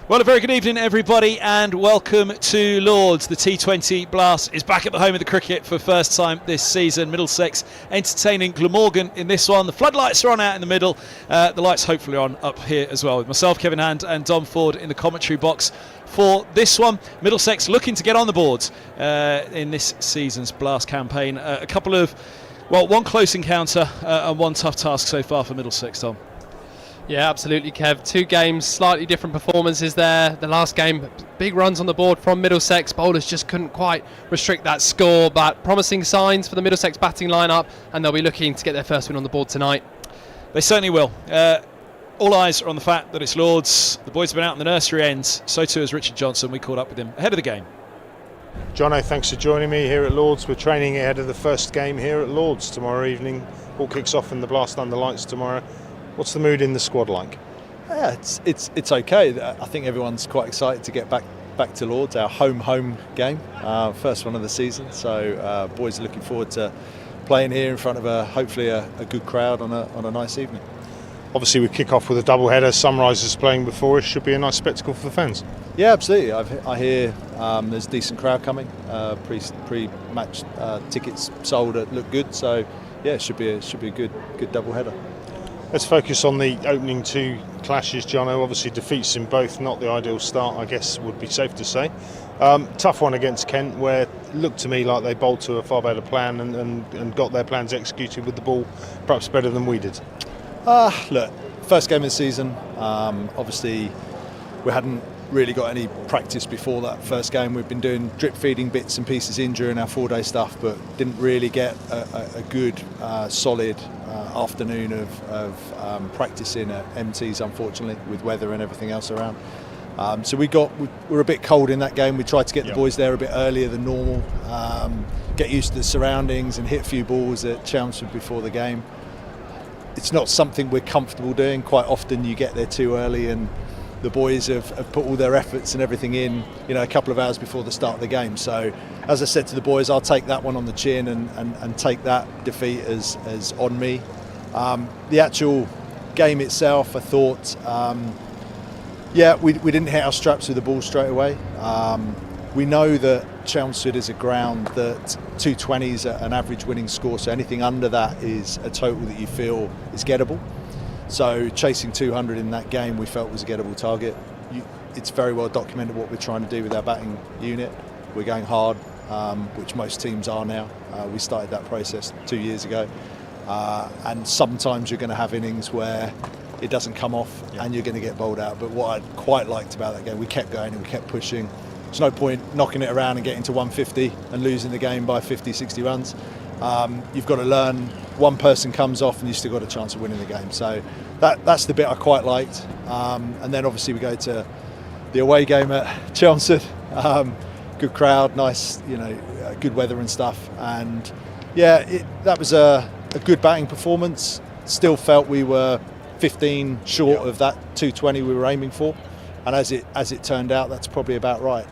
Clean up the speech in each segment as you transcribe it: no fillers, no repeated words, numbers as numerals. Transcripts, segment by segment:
Well, a very good evening, everybody, and welcome to Lords. The T20 Blast is back at the home of the cricket for the first time this season. Middlesex entertaining Glamorgan in this one. The floodlights are on out in the middle. The lights hopefully are on up here as well, with myself, Kevin Hand, and Dom Ford in the commentary box for this one. Middlesex looking to get on the boards in this season's Blast campaign. A couple of, well, one close encounter and one tough task so far for Middlesex, Dom. Yeah, absolutely, Kev. 2 games, slightly different performances there. The last game, big runs on the board from Middlesex. Bowlers just couldn't quite restrict that score, but promising signs for the Middlesex batting lineup, and they'll be looking to get their first win on the board tonight. They certainly will. All eyes are on the fact that it's Lords. The boys have been out in the nursery end, so too has Richard Johnson. We caught up with him ahead of the game. Jono, thanks for joining me here at Lords. We're training ahead of the first game here at Lords tomorrow evening. All kicks off in the Blast Under Lights tomorrow. What's the mood in the squad like? Yeah, it's okay. I think everyone's quite excited to get back to Lords, our home game, first one of the season. So boys are looking forward to playing here in front of hopefully a good crowd on a nice evening. Obviously, we kick off with a double-header. Sunrise is playing before us. Should be a nice spectacle for the fans. Yeah, absolutely. I hear there's a decent crowd coming. Pre-match tickets sold look good. So yeah, it should be a good double-header. Let's focus on the opening 2 clashes, Jono. Obviously, defeats in both, not the ideal start, I guess would be safe to say. Tough one against Kent, where it looked to me like they bowled to a far better plan and got their plans executed with the ball perhaps better than we did. Look, first game of the season. Obviously, we hadn't really got any practice before that first game. We've been doing drip feeding bits and pieces in during our 4-day stuff, but didn't really get a good, solid afternoon of practicing at MTs, unfortunately, with weather and everything else around. So we were a bit cold in that game. We tried to get the boys there a bit earlier than normal, get used to the surroundings and hit a few balls at Chelmsford before the game. It's not something we're comfortable doing. Quite often you get there too early and the boys have put all their efforts and everything in, a couple of hours before the start of the game. So, as I said to the boys, I'll take that one on the chin and take that defeat as on me. The actual game itself, I thought, we didn't hit our straps with the ball straight away. We know that Chelmsford is a ground that 220 is an average winning score, so anything under that is a total that you feel is gettable. So chasing 200 in that game we felt was a gettable target. It's very well documented what we're trying to do with our batting unit. We're going hard, which most teams are now. We started that process 2 years ago. And sometimes you're going to have innings where it doesn't come off and you're going to get bowled out. But what I quite liked about that game, we kept going and we kept pushing. There's no point knocking it around and getting to 150 and losing the game by 50, 60 runs. You've got to learn one person comes off and you've still got a chance of winning the game. So that's the bit I quite liked. And then obviously we go to the away game at Chelmsford. Good crowd, nice, good weather and stuff. And that was a good batting performance. Still felt we were 15 short of that 220 we were aiming for. And as it turned out, that's probably about right.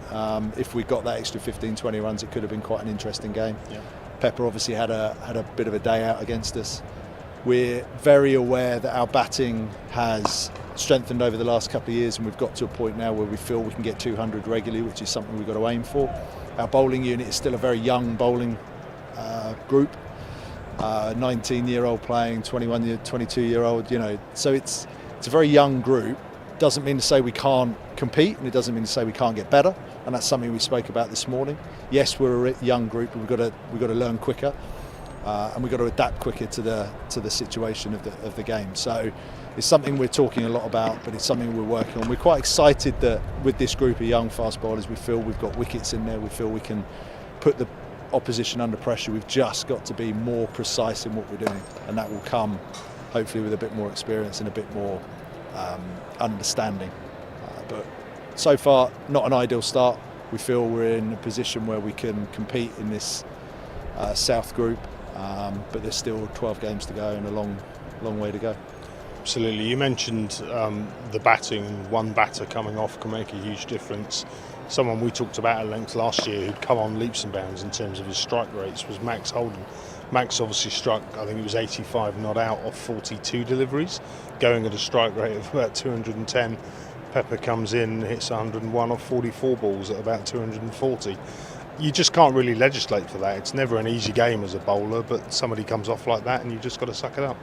If we got that extra 15, 20 runs, it could have been quite an interesting game. Yeah. Pepper obviously had a bit of a day out against us. We're very aware that our batting has strengthened over the last couple of years, and we've got to a point now where we feel we can get 200 regularly, which is something we've got to aim for. Our bowling unit is still a very young bowling group. 19-year-old playing, 21-year, 22-year-old, so it's a very young group. Doesn't mean to say we can't compete, and it doesn't mean to say we can't get better, and that's something we spoke about this morning. Yes, we're a young group, but we've got to learn quicker, and we've got to adapt quicker to the situation of the game. So it's something we're talking a lot about, but it's something we're working on. We're quite excited that with this group of young fast bowlers, we feel we've got wickets in there. We feel we can put the opposition under pressure. We've just got to be more precise in what we're doing, and that will come hopefully with a bit more experience and a bit more understanding. But so far, not an ideal start. We feel we're in a position where we can compete in this South group, but there's still 12 games to go and a long way to go. Absolutely. You mentioned the batting. One batter coming off can make a huge difference. Someone we talked about at length last year who'd come on leaps and bounds in terms of his strike rates was Max Holden. Max obviously struck, I think it was 85 not out of 42 deliveries, going at a strike rate of about 210. Pepper comes in, hits 101 off 44 balls at about 240. You just can't really legislate for that. It's never an easy game as a bowler, but somebody comes off like that and you just got to suck it up.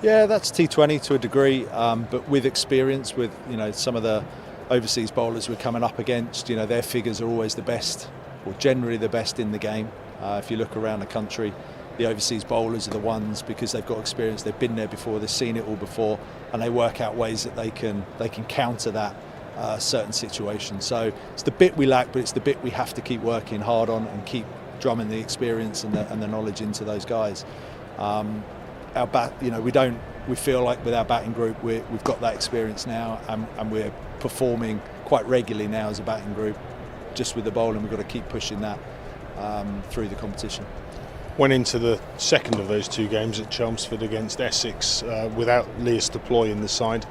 Yeah, that's T20 to a degree, but with experience, with some of the overseas bowlers we're coming up against, their figures are always the best, or generally the best in the game. If you look around the country, the overseas bowlers are the ones, because they've got experience, they've been there before, they've seen it all before, and they work out ways that they can counter that certain situation. So it's the bit we lack, but it's the bit we have to keep working hard on and keep drumming the experience and the knowledge into those guys. Our bat, we feel like with our batting group we've got that experience now, and we're performing quite regularly now as a batting group. Just with the bowling, we've got to keep pushing that through the competition. Went into the second of those two games at Chelmsford against Essex without Lewis Deploy in the side,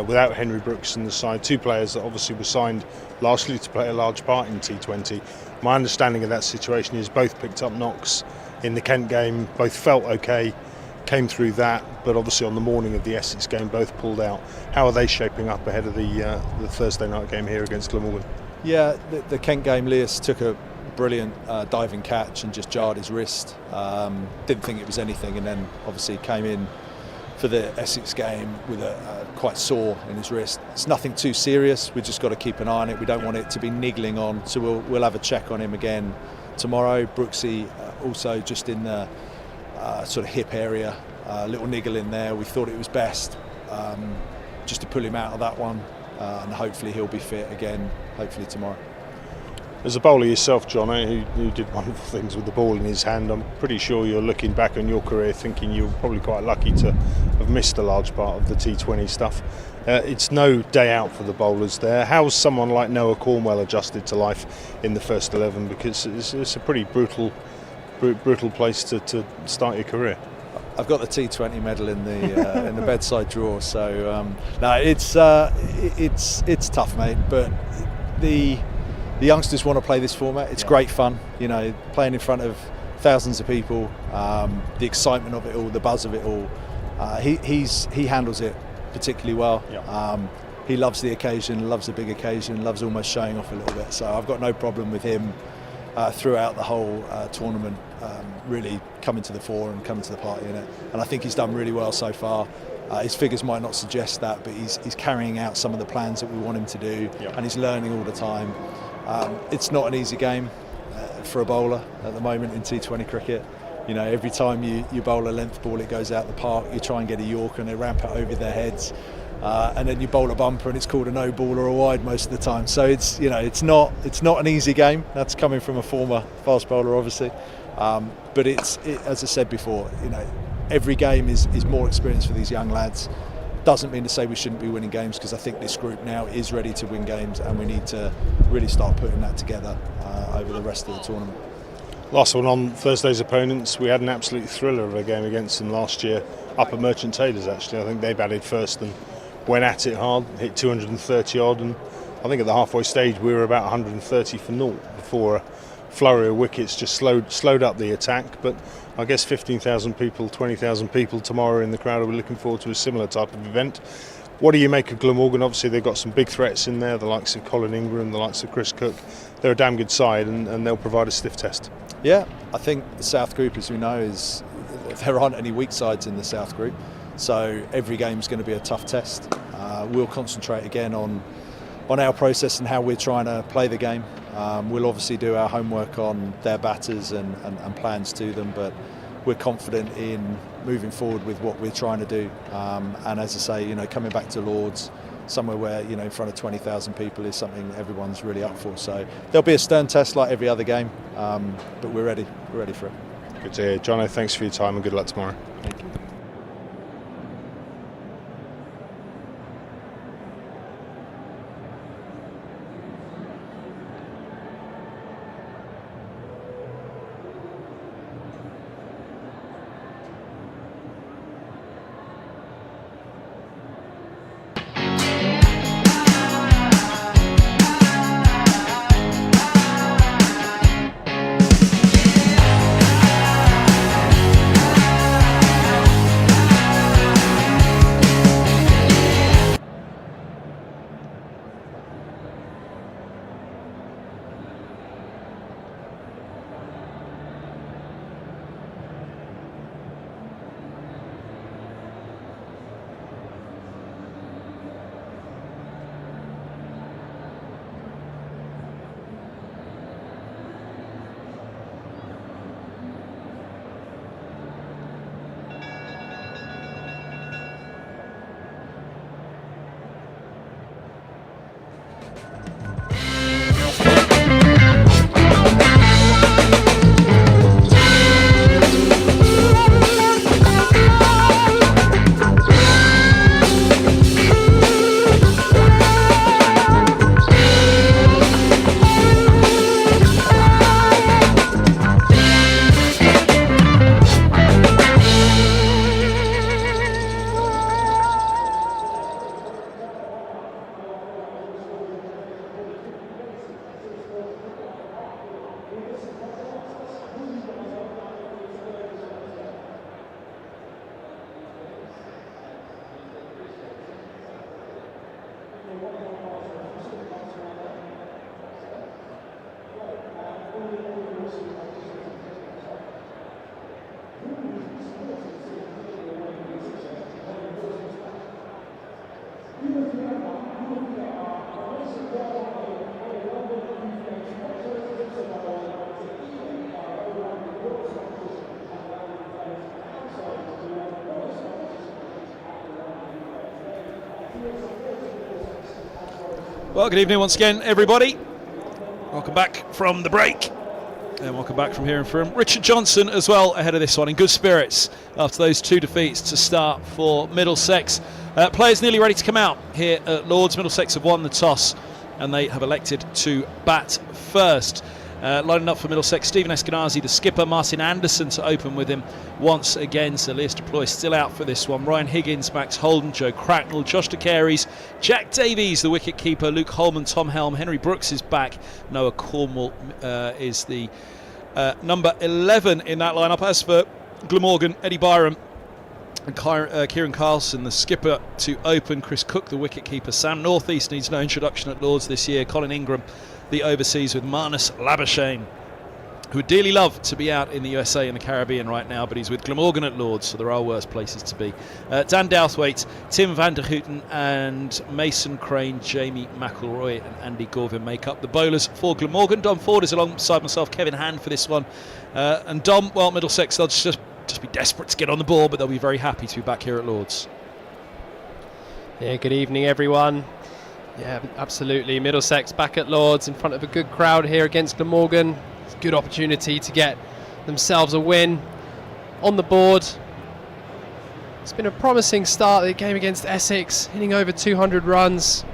without Henry Brooks in the side, two players that obviously were signed largely to play a large part in T20. My understanding of that situation is both picked up knocks in the Kent game, both felt okay, came through that, but obviously on the morning of the Essex game both pulled out. How are they shaping up ahead of the Thursday night game here against Glamorgan? Yeah, the Kent game, Lewis took a brilliant diving catch and just jarred his wrist. Didn't think it was anything, and then obviously came in for the Essex game with a quite sore in his wrist. It's nothing too serious. We just got to keep an eye on it. We don't want it to be niggling on, so we'll have a check on him again tomorrow. Brooksy also just in the sort of hip area, a little niggle in there. We thought it was best just to pull him out of that one, and hopefully he'll be fit again, hopefully tomorrow. As a bowler yourself, John, who did wonderful things with the ball in his hand, I'm pretty sure you're looking back on your career thinking you're probably quite lucky to have missed a large part of the T20 stuff. It's no day out for the bowlers there. How's someone like Noah Cornwell adjusted to life in the first 11? Because it's a pretty brutal place to start your career. I've got the T20 medal in the bedside drawer, so no, it's tough, mate. But the youngsters want to play this format. It's great fun, playing in front of thousands of people, the excitement of it all, the buzz of it all. He handles it particularly well. He loves the occasion, loves the big occasion, loves almost showing off a little bit. So I've got no problem with him throughout the whole tournament, really coming to the fore and coming to the party in it. And I think he's done really well so far. His figures might not suggest that, but he's carrying out some of the plans that we want him to do, and he's learning all the time. It's not an easy game for a bowler at the moment in T20 cricket. Every time you bowl a length ball, it goes out the park. You try and get a Yorker and they ramp it over their heads, and then you bowl a bumper and it's called a no ball or a wide most of the time. So it's not an easy game. That's coming from a former fast bowler, obviously. But as I said before, every game is more experience for these young lads. Doesn't mean to say we shouldn't be winning games, because I think this group now is ready to win games, and we need to really start putting that together over the rest of the tournament. Last one on Thursday's opponents. We had an absolute thriller of a game against them last year up at Merchant Taylors, actually. I think they batted first and went at it hard, hit 230 odd, and I think at the halfway stage we were about 130 for naught before a flurry of wickets just slowed up the attack. But I guess 15,000 people, 20,000 people tomorrow in the crowd will be looking forward to a similar type of event. What do you make of Glamorgan? Obviously they've got some big threats in there, the likes of Colin Ingram, the likes of Chris Cook. They're a damn good side, and they'll provide a stiff test. Yeah, I think the South Group, as we know, there aren't any weak sides in the South Group, so every game's going to be a tough test. We'll concentrate again on our process and how we're trying to play the game. We'll obviously do our homework on their batters and plans to them, but we're confident in moving forward with what we're trying to do. And as I say, coming back to Lords, somewhere where in front of 20,000 people is something everyone's really up for. So there'll be a stern test like every other game, but we're ready for it. Good to hear. Jono, thanks for your time and good luck tomorrow. Thank you. Well, good evening once again, everybody. Welcome back from the break. And welcome back from hearing from Richard Johnson as well ahead of this one, in good spirits after those 2 defeats to start for Middlesex. Players nearly ready to come out here at Lords. Middlesex have won the toss and they have elected to bat first. Lining up for Middlesex, Stephen Eskenazi, the skipper, Martin Anderson to open with him once again. So Lewis Deploy still out for this one. Ryan Higgins, Max Holden, Joe Cracknell, Josh DeCaries, Jack Davies, the wicket keeper, Luke Holman, Tom Helm, Henry Brooks is back. Noah Cornwall is the number 11 in that lineup. As for Glamorgan, Eddie Byram and Kieran Carlson, the skipper, to open. Chris Cook, the wicket keeper. Sam Northeast needs no introduction at Lords this year. Colin Ingram, the overseas, with Marnus Labuschagne, who would dearly love to be out in the USA and the Caribbean right now, but he's with Glamorgan at Lords, so there are worse places to be. Dan Douthwaite, Tim van der Houten and Mason Crane, Jamie McElroy and Andy Gorvin make up the bowlers for Glamorgan. Dom Ford is alongside myself, Kevin Hand for this one. And Dom, well, Middlesex, they'll just be desperate to get on the ball, but they'll be very happy to be back here at Lords. Yeah, good evening, everyone. Yeah, absolutely. Middlesex back at Lords in front of a good crowd here against Glamorgan. It's a good opportunity to get themselves a win on the board. It's been a promising start to the game against Essex, hitting over 200 runs.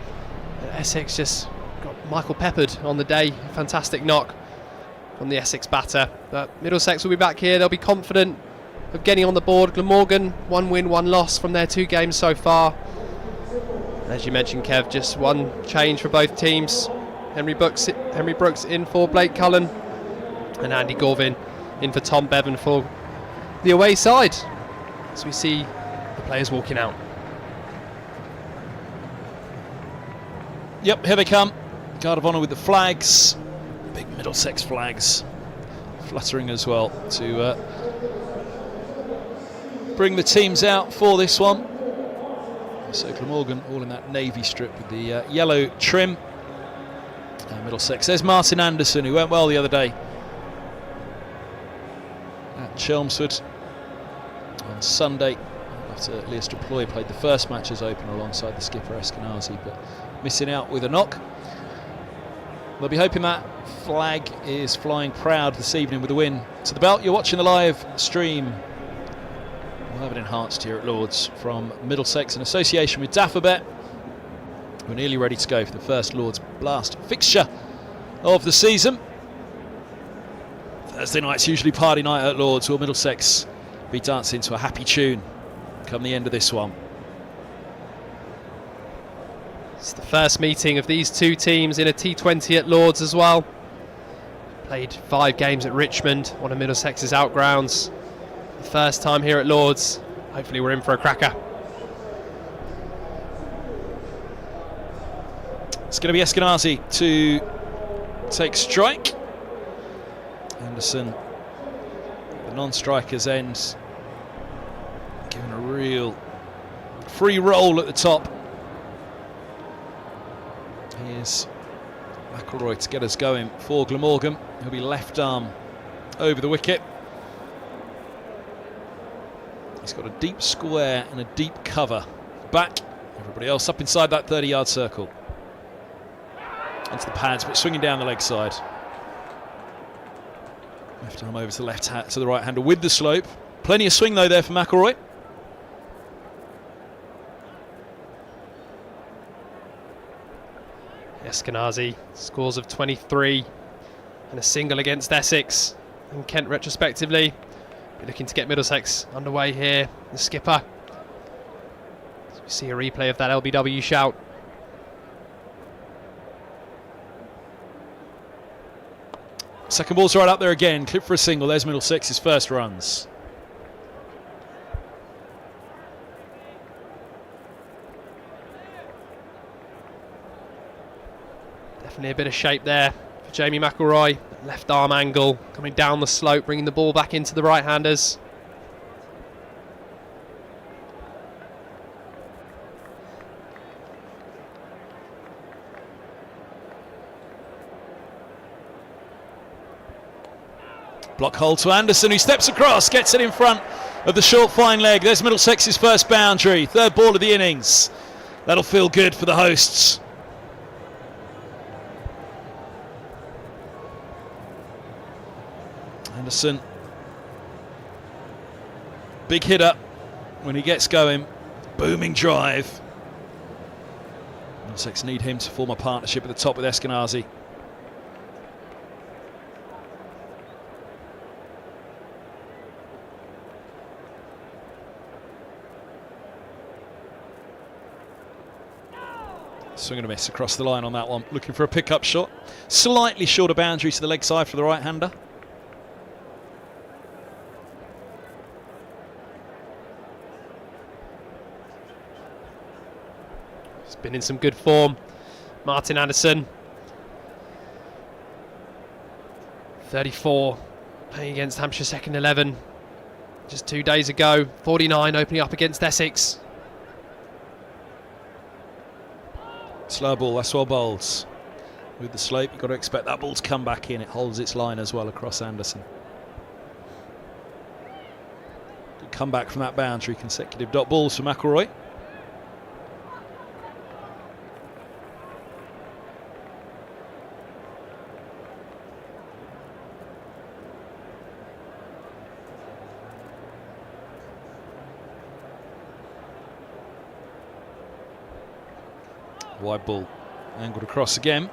Essex just got Michael peppered on the day. Fantastic knock from the Essex batter. But Middlesex will be back here. They'll be confident of getting on the board. Glamorgan, 1 win, 1 loss from their 2 games so far. As you mentioned, Kev, just 1 change for both teams. Henry Brooks in for Blake Cullen and Andy Gorvin in for Tom Bevan for the away side. As we see the players walking out. Yep, here they come. Guard of Honour with the flags. Big Middlesex flags fluttering as well to bring the teams out for this one. So Glamorgan all in that navy strip with the yellow trim. Middlesex, there's Martin Anderson, who went well the other day at Chelmsford on Sunday after Lewis Deploy played the first match as opener alongside the skipper Eskenazi, but missing out with a knock. They'll be hoping that flag is flying proud this evening with a win to the belt. You're watching the live stream. We'll have it enhanced here at Lords from Middlesex in association with Dafabet. We're nearly ready to go for the first Lords Blast fixture of the season. Thursday night's usually party night at Lords. Will Middlesex be dancing to a happy tune come the end of this one? It's the first meeting of these 2 teams in a T20 at Lords as well. Played 5 games at Richmond, one of Middlesex's outgrounds. The first time here at Lords. Hopefully we're in for a cracker. It's going to be Eskenazi to take strike. Anderson, the non-striker's end, given a real free roll at the top. Here's McElroy to get us going for Glamorgan. He'll be left arm over the wicket. He's got a deep square and a deep cover back. Everybody else up inside that 30-yard circle. Onto the pads, but swinging down the leg side. Left arm over to the to the right hander with the slope. Plenty of swing though there for McElroy. Eskenazi, scores of 23 and a single against Essex and Kent retrospectively. Be looking to get Middlesex underway here. The skipper. So we see a replay of that LBW shout. Second ball's right up there again. Clip for a single. There's Middlesex's first runs. Definitely a bit of shape there for Jamie McElroy. Left arm angle coming down the slope, bringing the ball back into the right-handers. Block hold to Anderson, who steps across, gets it in front of the short fine leg. There's Middlesex's first boundary. 3rd ball of the innings. That'll feel good for the hosts. Anderson, big hitter when he gets going, booming drive. Middlesex need him to form a partnership at the top with Eskenazi. Swing and a miss across the line on that one. Looking for a pickup shot. Slightly shorter boundary to the leg side for the right-hander. He's been in some good form. Martin Anderson. 34, playing against Hampshire second 11 just 2 days ago. 49 opening up against Essex. Slow ball, that's well bowls. With the slope, you've got to expect that ball to come back in. It holds its line as well across Anderson. Good comeback from that boundary. Consecutive dot balls for McElroy. Wide ball, angled across again.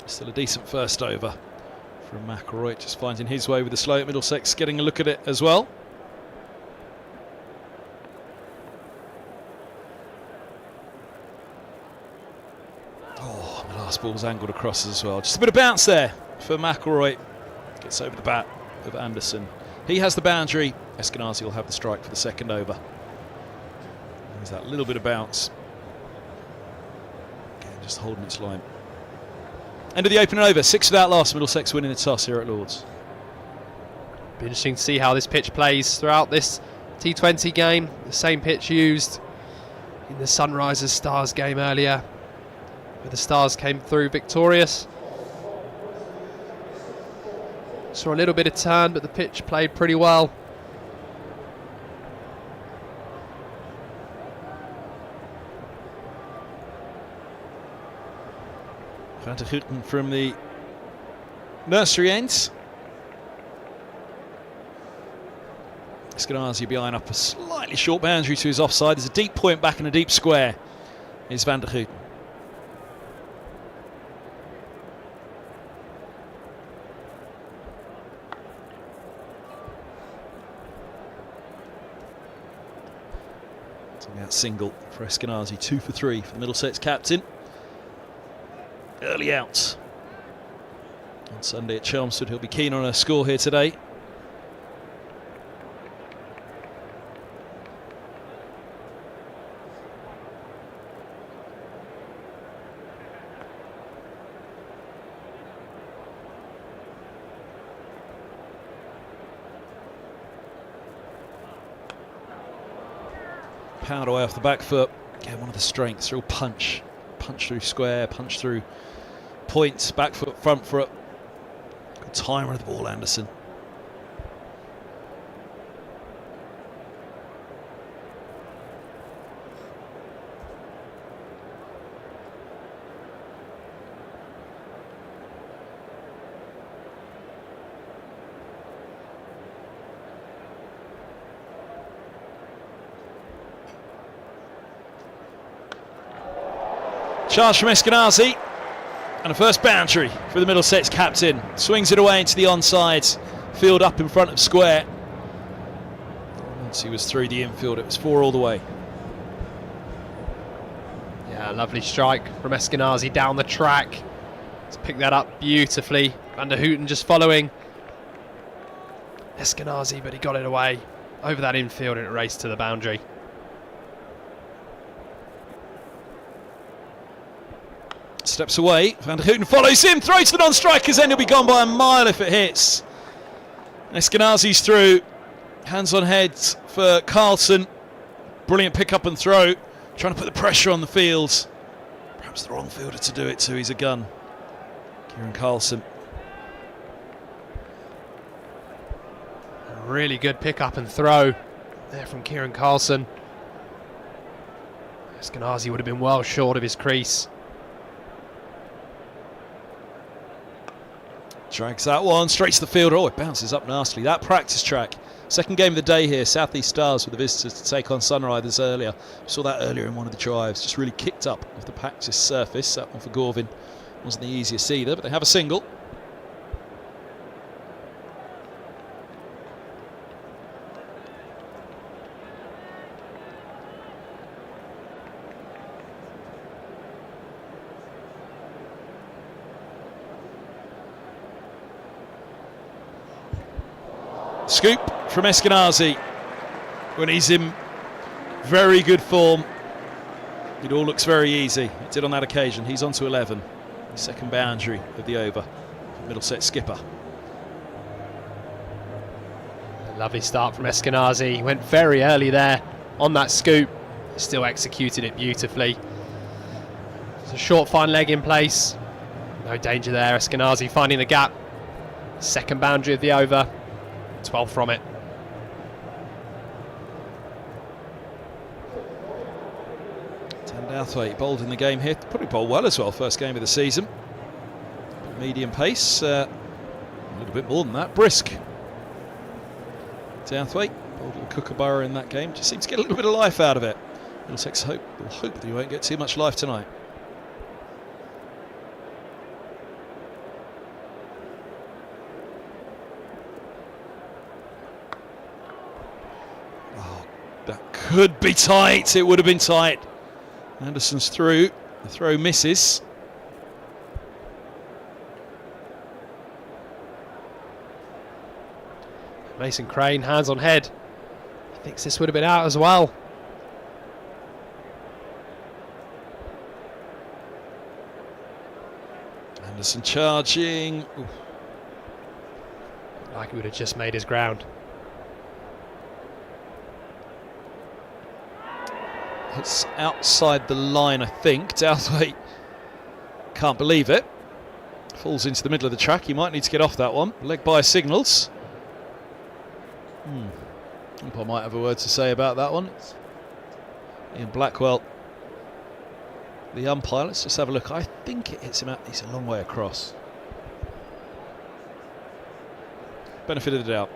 Still a decent first over from McElroy, just finding his way with the slow at Middlesex, getting a look at it as well. Last ball's angled across as well. Just a bit of bounce there for McElroy. Gets over the bat of Anderson. He has the boundary. Eskenazi will have the strike for the second over. There's that little bit of bounce. Again, just holding its line. End of the opening over. 6 without loss. Middlesex winning the toss here at Lords. Be interesting to see how this pitch plays throughout this T20 game. The same pitch used in the Sunrisers Stars game earlier, where the Stars came through victorious. Saw a little bit of turn, but the pitch played pretty well. Van der Houten from the nursery ends. Eskenazi behind up a slightly short boundary to his offside. There's a deep point back and a deep square. Is Van der Houten. That single for Eskenazi, 2 for 3 for the Middlesex captain. Early out on Sunday at Chelmsford. He'll be keen on a score here today. Powered away off the back foot. Again, one of the strengths, real punch. Punch through square, punch through points, back foot, front foot. Good timer of the ball, Anderson. Charge from Eskenazi, and a first boundary for the Middlesex captain. Swings it away into the onside field up in front of square. Once he was through the infield, it was 4 all the way. Yeah, lovely strike from Eskenazi down the track. He's picked that up beautifully. Van der Houten just following Eskenazi, but he got it away over that infield and it raced to the boundary. Steps away, Van der Houten follows him, throws to the non-strikers, then he'll be gone by a mile if it hits. Eskenazi's through, hands on head for Carlson. Brilliant pick up and throw, trying to put the pressure on the field. Perhaps the wrong fielder to do it to, he's a gun. Kieran Carlson. Really good pick up and throw there from Kieran Carlson. Eskenazi would have been well short of his crease. Drags that one straight to the fielder. Oh, it bounces up nastily. That practice track. Second game of the day here. South East Stars with the visitors to take on Sunriders earlier. We saw that earlier in one of the drives. Just really kicked up off the practice surface. That one for Gorvin wasn't the easiest either, but they have a single. Scoop from Eskenazi when he's in very good form. It all looks very easy. It did on that occasion. He's on to 11. Second boundary of the over. Middlesex skipper. A lovely start from Eskenazi. He went very early there on that scoop. Still executed it beautifully. There's a short fine leg in place. No danger there. Eskenazi finding the gap. Second boundary of the over. 12 from it. Dowthwaite bowled in the game here. Probably bowled well as well. First game of the season. Medium pace. A little bit more than that. Brisk. Dowthwaite bowled a kookaburra in that game. Just seems to get a little bit of life out of it. Middlesex will hope that he won't get too much life tonight. That could be tight. It would have been tight. Anderson's through. The throw misses. Mason Crane, hands on head. Thinks this would have been out as well. Anderson charging. Ooh. Like he would have just made his ground. It's outside the line, I think. Dowthwaite can't believe it. Falls into the middle of the track. He might need to get off that one. Leg by signals. I might have a word to say about that one. Ian Blackwell, the umpire. Let's just have a look. I think it hits him out. He's a long way across. Benefit of the doubt.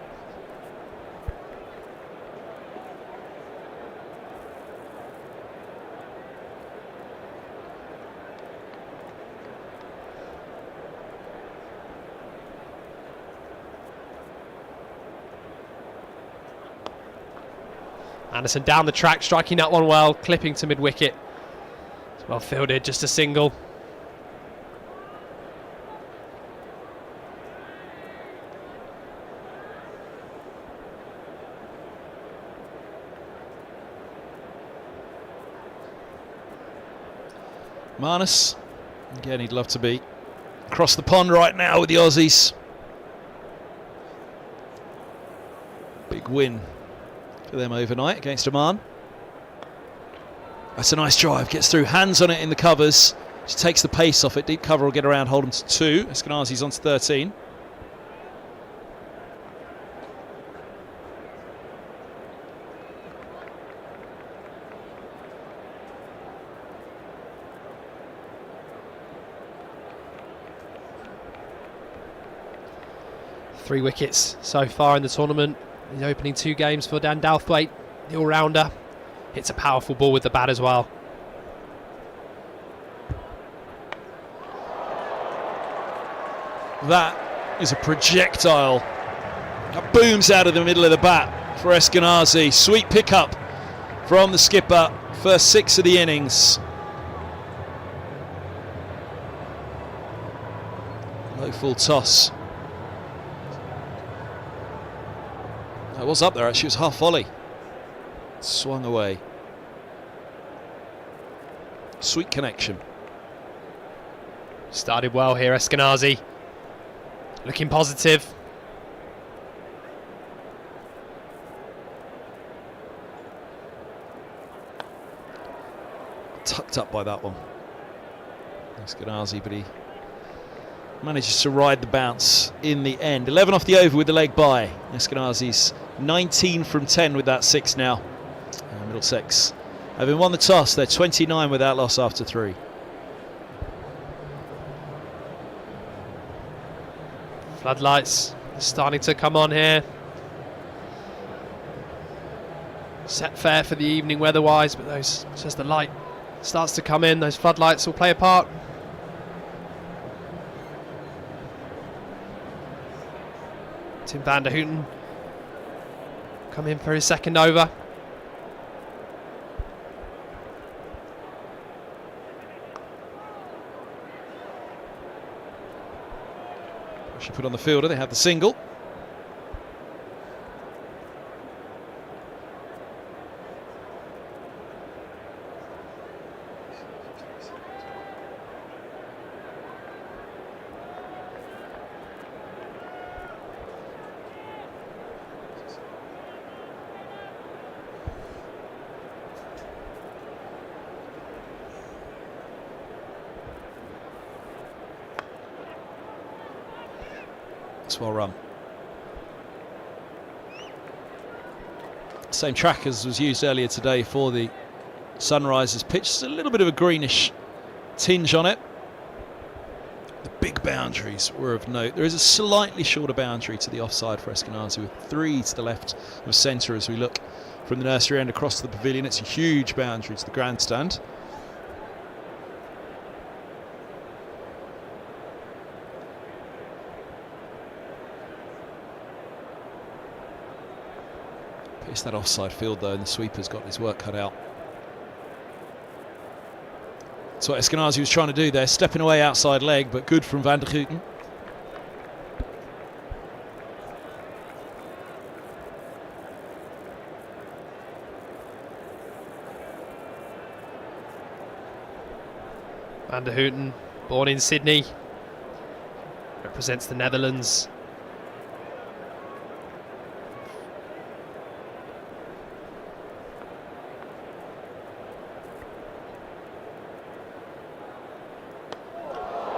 Anderson down the track, striking that one well, clipping to mid-wicket. It's well fielded, just a single. Marnus, again, he'd love to be across the pond right now with the Aussies. Big win for them overnight against Oman. That's a nice drive, gets through, hands on it in the covers, just takes the pace off it. Deep cover will get around, hold him to 2. Eskenazi's on to 13. Three wickets so far in the tournament. The opening 2 games for Dan Dowthwaite, the all-rounder. Hits a powerful ball with the bat as well. That is a projectile. That booms out of the middle of the bat for Eskenazi. Sweet pickup from the skipper. First 6 of the innings. Low full toss. It was up there actually, it was half volley. Swung away. Sweet connection. Started well here, Eskenazi. Looking positive. Tucked up by that one. Eskenazi, but he manages to ride the bounce in the end. 11 off the over with the leg by. Eskenazi's 19 from 10 with that 6 now. Middlesex having won the toss, they're 29 without loss after 3. Floodlights starting to come on here. Set fair for the evening weather-wise, but those, as the light starts to come in, those floodlights will play a part. Tim van der Houten come in for his second over. She put on the fielder, they have the single. Well run. Same track as was used earlier today for the Sunrisers pitch. Just a little bit of a greenish tinge on it. The big boundaries were of note. There is a slightly shorter boundary to the offside for Eskenazi, with 3 to the left of centre as we look from the nursery end across to the pavilion. It's a huge boundary to the grandstand. It's that offside field though, and the sweeper's got his work cut out. That's what Eskenazi was trying to do there, stepping away outside leg, but good from van der Houten. Van der Houten, born in Sydney, represents the Netherlands.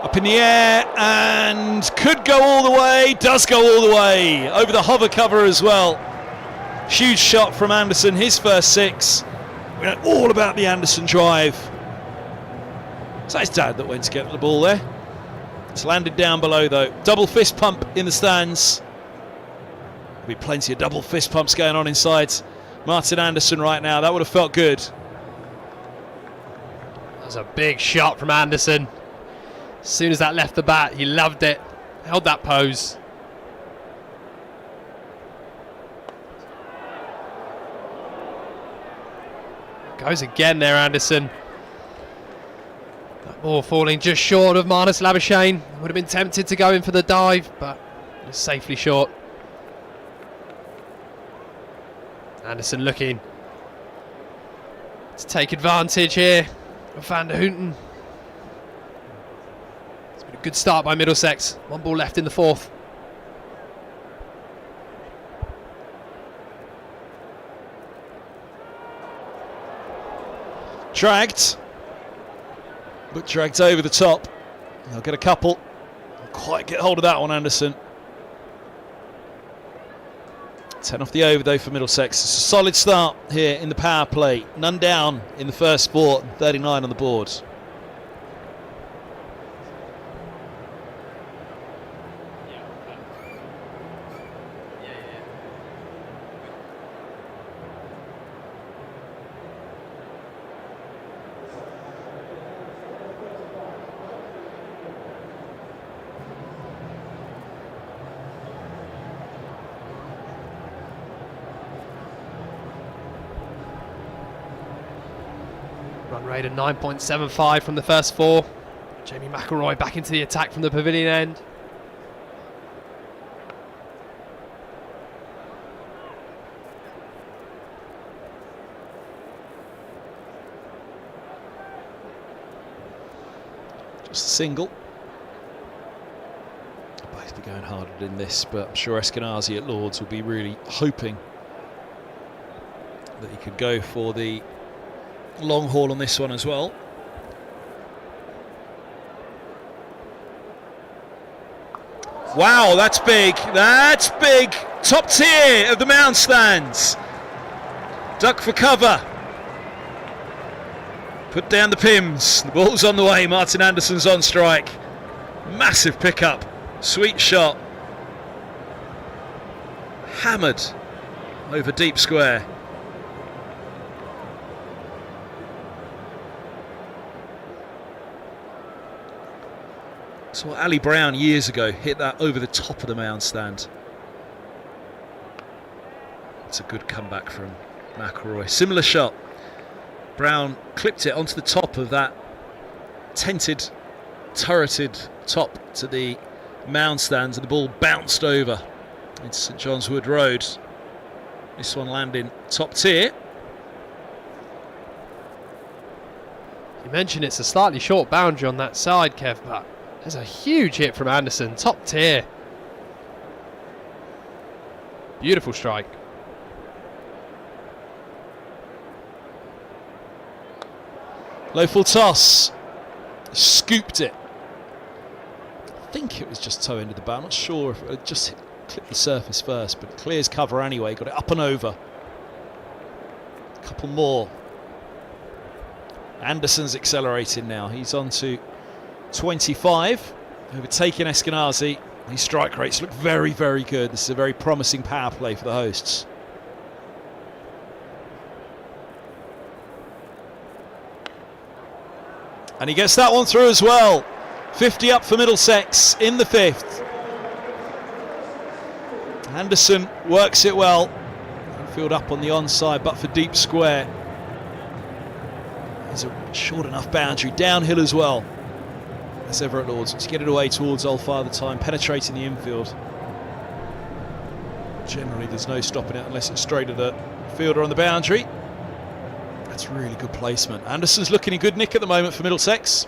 Up in the air and could go all the way, does go all the way, over the hover cover as well. Huge shot from Anderson, his first 6. We know all about the Anderson drive. It's his dad that went to get the ball there. It's landed down below though. Double fist pump in the stands. There'll be plenty of double fist pumps going on inside Martin Anderson right now. That would have felt good. That was a big shot from Anderson. As soon as that left the bat, he loved it. Held that pose. Goes again there, Anderson. That ball falling just short of Marnus Labuschagne. Would have been tempted to go in for the dive, but it was safely short. Anderson looking to take advantage here of Van der Houten. Good start by Middlesex. 1 ball left in the 4th. Dragged, but dragged over the top. They'll get a couple. They'll quite get hold of that one, Anderson. 10 off the over though for Middlesex. It's a solid start here in the power play. None down in the first sport, 39 on the board. Run rate of 9.75 from the first 4. Jamie McElroy back into the attack from the pavilion end. Just a single. Both be going harder in this, but I'm sure Eskenazi at Lords will be really hoping that he could go for the long haul on this one as well. Wow, that's big. That's big. Top tier of the mound stands. Duck for cover. Put down the Pims. The ball's on the way. Martin Anderson's on strike. Massive pickup. Sweet shot. Hammered over deep square. So Ali Brown years ago hit that over the top of the mound stand. It's a good comeback from McIlroy. Similar shot. Brown clipped it onto the top of that tented, turreted top to the mound stands, and the ball bounced over into St John's Wood Road. This one landing top tier. You mentioned it's a slightly short boundary on that side, Kev, but there's a huge hit from Anderson, top tier. Beautiful strike. Low full toss. Scooped it. I think it was just toe into the bat. I'm not sure if it just clipped the surface first, but clears cover anyway. Got it up and over. A couple more. Anderson's accelerating now. He's on to 25, overtaking Eskenazi. These strike rates look very, very good. This is a very promising power play for the hosts. And he gets that one through as well. 50 up for Middlesex in the 5th. Anderson works it well. Infield up on the onside, but for deep square. There's a short enough boundary. Downhill as well. That's Everett Lords. Let's get it away towards Old Father Time, penetrating the infield. Generally, there's no stopping it unless it's straight at the fielder on the boundary. That's really good placement. Anderson's looking in good nick at the moment for Middlesex.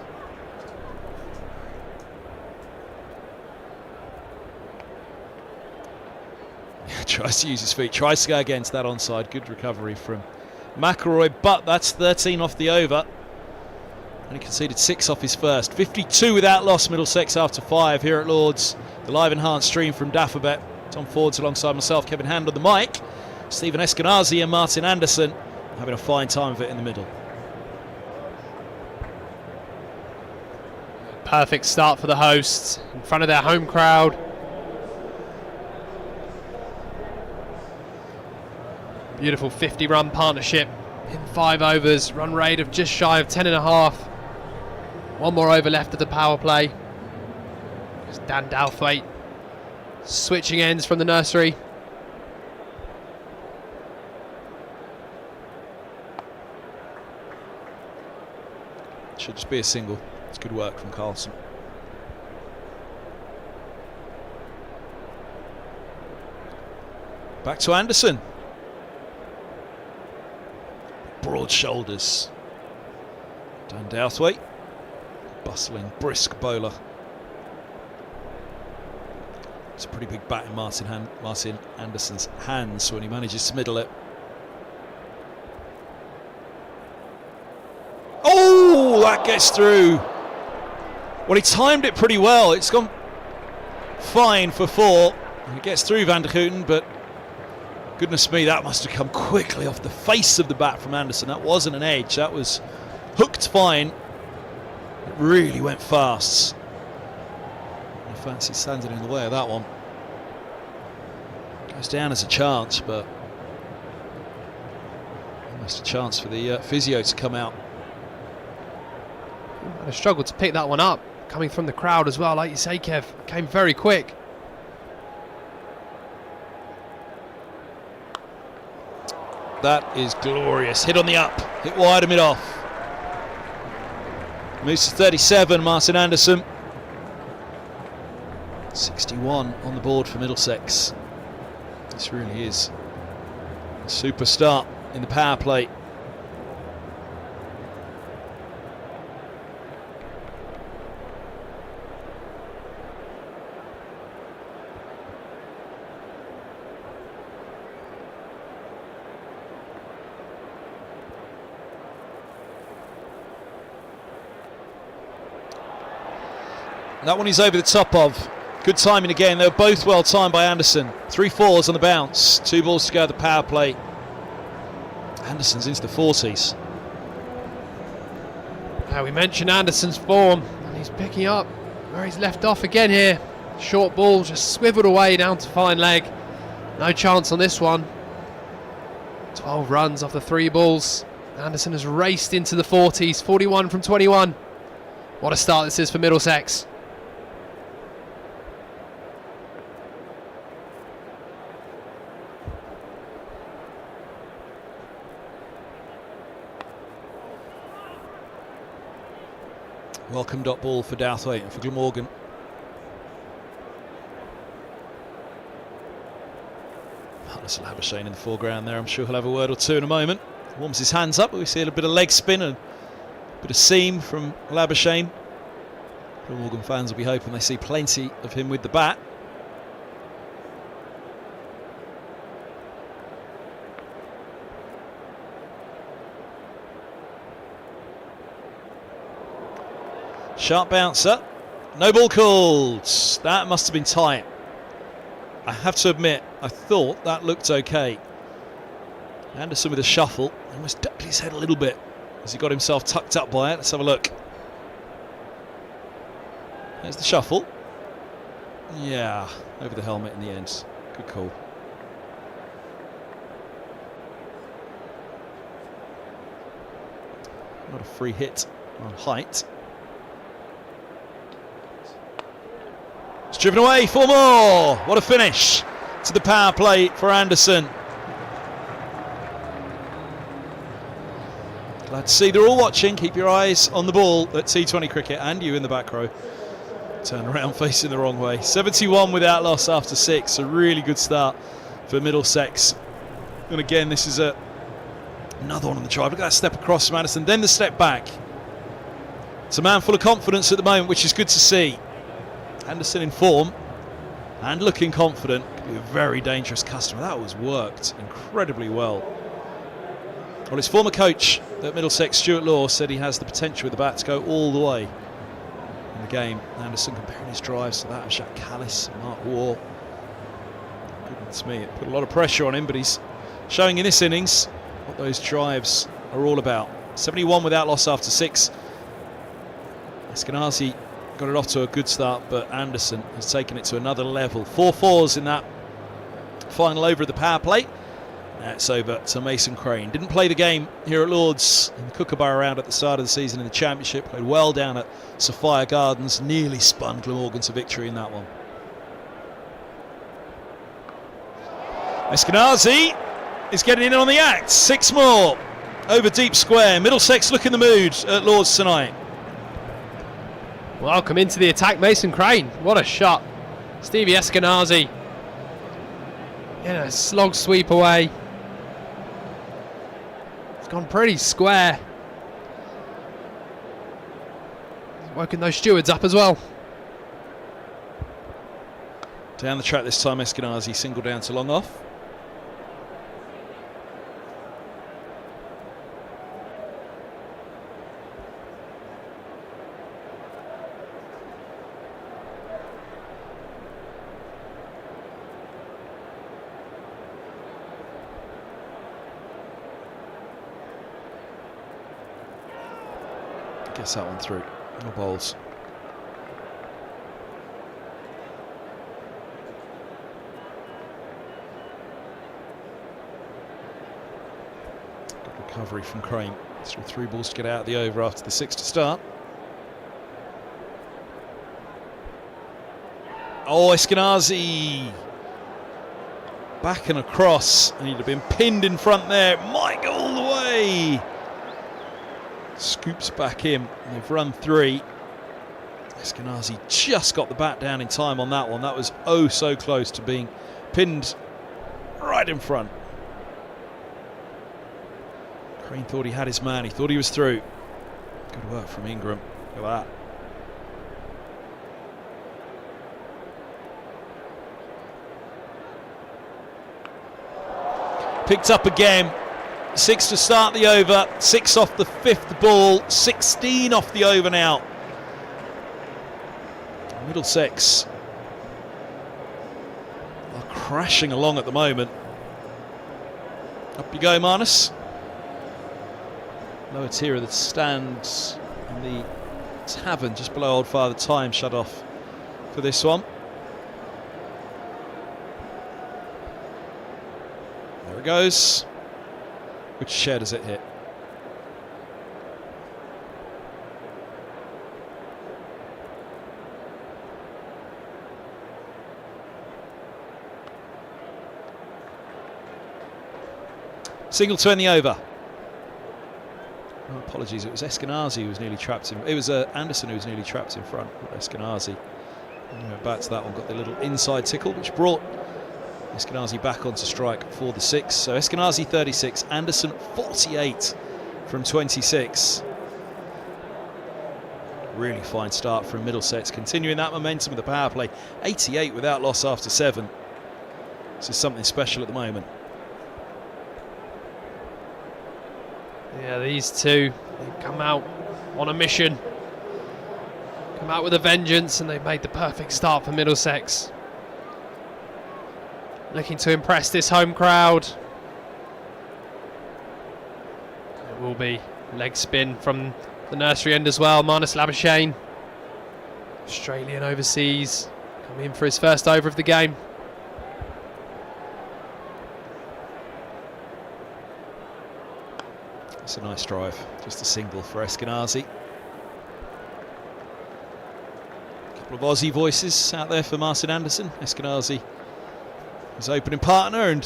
Tries to use his feet, tries to go against that onside. Good recovery from McIlroy, but that's 13 off the over. And he conceded 6 off his first. 52 without loss, Middlesex after 5 here at Lords. The live enhanced stream from Daffabet. Tom Fords alongside myself, Kevin Hand on the mic. Stephen Eskenazi and Martin Anderson having a fine time of it in the middle. Perfect start for the hosts in front of their home crowd. Beautiful 50-run partnership in 5 overs. Run rate of just shy of 10.5. One more over left of the power play. It's Dan Douthwaite switching ends from the nursery. Should just be a single. It's good work from Carlson. Back to Anderson. Broad shoulders. Dan Douthwaite. Bustling, brisk bowler. It's a pretty big bat in Martin Anderson's hands when he manages to middle it. Oh, that gets through. Well, he timed it pretty well. It's gone fine for 4. It gets through Van der Kooten, but goodness me, that must have come quickly off the face of the bat from Anderson. That wasn't an edge. That was hooked fine. It really went fast. I fancy standing in the way of that one. Goes down as a chance, but almost a chance for the physio to come out. I struggled to pick that one up, coming from the crowd as well. Like you say, Kev, came very quick. That is glorious. Hit on the up, hit wide and mid-off. Moves to 37, Martin Anderson. 61 on the board for Middlesex. This really is a super start in the power play. That one he's over the top of. Good timing again. They were both well timed by Anderson. 3 fours on the bounce. 2 balls to go at the power play. Anderson's into the 40s. We mentioned Anderson's form, and he's picking up where he's left off again here. Short ball just swiveled away down to fine leg. No chance on this one. 12 runs off the 3 balls. Anderson has raced into the 40s, 41 from 21. What a start this is for Middlesex. Welcome dot ball for Douthwaite and for Glamorgan. That's Labuschagne in the foreground there. I'm sure he'll have a word or two in a moment. Warms his hands up. We see a bit of leg spin and a bit of seam from Labuschagne. Glamorgan fans will be hoping they see plenty of him with the bat. Sharp bouncer. No ball called. That must have been tight. I have to admit, I thought that looked okay. Anderson with a shuffle. Almost ducked his head a little bit as he got himself tucked up by it. Let's have a look. There's the shuffle. Yeah, over the helmet in the end. Good call. Not a free hit on height. It's driven away, 4 more. What a finish to the power play for Anderson. Glad to see they're all watching. Keep your eyes on the ball at T20 Cricket, and you in the back row. Turn around facing the wrong way. 71 without loss after 6. A really good start for Middlesex. And again, this is another one on the drive. Look at that step across from Anderson, then the step back. It's a man full of confidence at the moment, which is good to see. Anderson in form and looking confident. Could be a very dangerous customer. That was worked incredibly well. Well, his former coach at Middlesex, Stuart Law, said he has the potential with the bat to go all the way in the game. Anderson comparing his drives to that of Jacques Callis, Mark Waugh. Goodness me, it put a lot of pressure on him, but he's showing in this innings what those drives are all about. 71 without loss after 6. Eskenazi got it off to a good start, but Anderson has taken it to another level. 4 fours in that final over of the power play. Now it's over to Mason Crane. Didn't play the game here at Lords in the Kookaburra round at the start of the season in the Championship. Played well down at Sophia Gardens. Nearly spun Glamorgan to victory in that one. Eskenazi is getting in on the act. 6 more over deep square. Middlesex look in the mood at Lords tonight. Welcome into the attack, Mason Crane. What a shot. Stevie Eskenazi in a slog sweep away. It's gone pretty square. Woken those stewards up as well. Down the track this time, Eskenazi single down to long off. Gets that one through. No bowls. Good recovery from Crane. Still 3 balls to get out of the over after the 6 to start. Oh, Eskenazi back and across, and he'd have been pinned in front there. Might go all the way. Scoops back in. They've run 3. Eskenazi just got the bat down in time on that one. That was oh so close to being pinned right in front. Crane thought he had his man. He thought he was through. Good work from Ingram. Look at that. Picked up again. 6 to start the over, 6 off the 5th ball, 16 off the over now. Middlesex are crashing along at the moment. Up you go, Marnus. Lower tier of the stands in the tavern just below Old Father Time shut off for this one. There it goes. Which chair does it hit? Single to end the over. Oh, apologies, it was Eskenazi who was nearly trapped in. It was Anderson who was nearly trapped in front. Eskenazi. He went back to that one, got the little inside tickle, which brought Eskenazi back onto strike for the 6. So Eskenazi 36, Anderson 48 from 26. Really fine start from Middlesex, continuing that momentum with the power play. 88 without loss after 7. This is something special at the moment. Yeah, these two, they come out on a mission, come out with a vengeance, and they've made the perfect start for Middlesex. Looking to impress this home crowd. It will be leg spin from the nursery end as well. Marnus Labuschagne, Australian overseas, coming in for his first over of the game. It's a nice drive, just a single for Eskenazi. A couple of Aussie voices out there for Martin Anderson. Eskenazi, his opening partner, and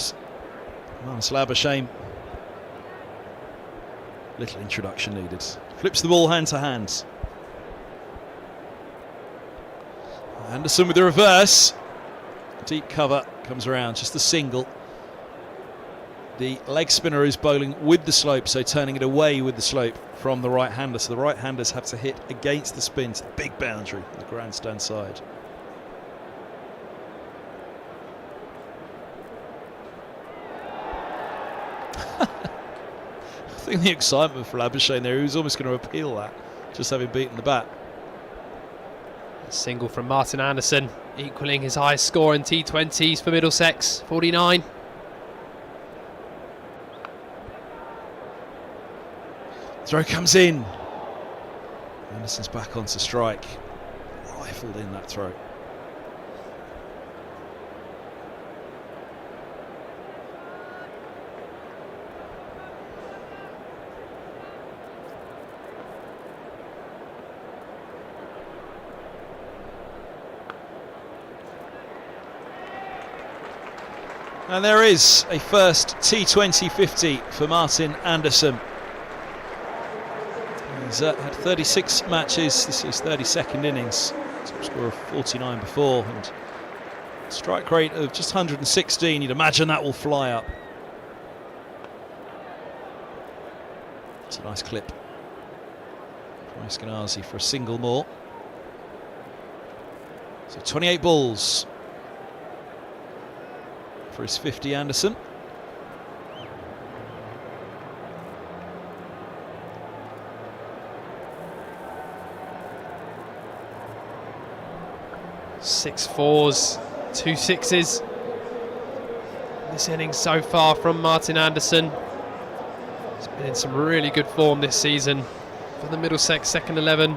Marnus Labuschagne. Little introduction needed. Flips the ball hand to hand. Anderson with the reverse. Deep cover comes around, just a single. The leg spinner is bowling with the slope, so turning it away with the slope from the right-hander. So the right-handers have to hit against the spin to the big boundary, the grandstand side. I think the excitement for Labuschagne there, he was almost going to appeal that, just having beaten the bat. A single from Martin Anderson, equaling his highest score in T20s for Middlesex, 49. Throw comes in. Anderson's back onto strike. Rifled in that throw. And there is a first T20 50 for Martin Anderson. He's had 36 matches, this is 32nd innings, top score of 49 before, and strike rate of just 116. You'd imagine that will fly up. It's a nice clip from Eskenazi for a single more. So 28 balls for his 50, Anderson. Six fours, 2 sixes. This innings so far from Martin Anderson. He's been in some really good form this season for the Middlesex second 11.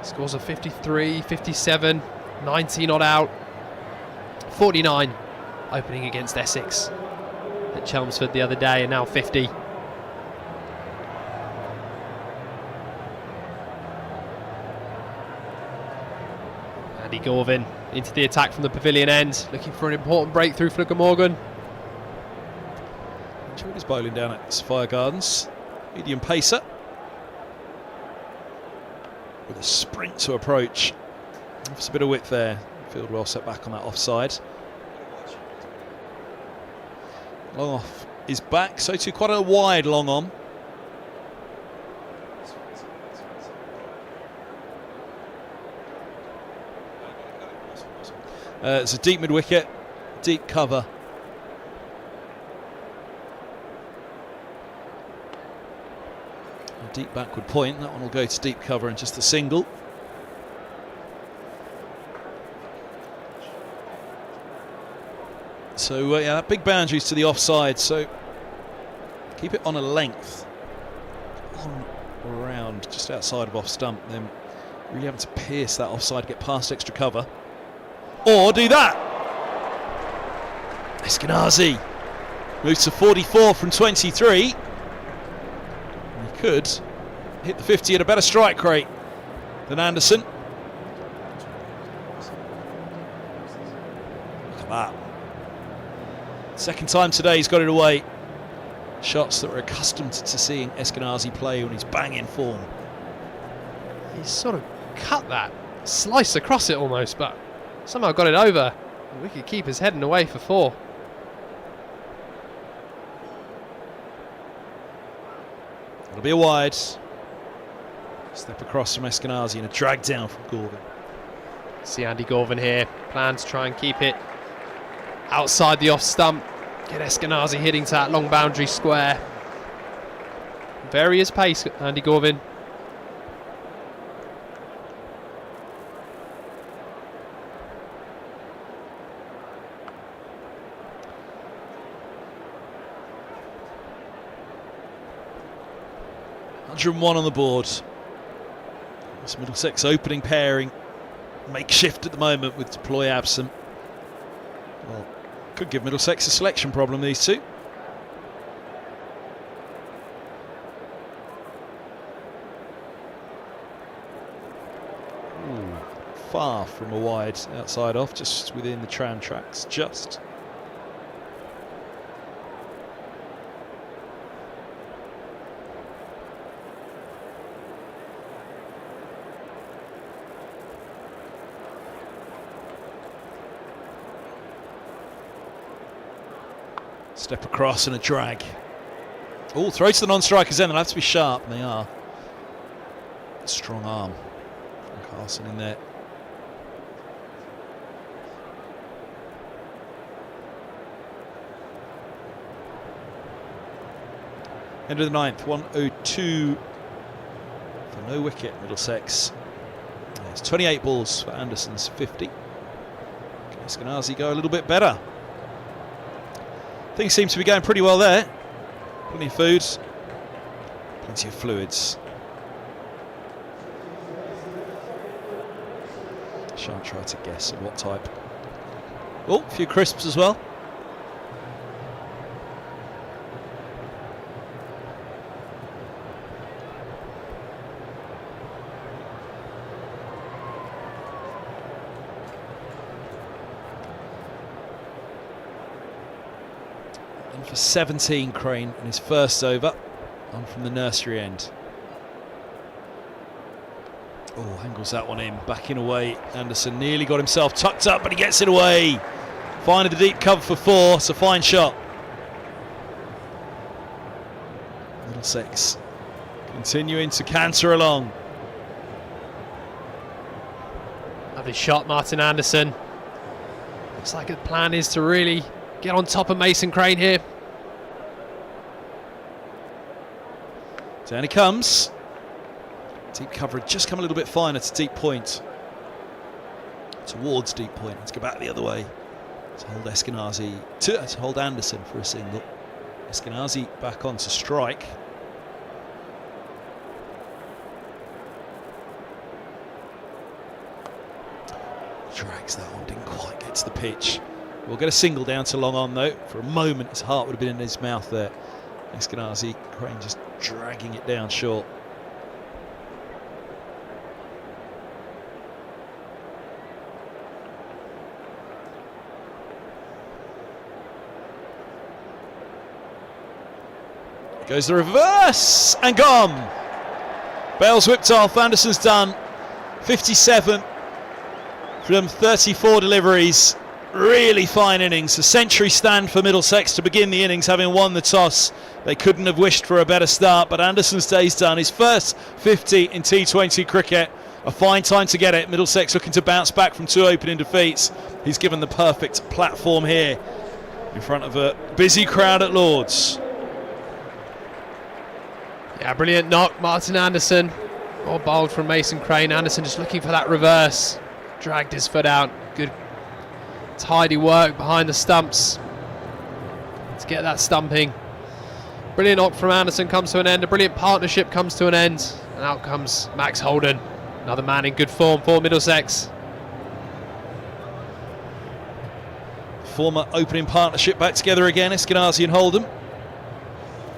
Scores of 53, 57, 90 not out, 49 opening against Essex at Chelmsford the other day, and now 50. Andy Gorvin into the attack from the pavilion end, looking for an important breakthrough for Glamorgan. Enjoyed his bowling down at Sapphire Gardens. Medium pacer with a sprint to approach. Offers a bit of width there. Field well set back on that offside. Long off is back, so too quite a wide long on. It's a deep mid wicket, deep cover. A deep backward point, that one will go to deep cover and just a single. So yeah, big boundaries to the offside, so keep it on a length, on or around just outside of off stump, then really having to pierce that offside, get past extra cover, or do that. Eskenazi moves to 44 from 23. He could hit the 50 at a better strike rate than Anderson. Look at that. Second time today he's got it away. Shots that we're accustomed to seeing Eskenazi play when he's banging form. He's sort of cut that, sliced across it almost, but somehow got it over. The wicket-keeper's heading away for 4. It'll be a wide. Step across from Eskenazi and a drag down from Gorvin. See Andy Gorvin here, plan to try and keep it outside the off stump. Get Eskenazi hitting to that long boundary square. Various pace, Andy Gorvin. .101 on the board. This Middlesex opening pairing, makeshift at the moment with Deploy absent. Well, could give Middlesex a selection problem, these two. Ooh, far from a wide outside off, just within the tram tracks, just. Step across and a drag. Oh, throw to the non-strikers then. They'll have to be sharp, and they are. Strong arm from Carson in there. End of the 9th, 102 for no wicket, Middlesex. It's 28 balls for Anderson's 50. Can Eskenazi go a little bit better? Things seem to be going pretty well there. Plenty of food, plenty of fluids. Shan't try to guess at what type. Oh, a few crisps as well. For 17, Crane in his first over, on from the nursery end. Oh, angles that one in, backing away. Anderson nearly got himself tucked up, but he gets it away. Finding the deep cover for 4, it's a fine shot. Middlesex continuing to canter along. Lovely shot, Martin Anderson. Looks like the plan is to really get on top of Mason Crane here. Down he comes. Deep cover had just come a little bit finer to deep point. Towards deep point. Let's go back the other way. To hold Eskenazi, to hold Anderson for a single. Eskenazi back on to strike. Drags that one, didn't quite get to the pitch. We'll get a single down to long on though. For a moment his heart would have been in his mouth there. Eskenazi, Crane just dragging it down short. Goes the reverse and gone. Bale's whipped off, Anderson's done. 57 from 34 deliveries. Really fine innings. A century stand for Middlesex to begin the innings, having won the toss. They couldn't have wished for a better start, but Anderson's day's done. His first 50 in T20 cricket. A fine time to get it. Middlesex looking to bounce back from 2 opening defeats. He's given the perfect platform here in front of a busy crowd at Lord's. Yeah, brilliant knock, Martin Anderson. Well bowled from Mason Crane. Anderson just looking for that reverse. Dragged his foot out. Good tidy work behind the stumps. to get that stumping. Brilliant knock from Anderson comes to an end. A brilliant partnership comes to an end. And out comes Max Holden. Another man in good form for Middlesex. Former opening partnership back together again, Eskenazi and Holden.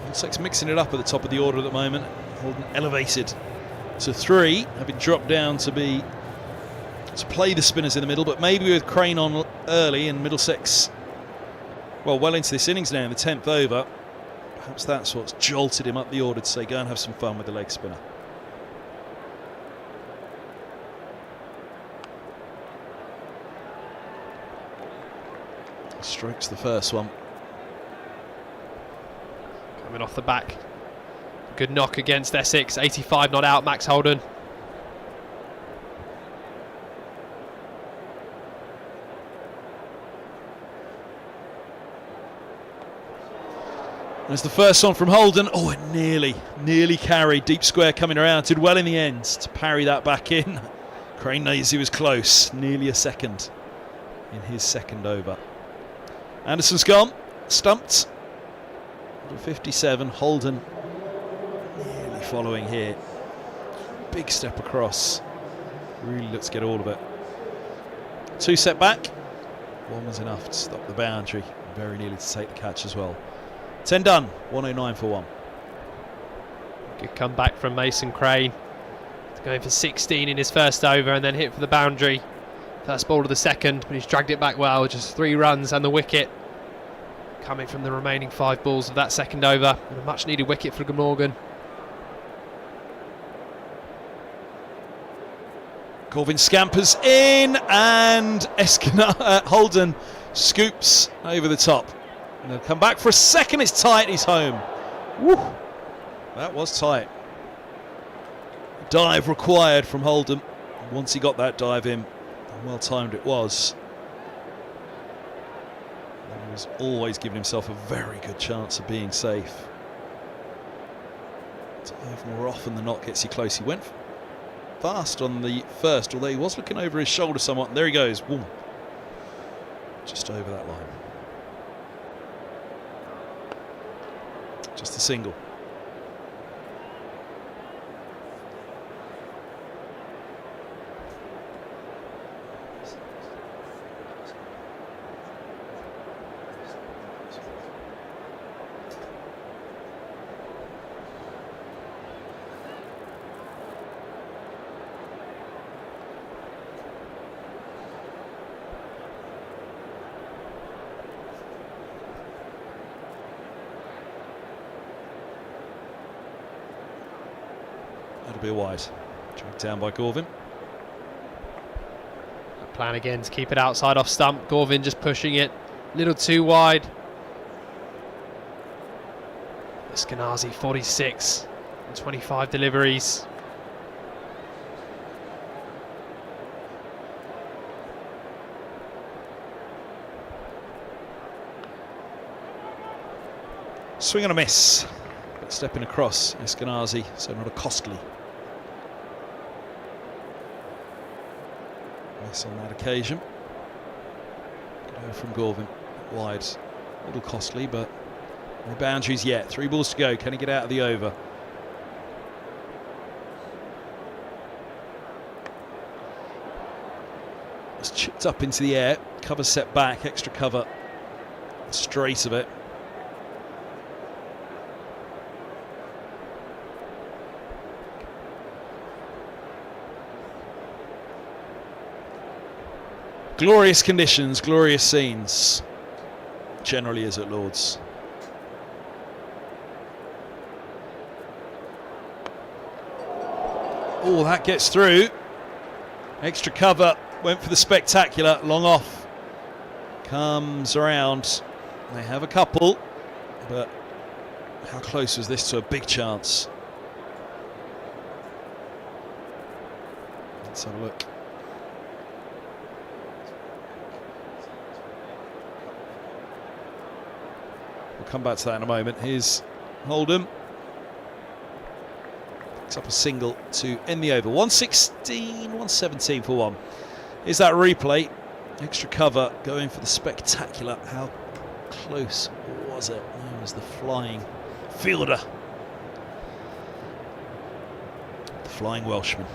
Middlesex mixing it up at the top of the order at the moment. Holden elevated to 3, having dropped down to play the spinners in the middle, but maybe with Crane on early and Middlesex, well into this innings now in the 10th over. Perhaps that's what's jolted him up the order to say, go and have some fun with the leg spinner. Strokes the first one. Coming off the back. Good knock against Essex. 85 not out, Max Holden. There's the first one from Holden. Oh, it nearly carried. Deep square coming around. Did well in the end to parry that back in. Crane knows he was close. Nearly a second in his second over. Anderson's gone. Stumped. 57. Holden nearly following here. Big step across. Really looks to get all of it. 2 set back. 1 was enough to stop the boundary. Very nearly to take the catch as well. 10 done, 109 for 1. Good comeback from Mason Crane. Going for 16 in his first over and then hit for the boundary. First ball of the second, but he's dragged it back well. Just 3 runs and the wicket. Coming from the remaining 5 balls of that second over. And a much needed wicket for Glamorgan. Corvin scampers in and Holden scoops over the top. And they'll come back for a second. It's tight. He's home. Woo. That was tight. Dive required from Holden. Once he got that dive in, well timed it was. And he was always giving himself a very good chance of being safe. Dive more often than not gets you close. He went fast on the first, although he was looking over his shoulder somewhat. And there he goes. Boom. Just over that line. Just a single. That'll be a wide. Dragged down by Corvin. Plan again to keep it outside off stump. Corvin just pushing it a little too wide. Eskenazi 46 and 25 deliveries. Swing and a miss. But stepping across Eskenazi, so not a costly miss on that occasion. Go from Corvin, wide, a little costly, but no boundaries yet. 3 balls to go. Can he get out of the over? It's chipped up into the air. Cover set back, extra cover straight of it. Glorious conditions, glorious scenes. Generally is at Lord's. Oh, that gets through. Extra cover, went for the spectacular, long off. Comes around. They have a couple, but how close was this to a big chance? Let's have a look. We'll come back to that in a moment. Here's Holden. Picks up a single to end the over. 116, 117 for 1. Is that replay? Extra cover going for the spectacular. How close was it? No, it was the flying fielder. The flying Welshman.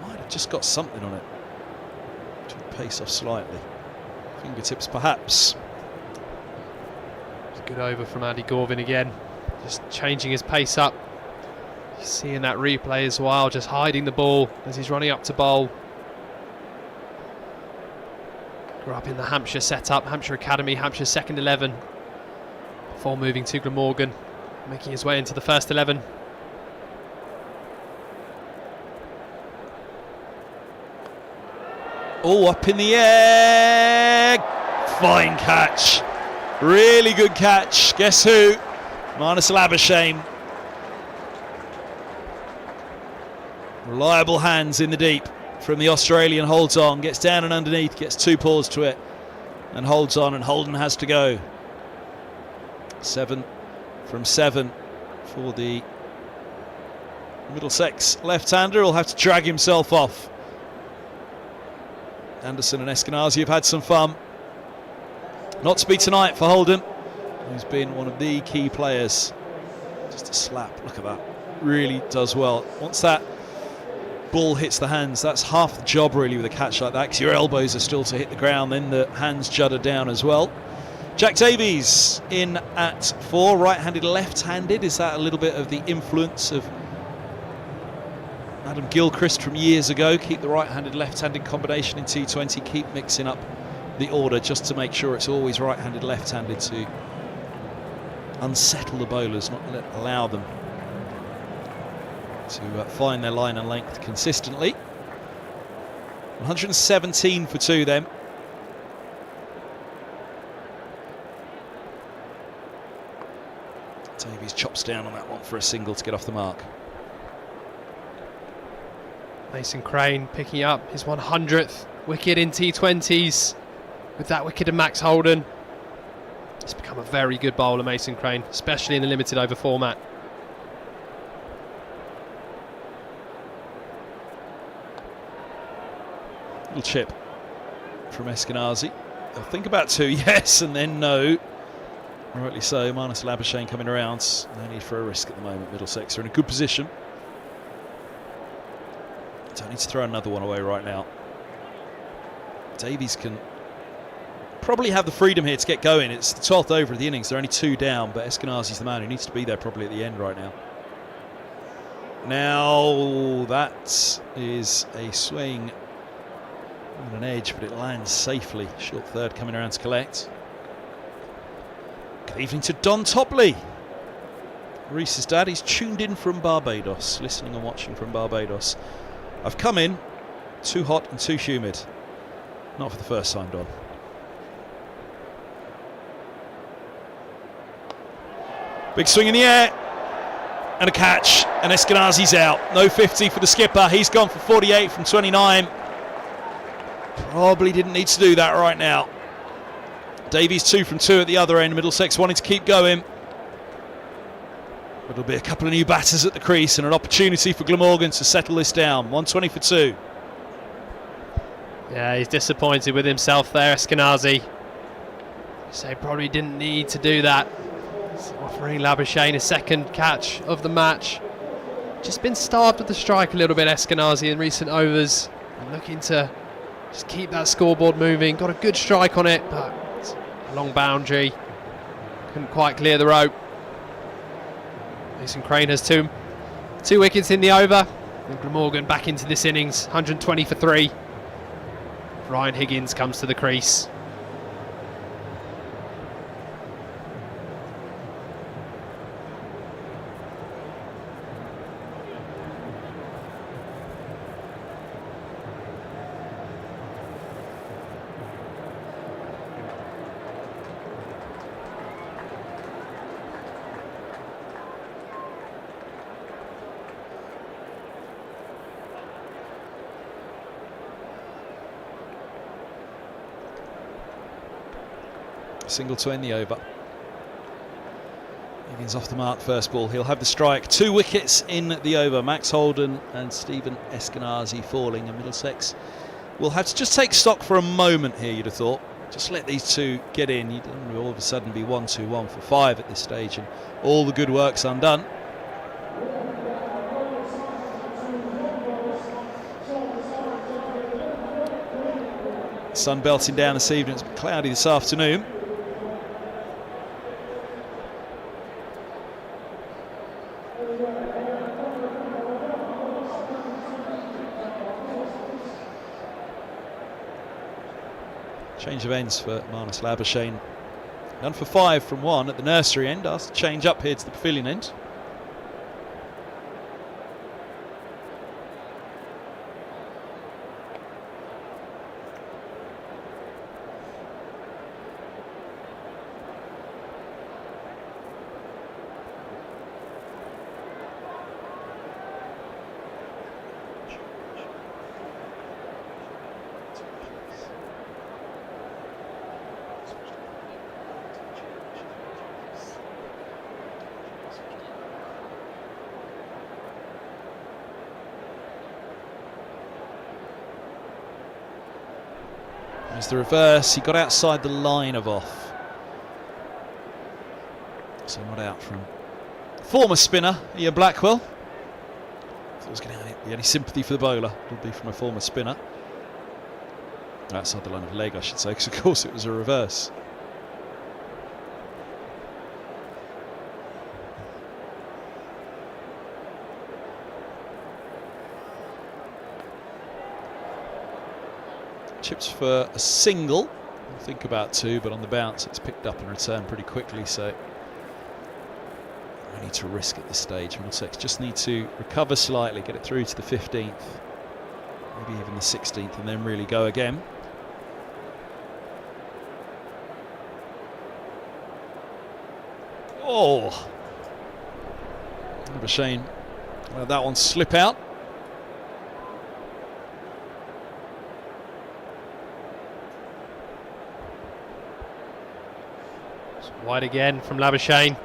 Might have just got something on it. Took the pace off slightly. Fingertips perhaps. It's a good over from Andy Gorvin again. Just changing his pace up. Seeing that replay as well, just hiding the ball as he's running up to bowl. Grew up in the Hampshire setup, Hampshire Academy, Hampshire second 11. Before moving to Glamorgan, making his way into the first 11. Oh, up in the air. Fine catch. Really good catch. Guess who? Marnus Labuschagne. Reliable hands in the deep from the Australian. Holds on, gets down and underneath, gets 2 paws to it and holds on, and Holden has to go. 7 from 7 for the Middlesex left-hander. He'll have to drag himself off. Anderson and Eskenazi have had some fun. Not to be tonight for Holden, who's been one of the key players. Just a slap, look at that. Really does well. Once that ball hits the hands, that's half the job really with a catch like that, because your elbows are still to hit the ground, then the hands judder down as well. Jack Davies in at 4, right-handed, left-handed. Is that a little bit of the influence of Adam Gilchrist from years ago? Keep the right-handed, left-handed combination in T20, keep mixing up the order just to make sure it's always right-handed, left-handed to unsettle the bowlers, not allow them to find their line and length consistently. 117 for 2 then. Davies chops down on that one for a single to get off the mark. Mason Crane picking up his 100th wicket in T20s with that wicket of Max Holden. He's become a very good bowler, Mason Crane, especially in the limited over format. Little chip from Eskenazi. They'll think about 2, yes, and then no. Rightly so. Marnus Labuschagne coming around. No need for a risk at the moment. Middlesex are in a good position. Don't need to throw another one away right now. Davies can probably have the freedom here to get going. It's the 12th over of the innings. They're only 2 down, but Eskenazi's the man who needs to be there probably at the end right now. Now, that is a swing on an edge, but it lands safely. Short third coming around to collect. Good evening to Don Topley. Reese's dad, he's tuned in from Barbados, listening and watching from Barbados. I've come in too hot and too humid. Not for the first time, Don. Big swing in the air. And a catch. And Eskenazi's out. No 50 for the skipper. He's gone for 48 from 29. Probably didn't need to do that right now. Davies 2 from 2 at the other end. Middlesex wanting to keep going. It'll be a couple of new batters at the crease and an opportunity for Glamorgan to settle this down. 120 for 2. Yeah, he's disappointed with himself there, Eskenazi. So he probably didn't need to do that. He's offering Labuschagne a second catch of the match. Just been starved of the strike a little bit, Eskenazi, in recent overs. And looking to just keep that scoreboard moving. Got a good strike on it, but it's a long boundary. Couldn't quite clear the rope. Mason Crane has two wickets in the over. And Glamorgan back into this innings, 120 for 3. Ryan Higgins comes to the crease. Single to end the over. Higgins off the mark first ball. He'll have the strike. 2 wickets in the over. Max Holden and Stephen Eskenazi falling, and Middlesex will have to just take stock for a moment here, you'd have thought. Just let these two get in. You don't all of a sudden be 1-2-1 for 5 at this stage, and all the good work's undone. Sun belting down this evening. It's been cloudy this afternoon. Change of ends for Marnus Labuschagne. Done for 5 from 1 at the nursery end. Asked to change up here to the pavilion end. There's the reverse. He got outside the line of off. So not out from former spinner Ian Blackwell. If there was going to be any sympathy for the bowler, it would be from a former spinner. Outside the line of leg, I should say, because of course it was a reverse. Chips for a single. I think about 2, but on the bounce it's picked up and returned pretty quickly, so no need to risk at this stage. Middlesex just need to recover slightly, get it through to the 15th, maybe even the 16th, and then really go again. Oh! Labuschagne let that one slip out. Wide again from Labuschagne.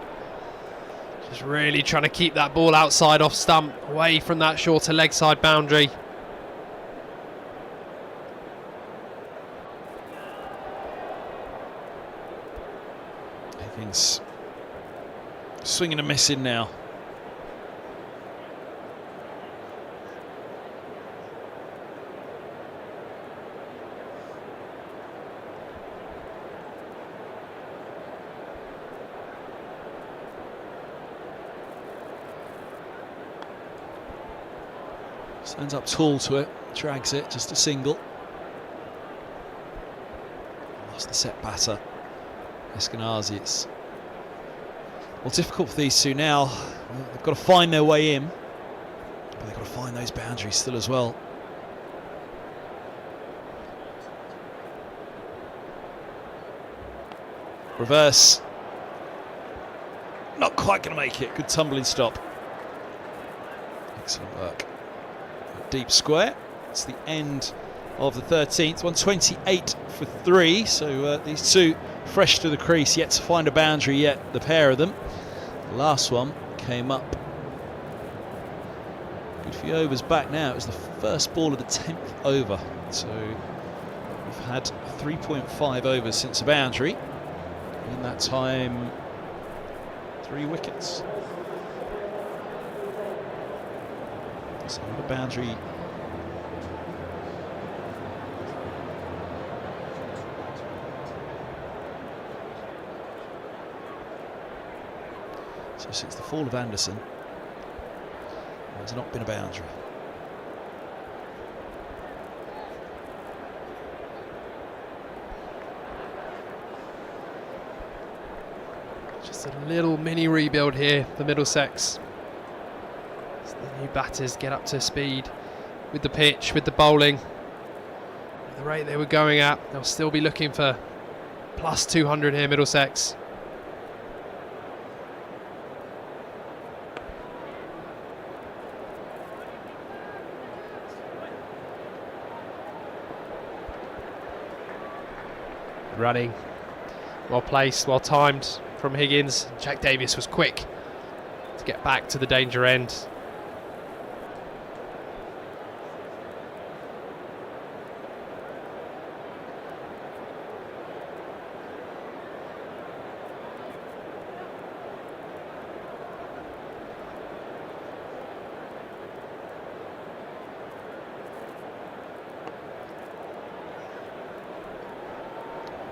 Just really trying to keep that ball outside off stump, away from that shorter leg side boundary. Higgins swinging and missing now. Stands up tall to it, drags it, just a single. Lost the set batter, Eskenazi. It's well difficult for these two now. They've got to find their way in, but they've got to find those boundaries still as well. Reverse. Not quite going to make it. Good tumbling stop. Excellent work. Deep square. It's the end of the 13th. 128 for 3. So these two fresh to the crease, yet to find a boundary yet, the pair of them. The last one came up. Good few overs back now. It was the first ball of the 10th over. So we've had 3.5 overs since a boundary. In that time, 3 wickets. So the boundary. So since the fall of Anderson, there's not been a boundary. Just a little mini rebuild here for Middlesex. As the new batters get up to speed with the pitch, with the bowling. At the rate they were going at, they'll still be looking for plus 200 here, Middlesex. Running, well placed, well timed from Higgins. Jack Davies was quick to get back to the danger end.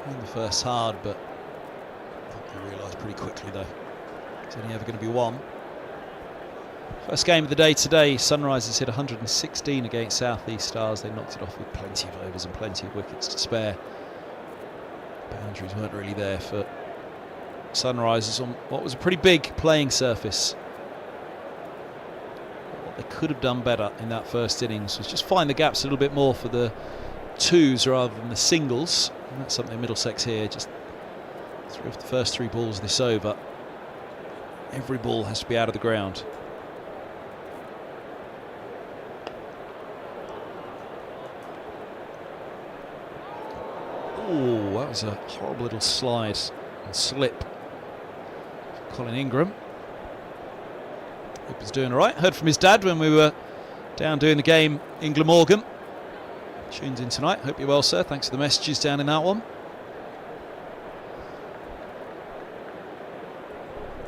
Trying the first hard, but I think they realised pretty quickly though it's only ever going to be one. First game of the day today, Sunrisers hit 116 against South East Stars. They knocked it off with plenty of overs and plenty of wickets to spare. Boundaries weren't really there for Sunrisers on what was a pretty big playing surface. What they could have done better in that first innings was just find the gaps a little bit more for the twos rather than the singles. And that's something Middlesex here, just threw off the first 3 balls this over. Every ball has to be out of the ground. Oh, that was a horrible little slide and slip. Colin Ingram. Hope he's doing all right. Heard from his dad when we were down doing the game in Glamorgan. Tuned in tonight. Hope you're well, sir. Thanks for the messages down in that one.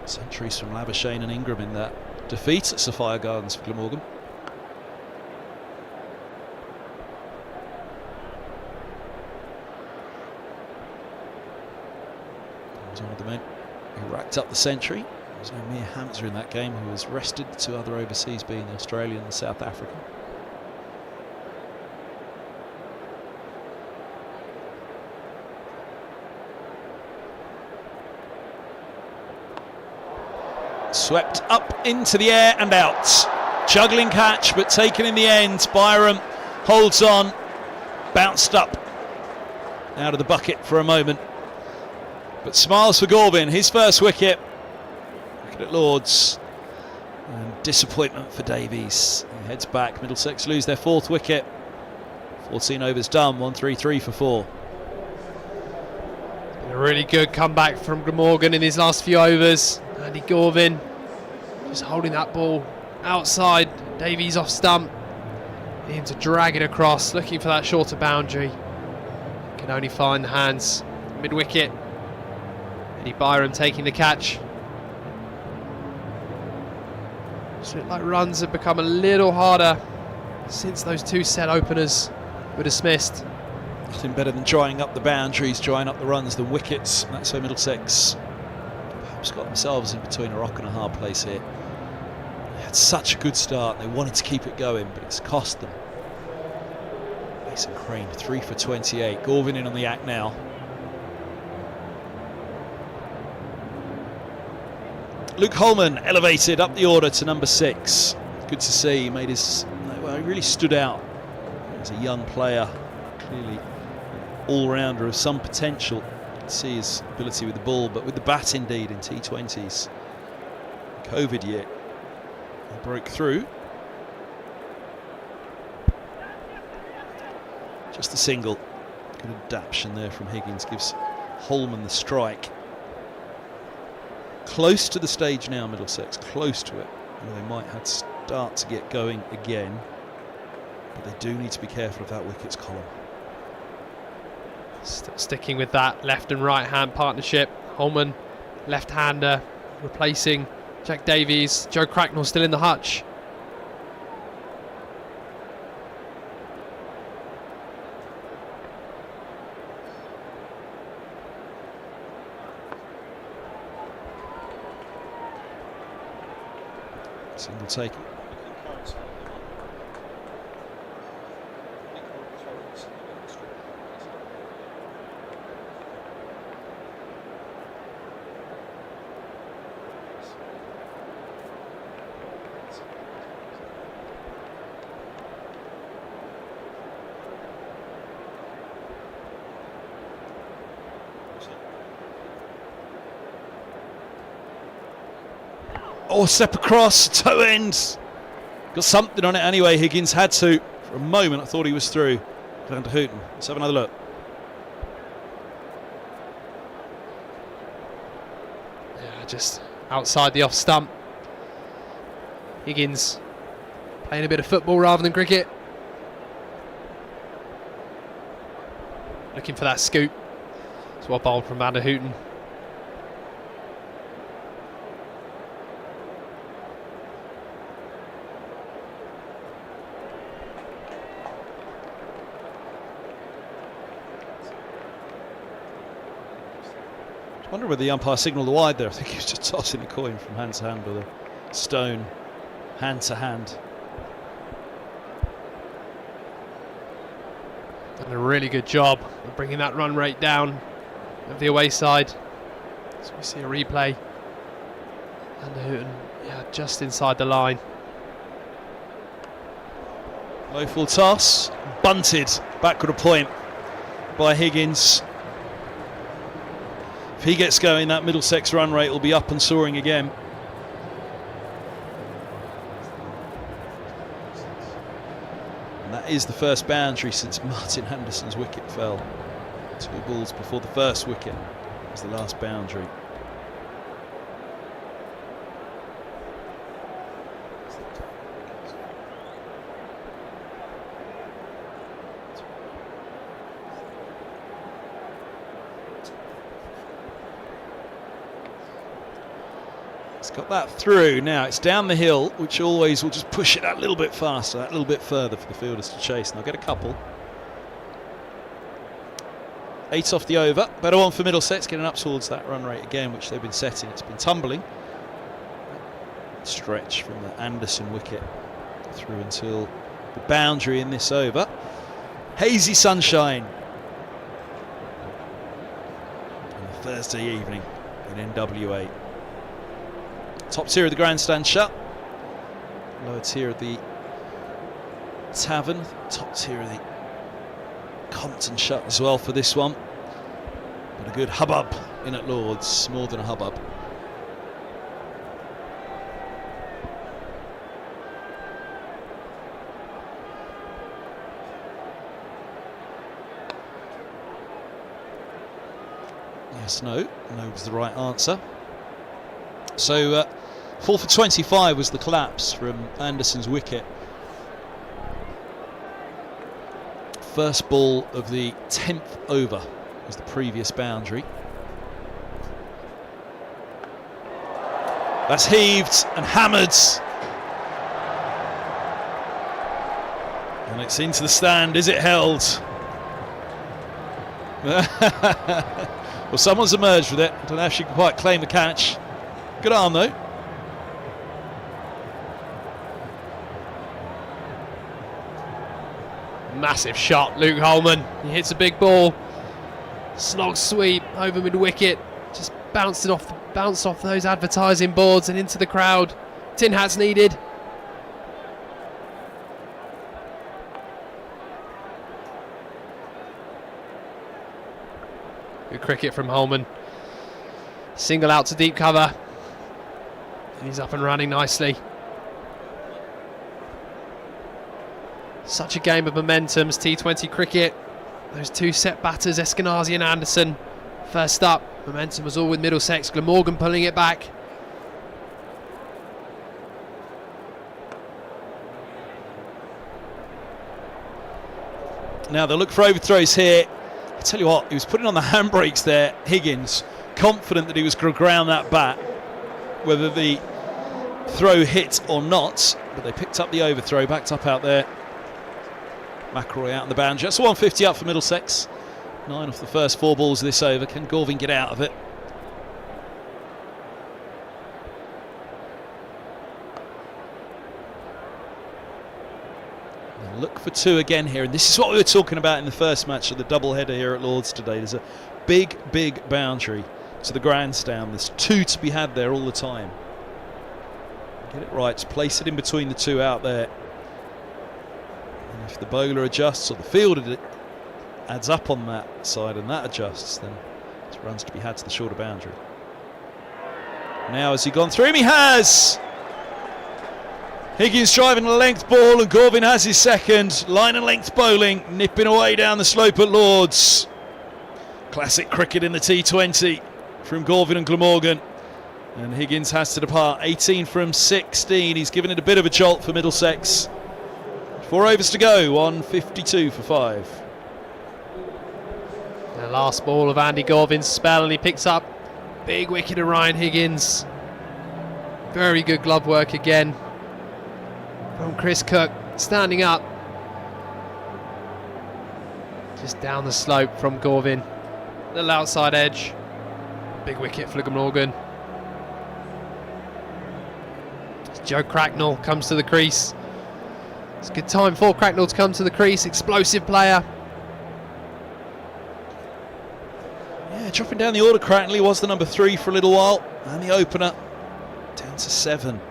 Centuries from Labuschagne and Ingram in that defeat at Sophia Gardens for Glamorgan. One of the men who racked up the century. There was no Mir Hamza in that game, who was rested. The 2 other overseas being the Australian and the South African. Swept up into the air and out. Juggling catch, but taken in the end. Byram holds on, bounced up out of the bucket for a moment. But smiles for Gorvin, his first wicket. Wicket at Lords. And disappointment for Davies. He heads back. Middlesex lose their 4th wicket. 14 overs done, 133 for 4. A really good comeback from Glamorgan in his last few overs. Andy Gorvin just holding that ball outside. Davies off stump. Him to drag it across, looking for that shorter boundary. Can only find the hands mid-wicket. Eddie Byram taking the catch. Just looked like runs have become a little harder since those 2 set openers were dismissed. Nothing better than drying up the boundaries, drying up the runs, the wickets. That's where Middlesex perhaps got themselves in between a rock and a hard place here. They had such a good start, they wanted to keep it going, but it's cost them. Mason Crane 3 for 28. Gorvin in on the act now. Luke Holman elevated up the order to number 6. Good to see. He made his. Well, he really stood out as a young player. Clearly, an all-rounder of some potential. You can see his ability with the ball, but with the bat, indeed, in T20s. COVID year, he broke through. Just a single. Good adaptation there from Higgins gives Holman the strike. Close to the stage now, Middlesex, close to it. They might have to start to get going again, but they do need to be careful of that wickets column. Still sticking with that left and right hand partnership. Holman, left-hander, replacing Jack Davies. Joe Cracknell still in the hutch. Single taken. Oh, step across, toe end. Got something on it anyway. Higgins had to. For a moment, I thought he was through. Down to Hooton. Let's have another look. Yeah, just outside the off stump. Higgins playing a bit of football rather than cricket. Looking for that scoop. It's well bowled from Van der Hooton. Wonder whether the umpire signalled the wide there. I think he was just tossing a coin from hand to hand with a stone, hand to hand. Done a really good job of bringing that run rate down of the away side. So we see a replay. And Houghton, yeah, just inside the line. Low full toss, bunted backward a point by Higgins. If he gets going, that Middlesex run rate will be up and soaring again. And that is the first boundary since Martin Anderson's wicket fell. 2 balls before the first wicket was the last boundary. Got that through. Now it's down the hill, which always will just push it that little bit faster, that little bit further for the fielders to chase. And they'll get a couple. 8 off the over. Better one for Middlesex, getting up towards that run rate again, which they've been setting. It's been tumbling. Stretch from the Anderson wicket through until the boundary in this over. Hazy sunshine on a Thursday evening in NWA. Top tier of the grandstand shut. Lower tier of the tavern. Top tier of the Compton shut as well for this one. But a good hubbub in at Lord's. More than a hubbub. Yes, no. No was the right answer. So 4 for 25 was the collapse from Anderson's wicket. First ball of the 10th over was the previous boundary. That's heaved and hammered. And it's into the stand. Is it held? Well, someone's emerged with it. I don't know if she can quite claim the catch. Good arm though. Massive shot, Luke Holman. He hits a big ball. Slog sweep over mid wicket. Just bounced off those advertising boards and into the crowd. Tin hats needed. Good cricket from Holman. Single out to deep cover. And he's up and running nicely. Such a game of momentum, T20 cricket. Those 2 set batters, Eskenazi and Anderson. First up, momentum was all with Middlesex. Glamorgan pulling it back. Now they'll look for overthrows here. I tell you what, he was putting on the handbrakes there, Higgins, confident that he was going to ground that bat, whether the throw hit or not. But they picked up the overthrow, backed up out there. McElroy out on the boundary. That's 150 up for Middlesex. 9 off the first 4 balls of this over. Can Gorvin get out of it? They'll look for 2 again here. And this is what we were talking about in the first match of the doubleheader here at Lord's today. There's a big, big boundary to the grandstand. There's 2 to be had there all the time. Get it right. Just place it in between the 2 out there. And if the bowler adjusts or the fielder adds up on that side and that adjusts, then it's runs to be had to the shorter boundary. Now has he gone through him? He has! Higgins driving a length ball and Gorvin has his second. Line and length bowling, nipping away down the slope at Lord's. Classic cricket in the T20 from Gorvin and Glamorgan. And Higgins has to depart. 18 from 16. He's given it a bit of a jolt for Middlesex. 4 overs to go, 152 for 5. The last ball of Andy Gorvin's spell, and he picks up big wicket of Ryan Higgins. Very good glove work again from Chris Cook, standing up. Just down the slope from Gorvin. Little outside edge. Big wicket for Glamorgan. Joe Cracknell comes to the crease. It's a good time for Cracknell to come to the crease. Explosive player. Yeah, dropping down the order, Cracknell. He was the number 3 for a little while, and the opener down to 7.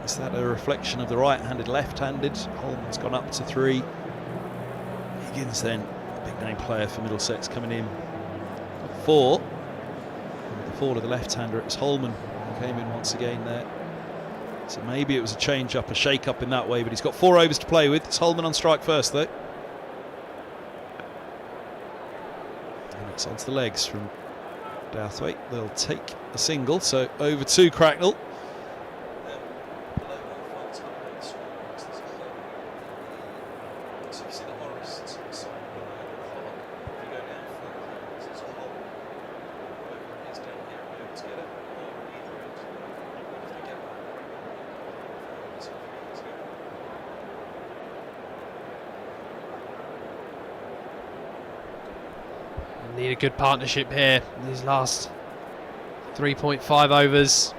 Is that a reflection of the right-handed, left-handed? Holman's gone up to 3. Higgins then, a big name player for Middlesex, coming in at 4. And with the fall of the left-hander, it was Holman who came in once again there. So maybe it was a change-up, a shake-up in that way, but he's got 4 overs to play with. It's Holman on strike first, though. And it's onto the legs from Douthwaite. They'll take a single, so over to Cracknell. Need a good partnership here in these last 3.5 overs.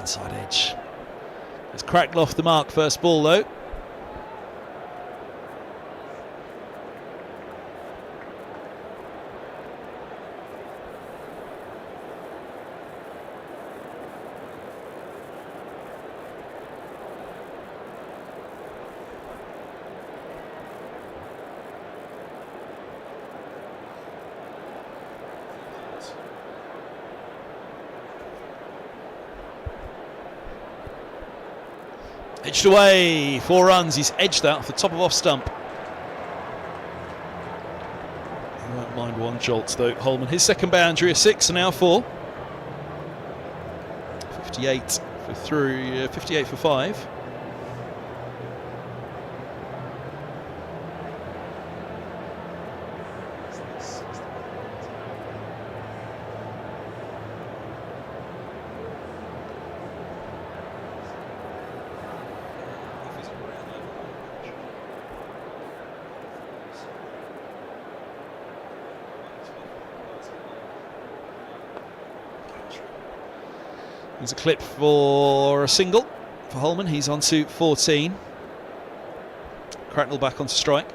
Inside edge. It's Cracknell off the mark, first ball though. Edged away, 4 runs. He's edged that off the top of off stump. He won't mind one jolt though, Holman. His second boundary, a 6 and now 4. 58 for 3, 58 for 5. There's a clip for a single for Holman. He's on to 14. Cracknell back onto strike.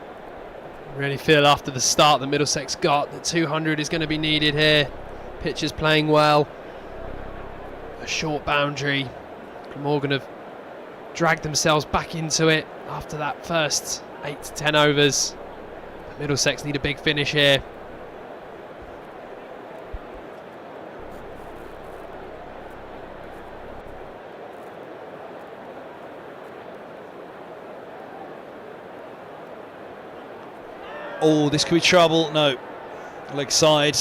Really feel after the start that Middlesex got that 200 is going to be needed here. Pitchers playing well. A short boundary. Glamorgan have dragged themselves back into it after that first 8 to 10 overs. Middlesex need a big finish here. Oh, this could be trouble. No. Leg side.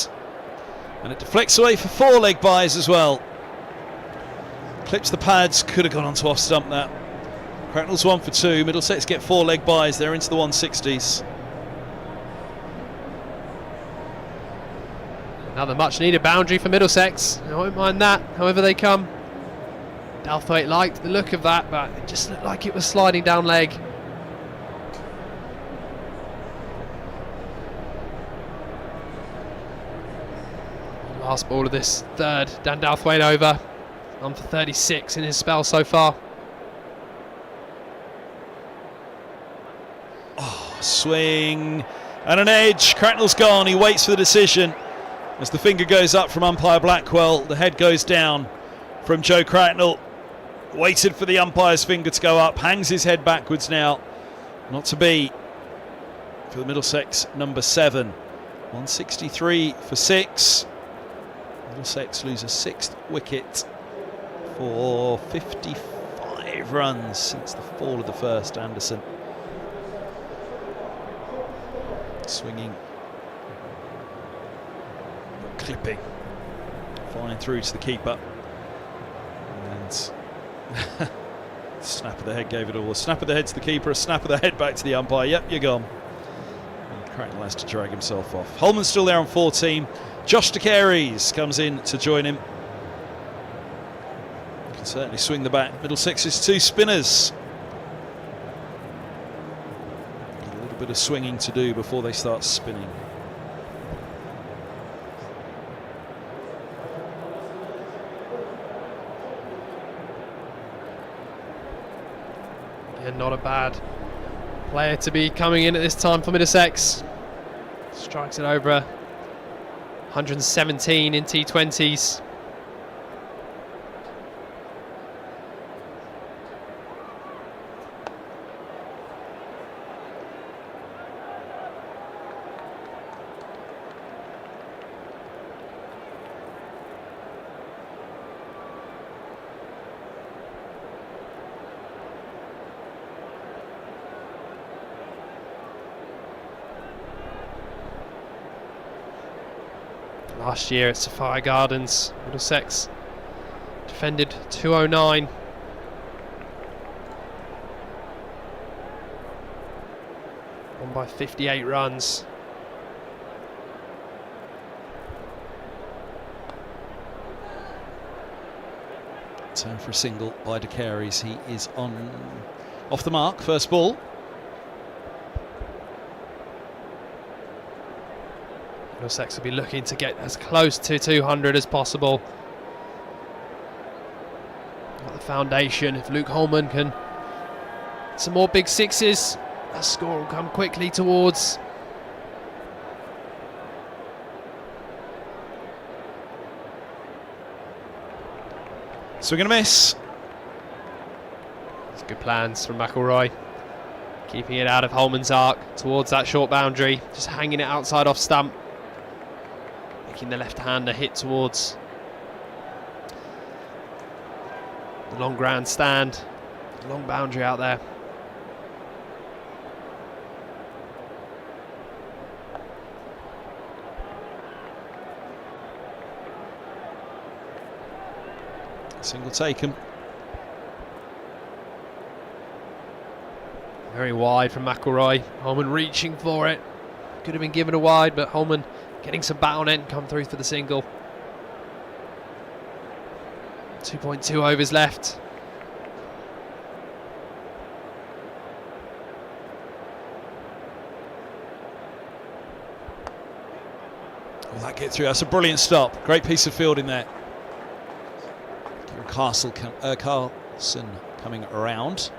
And it deflects away for 4 leg byes as well. Clips the pads. Could have gone onto off stump that. Cracknell's 1 for 2. Middlesex get 4 leg byes. They're into the 160s. Another much needed boundary for Middlesex. I won't mind that, however they come. Douthwaite liked the look of that, but it just looked like it was sliding down leg. Last ball of this third, Dan Douthwaite over. On for 36 in his spell so far. Oh, swing and an edge. Cracknell's gone. He waits for the decision. As the finger goes up from umpire Blackwell, the head goes down from Joe Cracknell. Waited for the umpire's finger to go up. Hangs his head backwards now. Not to be for the Middlesex number 7. 163 for 6. Middlesex lose a 6th wicket for 55 runs since the fall of the first. Anderson swinging, clipping, flying through to the keeper, and snap of the head gave it all. A snap of the head to the keeper, a snap of the head back to the umpire. Yep, you're gone. And Cracknell has to drag himself off. Holman's still there on 14. Josh DeCaries comes in to join him. Can certainly swing the bat. Middlesex's 2 spinners. A little A bit of swinging to do before they start spinning. Yeah, not a bad player to be coming in at this time for Middlesex. Strikes it over 117 in T20s. Last year at Sapphire Gardens, Middlesex defended 209. Won by 58 runs. Turn for a single by De Carey's. He is off the mark. First ball. Middlesex will be looking to get as close to 200 as possible. Got the foundation. If Luke Holman can get some more big sixes, that score will come quickly towards. Swing and a miss. It's good plans from McElroy. Keeping it out of Holman's arc towards that short boundary. Just hanging it outside off stump. Making the left-hander hit towards the long grandstand. Long boundary out there. Single taken. Very wide from McElroy. Holman reaching for it. Could have been given a wide, but Holman getting some bat on it and come through for the single. 2.2 overs left. Will that get through? That's a brilliant stop. Great piece of fielding there. Carlson coming around.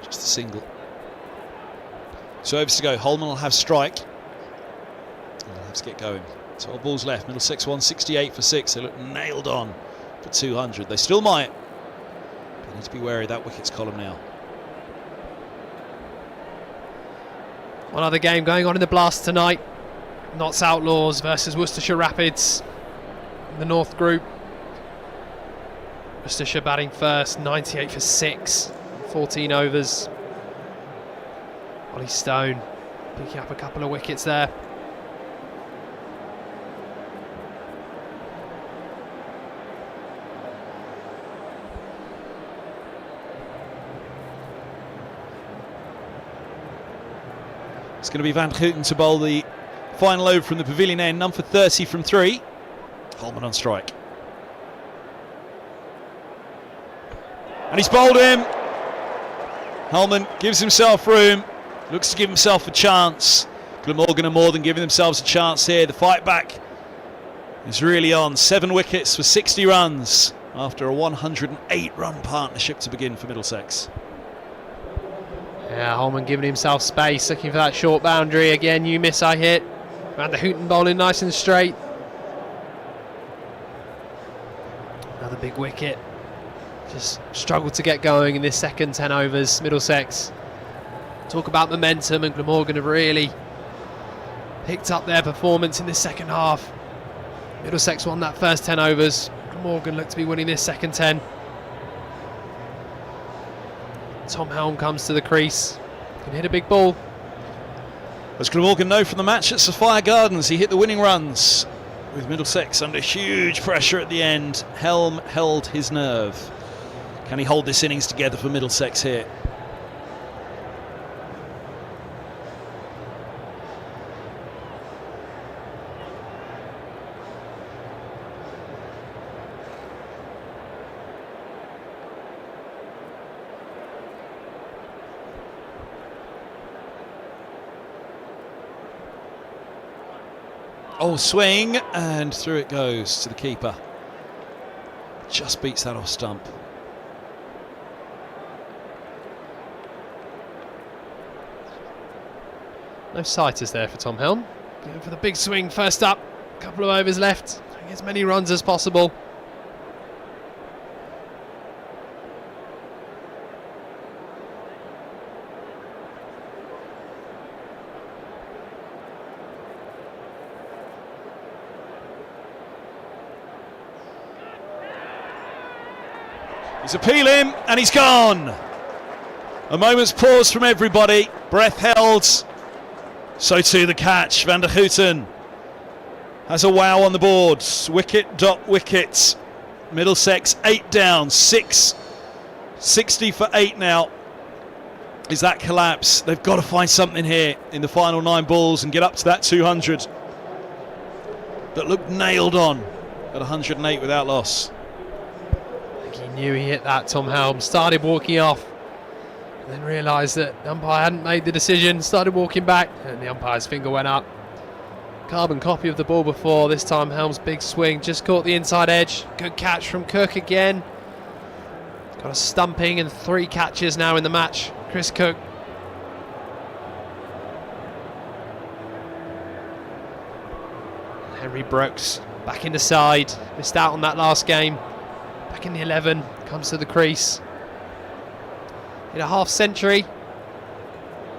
Just a single. 2 overs to go. Holman will have strike. He'll have to get going. 12 balls left. Middlesex 168 for 6. They look nailed on for 200. They still might. They need to be wary of that wickets column now. One other game going on in the Blast tonight. Notts Outlaws versus Worcestershire Rapids in the North Group. Worcestershire batting first, 98 for 6. 14 overs. Ollie Stone picking up a couple of wickets there. It's going to be Van Houten to bowl the final over from the pavilion end, none for 30 from 3. Holman on strike. And he's bowled him. Holman gives himself room, looks to give himself a chance. Glamorgan are more than giving themselves a chance here. The fight back is really on. 7 wickets for 60 runs after a 108-run partnership to begin for Middlesex. Yeah, Holman giving himself space, looking for that short boundary. Again, you miss, I hit. Van der Houten bowling nice and straight. Another big wicket. Just struggled to get going in this second 10 overs. Middlesex talk about momentum, and Glamorgan have really picked up their performance in this second half. Middlesex won that first 10 overs. Glamorgan look to be winning this second 10. Tom Helm comes to the crease. Can hit a big ball. As Glamorgan know from the match at Sapphire Gardens, he hit the winning runs with Middlesex under huge pressure at the end. Helm held his nerve. Can he hold this innings together for Middlesex here? Oh, swing, and through it goes to the keeper. Just beats that off stump. No sighters there for Tom Helm. Going for the big swing first up. A couple of overs left. Getting as many runs as possible. He's appealing, and he's gone. A moment's pause from everybody. Breath held. So too the catch. Van der Houten has a wow on the board. Wicket dot wicket. Middlesex 8 down. 60 for 8 now. Is that collapse? They've got to find something here in the final 9 balls and get up to that 200. That looked nailed on at 108 without loss. He knew he hit that, Tom Helm. Started walking off, and then realised that the umpire hadn't made the decision. Started walking back, and the umpire's finger went up. Carbon copy of the ball before. This time Helm's big swing just caught the inside edge. Good catch from Cook again. Got a stumping and 3 catches now in the match. Chris Cook. Henry Brooks back in the side. Missed out on that last game. Back in the 11, comes to the crease. Hit a half century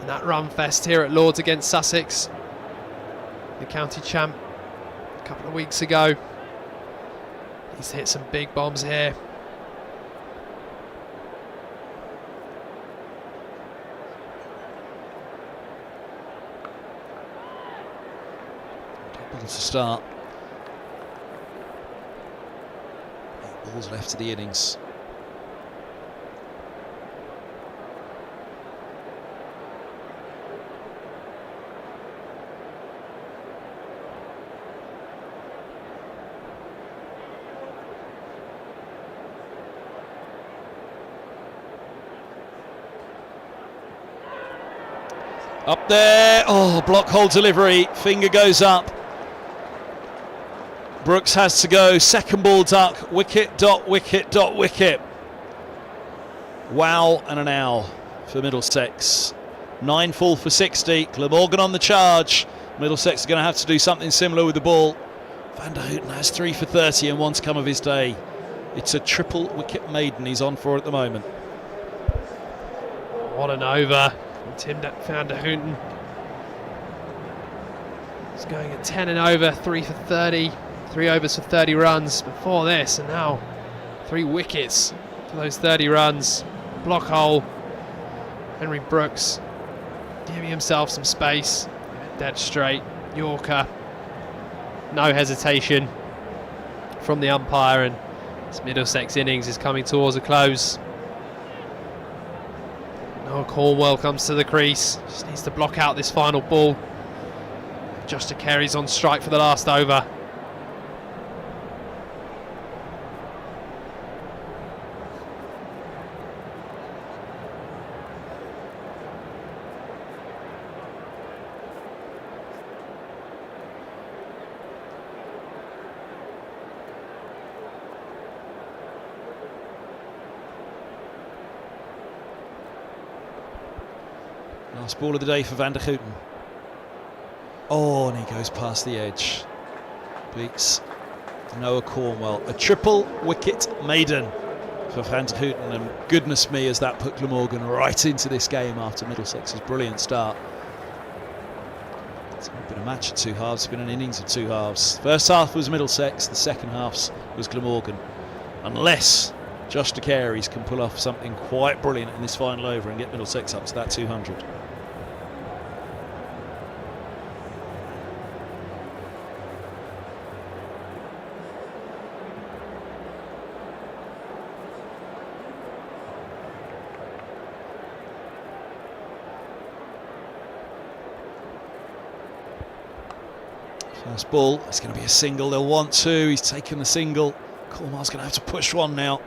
in that run fest here at Lords against Sussex, the county champ, a couple of weeks ago. He's hit some big bombs here. Top ball to start. 8 balls left to the innings. Up there, oh, block hole delivery, finger goes up. Brooks has to go, second ball duck, wicket dot wicket dot wicket. Wow and an owl for Middlesex. 9 full for 60, Glamorgan on the charge. Middlesex are going to have to do something similar with the ball. Van der Houten has 3 for 30 and 1 to come of his day. It's a triple wicket maiden he's on for at the moment. What an over. Tim Van der Houten. He's going at 10 and over, 3 for 30, 3 overs for 30 runs before this, and now 3 wickets for those 30 runs. Block hole. Henry Brooks giving himself some space. Dead straight. Yorker. No hesitation from the umpire, and this Middlesex innings is coming towards a close. Noah Cornwell comes to the crease, just needs to block out this final ball. Josh Carey's on strike for the last over. Last ball of the day for Van der Houten. Oh, and he goes past the edge. Beats Noah Cornwell. A triple wicket maiden for Van der Houten, and goodness me, has that put Glamorgan right into this game after Middlesex's brilliant start. It's been a match of 2 halves, it's been an innings of 2 halves. First half was Middlesex, the second half was Glamorgan. Unless Josh Carey can pull off something quite brilliant in this final over and get Middlesex up to that 200. First ball, it's going to be a single. They'll want two. He's taken the single. Cornwell's going to have to push one now.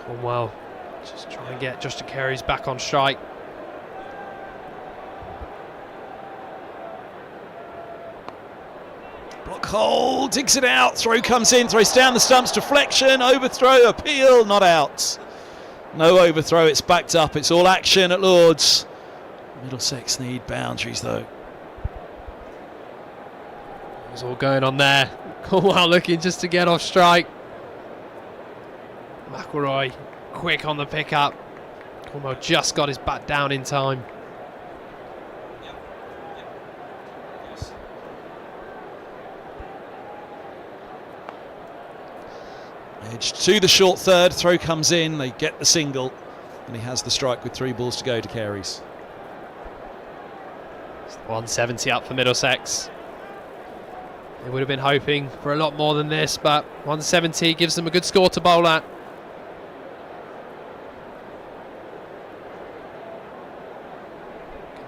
Cornwell just trying to get Justin Carey's back on strike. Block hole, digs it out, throw comes in, throws down the stumps, deflection, overthrow, appeal, not out. No overthrow, it's backed up, it's all action at Lords. Middlesex need boundaries though. It's all going on there. Cornwell looking just to get off strike. McElroy quick on the pickup. Cornwell just got his bat down in time. Edge to the short third, throw comes in, they get the single, and he has the strike with 3 balls to go to Carey's. 170 up for Middlesex. They would have been hoping for a lot more than this, but 170 gives them a good score to bowl at.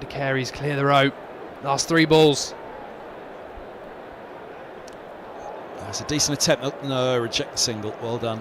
Carey's clear the rope. Last 3 balls. That's a decent attempt. Oh, no, reject the single. Well done.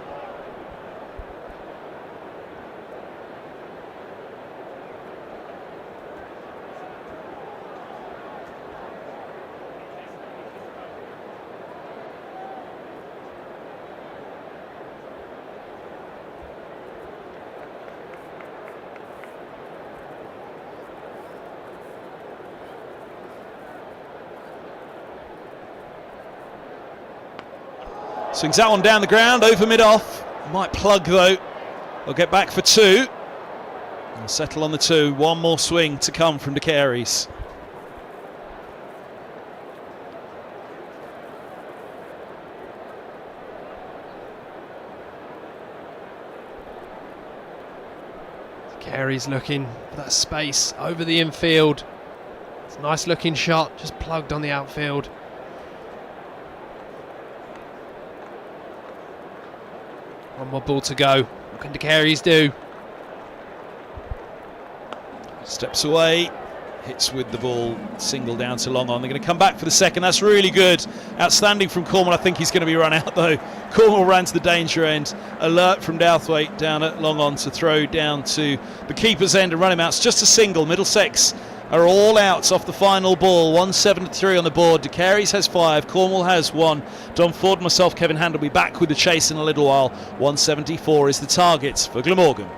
Swings that one down the ground, over mid-off. Might plug though. They'll get back for 2. They'll settle on the 2. One more swing to come from De Carey's. Carey's looking for that space over the infield. It's a nice looking shot, just plugged on the outfield. One more ball to go. What can De Carey's do? Steps away, hits with the ball, single down to long on. They're going to come back for the second. That's really good. Outstanding from Cornwell. I think he's going to be run out though. Cornwell ran to the danger end. Alert from Douthwaite down at long on to throw down to the keeper's end and run him out. It's just a single. Middlesex are all out off the final ball. 173 on the board. De Carey's has 5. Cornwell has 1. Don Ford, myself, Kevin Hand will be back with the chase in a little while. 174 is the target for Glamorgan.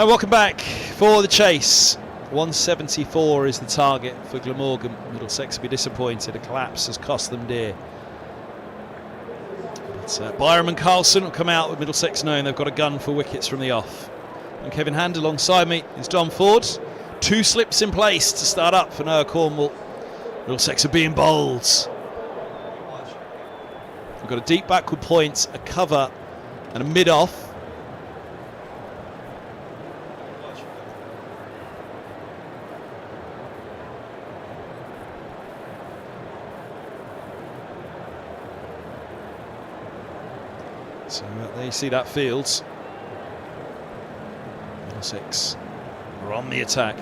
And welcome back for the chase. 174 is the target for Glamorgan. Middlesex will be disappointed. A collapse has cost them dear. But Byram and Carlson will come out with Middlesex knowing they've got a gun for wickets from the off. And Kevin Hand alongside me is Don Ford. 2 slips in place to start up for Noah Cornwall. Middlesex are being bold. We've got a deep backward point, a cover and a mid-off. So there you see that field. Middlesex are on the attack.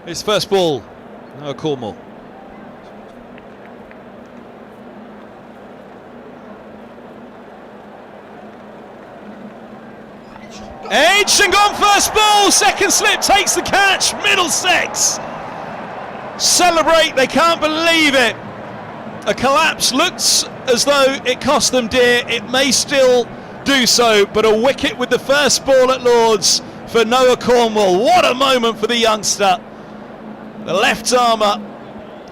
His first ball, Noah Cornwall. Edge and gone first ball, second slip takes the catch, Middlesex celebrate, they can't believe it. A collapse looks as though it cost them dear, it may still do so, but a wicket with the first ball at Lord's for Noah Cornwall. What a moment for the youngster. The left armer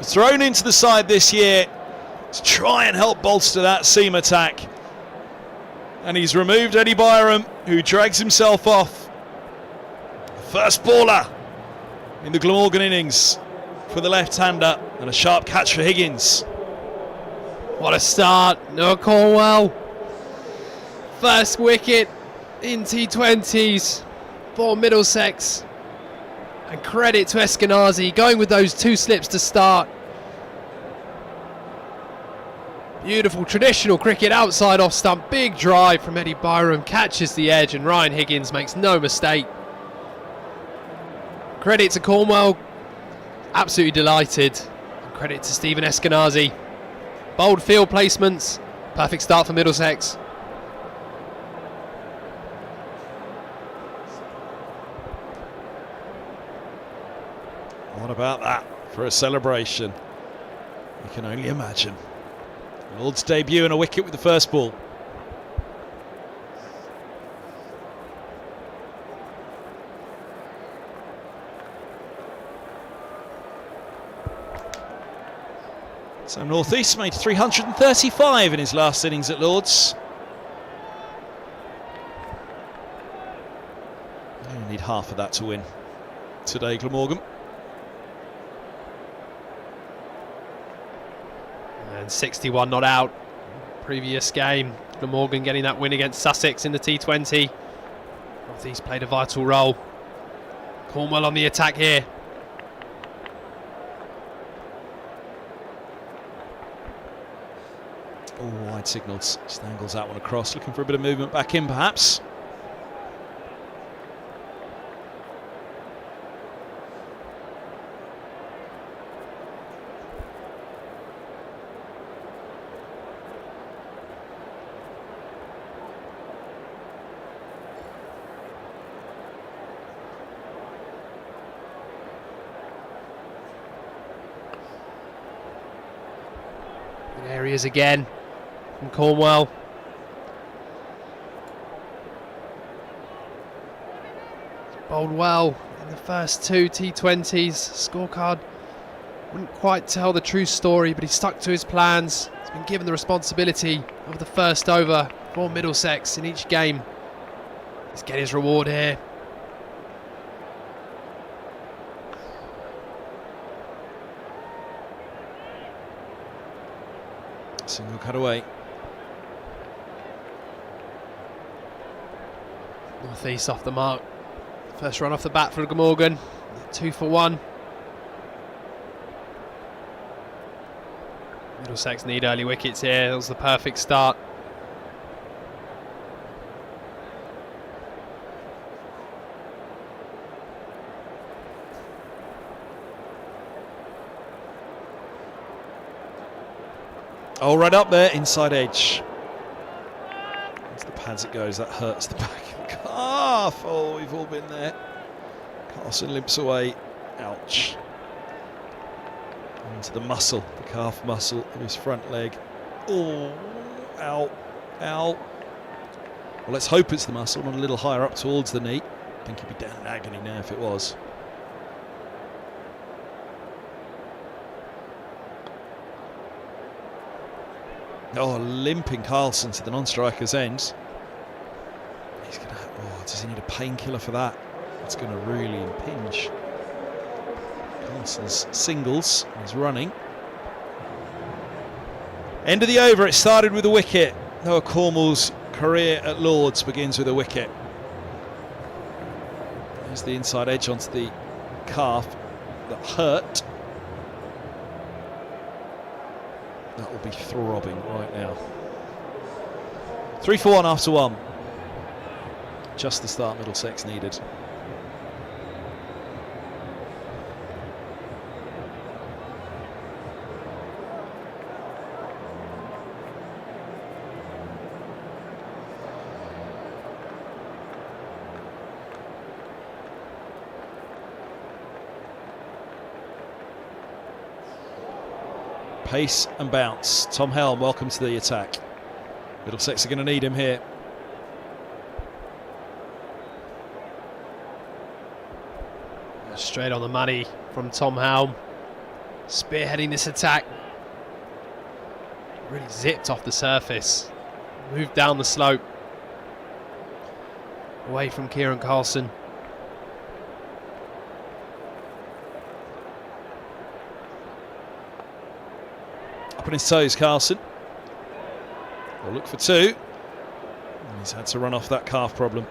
thrown into the side this year to try and help bolster that seam attack. And he's removed Eddie Byram, who drags himself off. First baller in the Glamorgan innings for the left-hander, and a sharp catch for Higgins. What a start, Noah Cornwall. First wicket in T20s for Middlesex. And credit to Eskenazi going with those 2 slips to start. Beautiful traditional cricket outside off stump. Big drive from Eddie Byram, catches the edge, and Ryan Higgins makes no mistake. Credit to Cornwall, absolutely delighted. And credit to Stephen Eskenazi. Bold field placements, perfect start for Middlesex. What about that for a celebration? You can only imagine. Lord's debut and a wicket with the first ball. So North East made 335 in his last innings at Lord's. They only need half of that to win today, Glamorgan. And 61 not out. Previous game, Glamorgan getting that win against Sussex in the T20. North East played a vital role. Cornwall on the attack here. Oh, wide signals. Stangles that one across, looking for a bit of movement back in perhaps. Areas again from Cornwall. Bowled well in the first 2 T20s. Scorecard wouldn't quite tell the true story, but he stuck to his plans. He's been given the responsibility of the first over for Middlesex in each game. He's getting his reward here. Single cut away. North East off the mark. First run off the bat for Glamorgan. 2 for 1. Middlesex need early wickets here. That was the perfect start. Oh, right up there, inside edge. As the pads it goes, that hurts the back of the calf. Oh, we've all been there. Carlson limps away. Ouch. Into the muscle, the calf muscle of his front leg. Oh, ow, ow. Well, let's hope it's the muscle, not a little higher up towards the knee. I think he'd be down in agony now if it was. Oh, limping Carlson to the non-striker's end. He's gonna. Oh, does he need a painkiller for that? It's going to really impinge. Carlson's singles. He's running. End of the over. It started with a wicket. Noah Cornwall's career at Lords begins with a wicket. There's the inside edge onto the calf that hurt. That will be throbbing right now. 3 for 1 after 1. Just the start Middlesex needed. Pace and bounce. Tom Helm, welcome to the attack. Middlesex are going to need him here. Straight on the money from Tom Helm. Spearheading this attack. Really zipped off the surface. Moved down the slope. Away from Kieran Carlson. Up on his toes, Carlson. We'll look for 2. And he's had to run off that calf problem.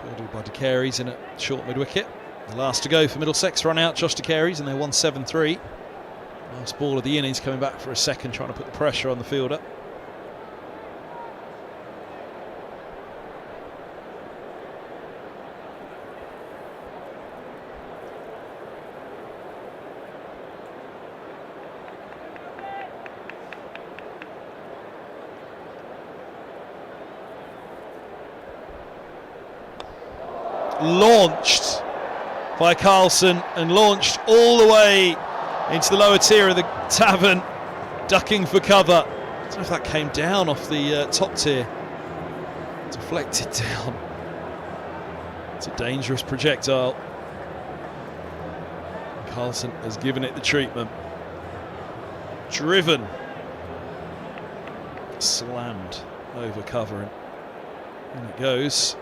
Fielded by De Carey's in a short mid-wicket. The last to go for Middlesex, run out Josh De Carey's, and they're 1-7-3. Last ball of the innings, coming back for a second, trying to put the pressure on the fielder. Launched by Carlson and launched all the way into the lower tier of the tavern, ducking for cover. I don't know if that came down off the top tier. Deflected down. It's a dangerous projectile. Carlson has given it the treatment. Driven. Slammed over cover. And it goes.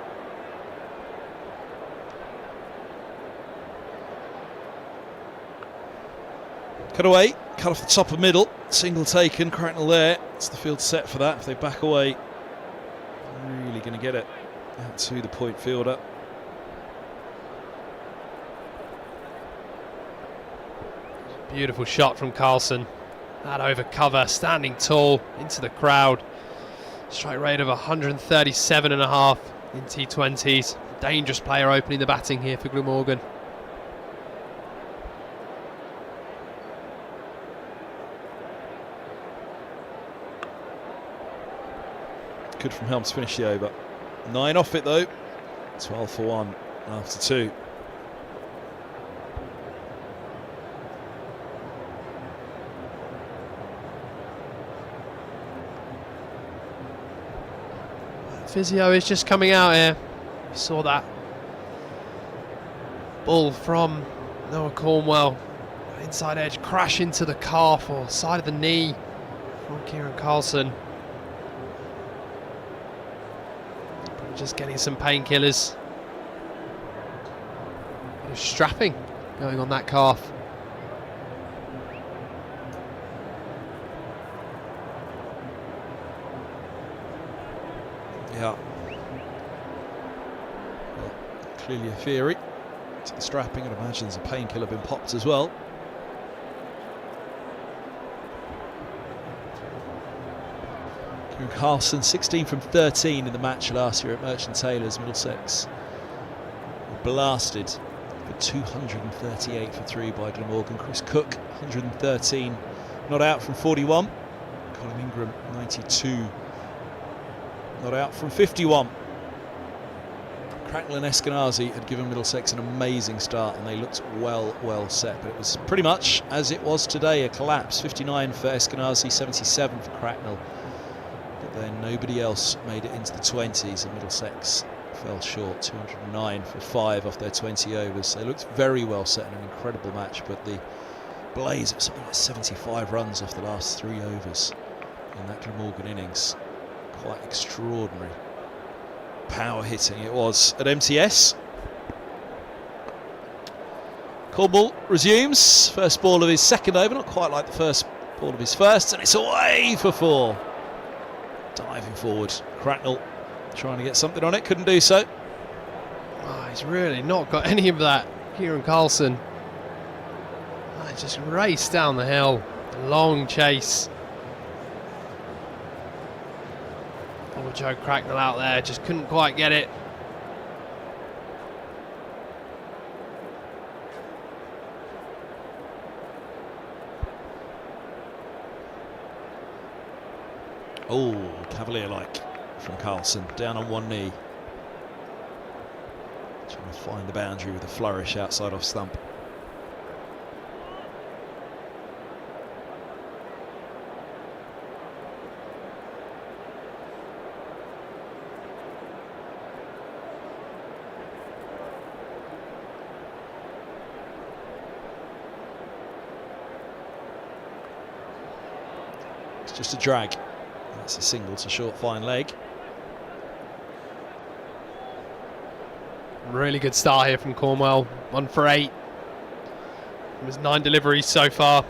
Cut away, cut off the top of middle, single taken, Cracknell there. It's the field set for that. If they back away, really going to get it out to the point fielder. Beautiful shot from Carlson. That over cover, standing tall into the crowd. Strike rate of 137.5 in T20s. Dangerous player opening the batting here for Glamorgan. Good from Helm to finish the over. 9 off it though. 12 for 1 after 2. Physio is just coming out here. You saw that ball from Noah Cornwell. Inside edge crash into the calf or side of the knee from Kieran Carlson. Just getting some painkillers. Bit of strapping going on that calf. Yeah. Well, clearly a theory. To the strapping, I'd imagine there's a painkiller been popped as well. Kieran Carlson, 16 from 13 in the match last year at Merchant Taylors. Middlesex were blasted for 238 for 3 by Glamorgan. Chris Cook, 113, not out from 41. Colin Ingram, 92, not out from 51. Cracknell and Eskenazi had given Middlesex an amazing start and they looked well set, but it was pretty much as it was today, a collapse. 59 for Eskenazi, 77 for Cracknell, but then nobody else made it into the 20s and Middlesex fell short. 209 for 5 off their 20 overs. They looked very well set in an incredible match, but the blaze of something like 75 runs off the last 3 overs in that Glamorgan innings, quite extraordinary power hitting it was at MTS. Cornwall resumes. First ball of his second over, not quite like the first ball of his first, and it's away for 4. Diving forward, Cracknell trying to get something on it, couldn't do so. Oh, he's really not got any of that, Kieran Carlson. Oh, just raced down the hill, long chase. Oh, Joe Cracknell out there, just couldn't quite get it. Oh, Cavalier-like from Carlson, down on one knee. Trying to find the boundary with a flourish outside off stump. It's just a drag. That's a single to short fine leg. Really good start here from Cornwell. 1 for 8. It was 9 deliveries so far.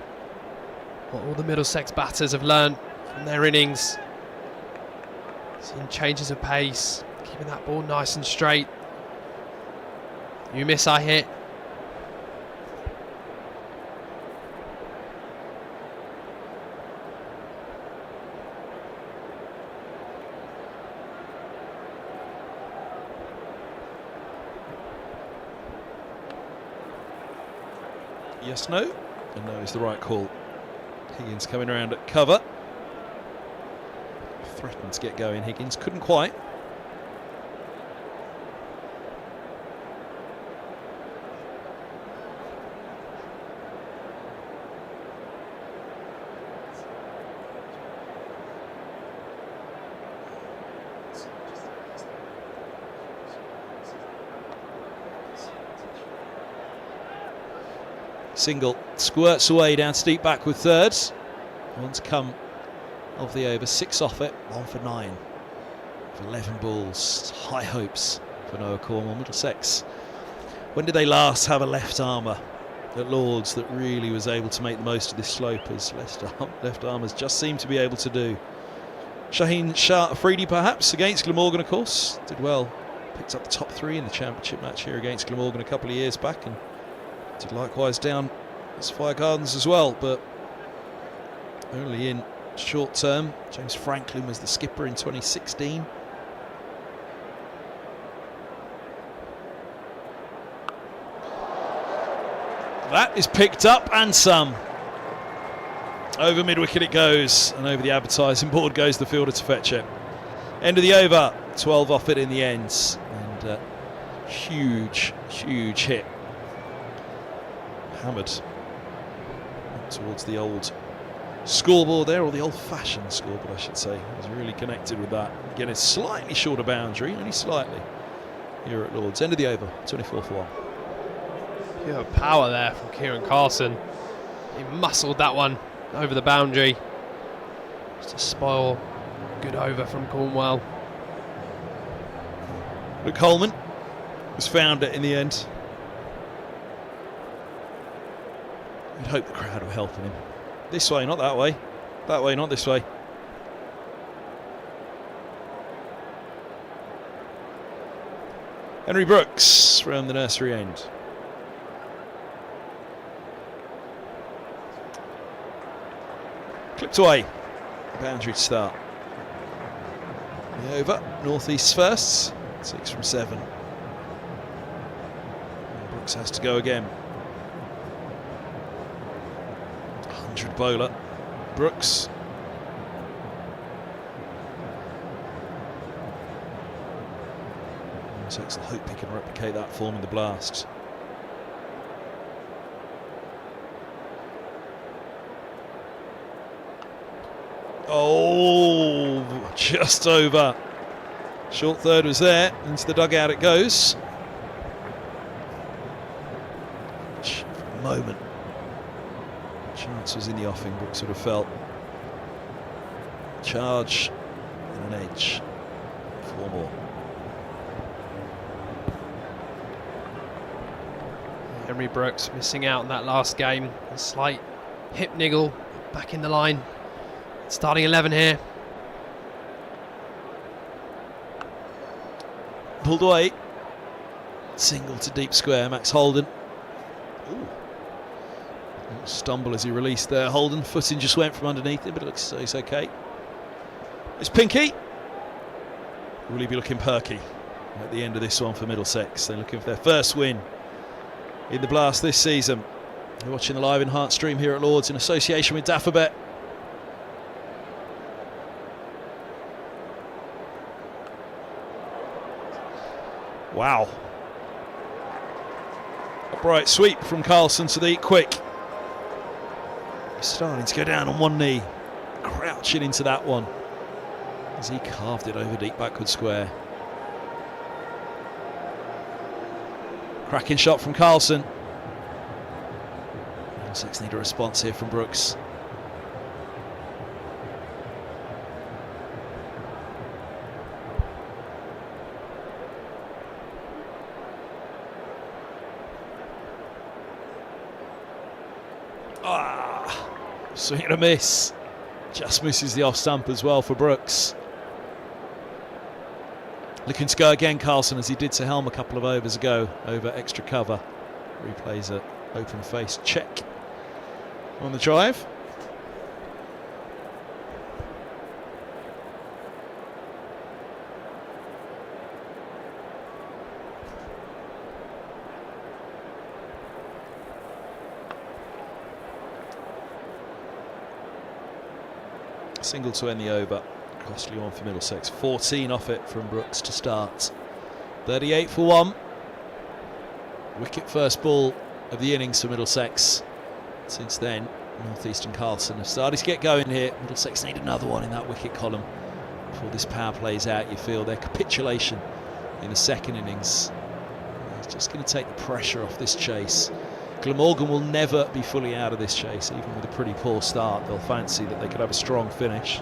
What all the Middlesex batters have learned from their innings. Seeing changes of pace, keeping that ball nice and straight. You miss, I hit. Yes, no, and no is the right call. Higgins coming around at cover. Threatened to get going, Higgins couldn't quite. Single squirts away down steep back with thirds. One's come of the over, 6 off it, 1 for 9. For 11 balls, high hopes for Noah Cornwall. Middlesex, when did they last have a left armour at Lords that really was able to make the most of this slope, as left armers just seem to be able to do? Shaheen Shah Afridi perhaps against Glamorgan, of course, did well, picked up the top 3 in the championship match here against Glamorgan a couple of years back, and did likewise down at Fire Gardens as well, but only in short term. James Franklin was the skipper in 2016. That is picked up and some. Over mid-wicket it goes, and over the advertising board goes the fielder to fetch it. End of the over, 12 off it in the ends, and huge hit. Hammered towards the old scoreboard there, or the old-fashioned scoreboard I should say. He was really connected with that. Again, a slightly shorter boundary, only slightly, here at Lords. End of the over, 24 for 1. Pure power there from Kieran Carlson. He muscled that one over the boundary. Just a spoil. Good over from Cornwell. Luke Coleman was found it in the end. You'd hope the crowd were helping him. This way, not that way. That way, not this way. Henry Brooks from the nursery end. Clipped away. Boundary to start. The over, northeast first, 6 from 7. And Brooks has to go again. 100 bowler, Brooks. Middlesex will hope he can replicate that form in the Blast. Oh, just over. Short third was there. Into the dugout it goes. For a moment, chance was in the offing. Brooks would have felt. Charge and an edge. 4 more. Henry Brooks missing out on that last game. A slight hip niggle, back in the line. Starting 11 here. Pulled away. Single to deep square. Max Holden. Ooh. Stumble as he released there. Holden, footing just went from underneath him, but it looks he's okay. It's Pinky. Will he be looking perky at the end of this one for Middlesex? They're looking for their first win in the Blast this season. You're watching the live enhanced stream here at Lords in association with Daffabet. Wow. Upright sweep from Carlson to the quick. He's starting to go down on one knee. Crouching into that one as he carved it over deep backward square. Cracking shot from Carlson. Middlesex need a response here from Brooks. Swing and a miss. Just misses the off stump as well for Brooks. Looking to go again, Carlson, as he did to Helm a couple of overs ago over extra cover. Replays a open face check on the drive. Single to end the over. Costly one for Middlesex. 14 off it from Brooks to start. 38 for 1. Wicket first ball of the innings for Middlesex. Since then, North East and Carlson have started to get going here. Middlesex need another one in that wicket column before this power plays out. You feel their capitulation in the second innings. It's just going to take the pressure off this chase. Glamorgan will never be fully out of this chase, even with a pretty poor start. They'll fancy that they could have a strong finish.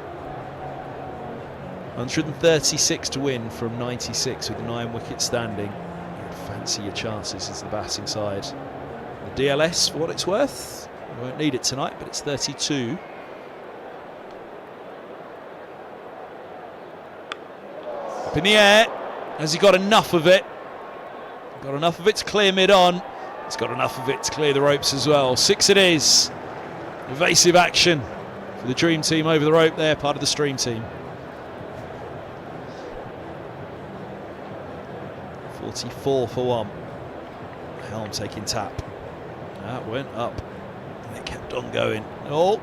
136 to win from 96 with 9 wickets standing. You'd fancy your chances as the batting side. The DLS, for what it's worth, we won't need it tonight, but it's 32. Up in the air. Has he got enough of it? Got enough of it to clear mid-on. He's got enough of it to clear the ropes as well. 6 it is. Evasive action for the Dream Team over the rope there, part of the Stream Team. 44 for 1. Helm taking tap. That went up. And it kept on going. Oh.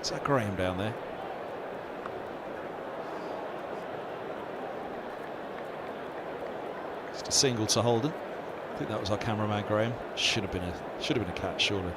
Is that Graham down there? Just a single to Holden. I think that was our cameraman Graham. Should have been a catch, surely.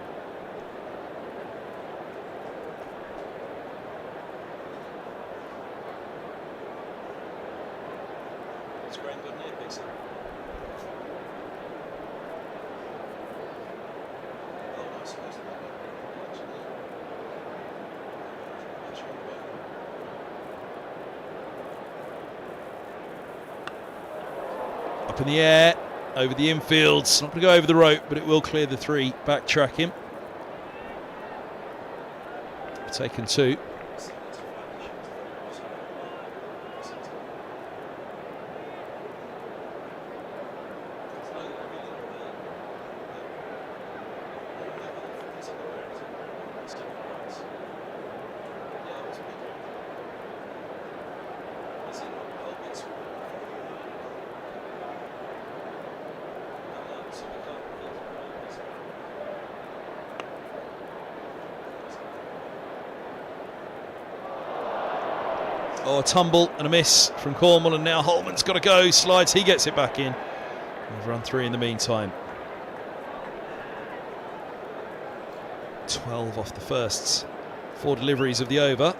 Up in the air, over the infield. It's not going to go over the rope, but it will clear the 3. Backtrack him. Taken 2. Oh, a tumble and a miss from Cornwall, and now Holman's got to go. Slides, he gets it back in. We've run 3 in the meantime. 12 off the first 4 deliveries of the over.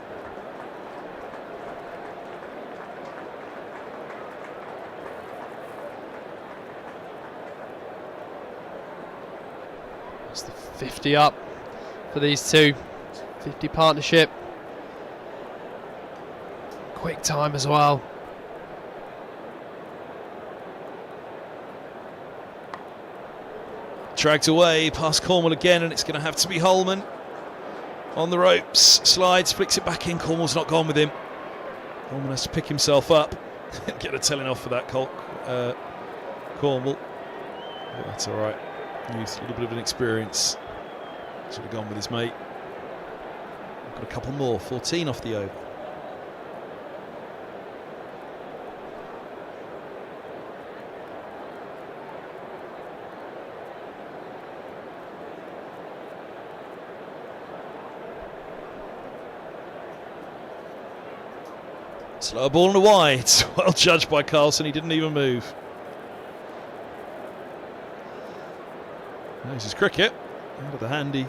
It's the 50 up for these two. 50 partnership. Quick time as well. Dragged away past Cornwall again, and it's going to have to be Holman on the ropes. Slides, flicks it back in. Cornwall's not gone with him. Holman has to pick himself up. Get a telling off for that Cornwall. But that's all right. He's a little bit of an experience. Should have gone with his mate. Got a couple more. 14 off the over. Slow ball and a wide. Well judged by Carlson. He didn't even move. This is cricket. Out of the handy.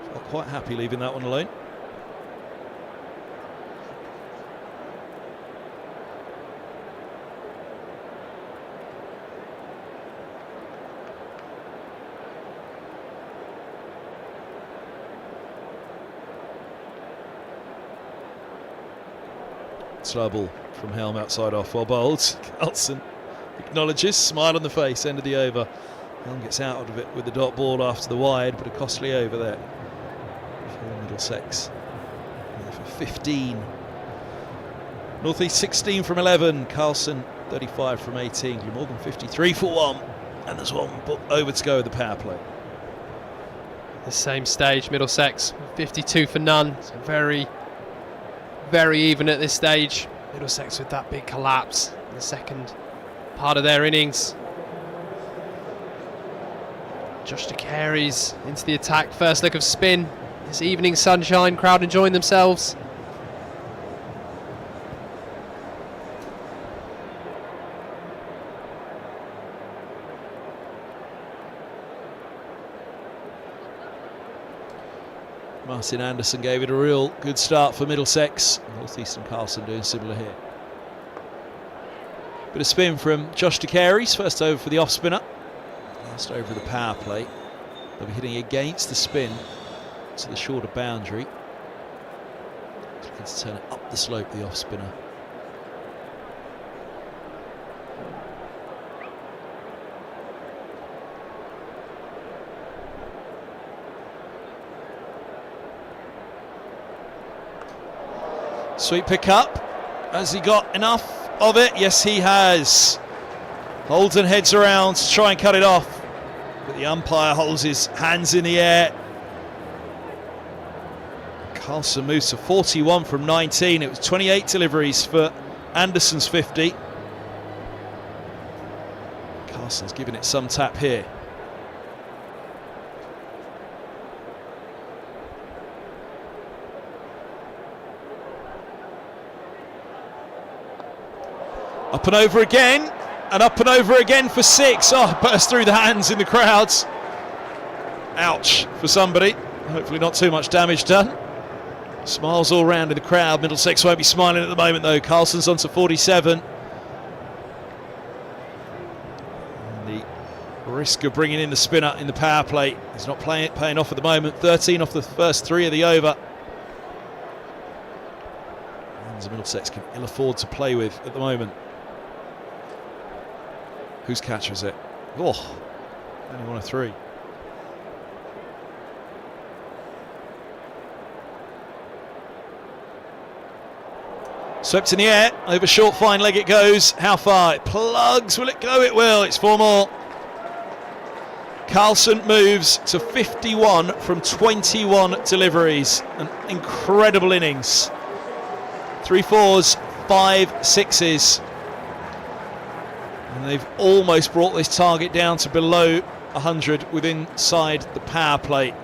Felt quite happy leaving that one alone. Slow ball from Helm outside off, well bowled. Carlson acknowledges, smile on the face, end of the over. Helm gets out of it with the dot ball after the wide, but a costly over there for Middlesex. For 15. North East 16 from 11. Carlson 35 from 18. Glamorgan 53 for 1. And there's 1 over to go with the power play. The same stage, Middlesex 52 for none. So very even at this stage. Middlesex with that big collapse in the second part of their innings. Josh De Carey's into the attack. First look of spin. This evening sunshine, crowd enjoying themselves. Martin Anderson gave it a real good start for Middlesex. North East and Carlson doing similar here. Bit of spin from Josh De Carey's first over for the off spinner. Last over of the power play. They'll be hitting against the spin to the shorter boundary. Looking to turn it up the slope, the off spinner. Sweet pick up. Has he got enough of it? Yes, he has. Holden heads around to try and cut it off, but the umpire holds his hands in the air. Carlson moves to 41 from 19. It was 28 deliveries for Anderson's 50. Carlson's giving it some tap here. Up and over again, and up and over again for 6. Oh, burst through the hands in the crowds. Ouch for somebody. Hopefully not too much damage done. Smiles all round in the crowd. Middlesex won't be smiling at the moment though. Carlson's on to 47. And the risk of bringing in the spinner in the power play is not paying off at the moment. 13 off the first 3 of the over. And Middlesex can ill afford to play with at the moment. Whose catch was it? Oh, only 1 of 3. Swept in the air, over short fine leg it goes. How far? It plugs, will it go? It will, it's 4 more. Carlson moves to 51 from 21 deliveries. An incredible innings. 3 4s, 5 6s. And they've almost brought this target down to below 100 with inside the power play.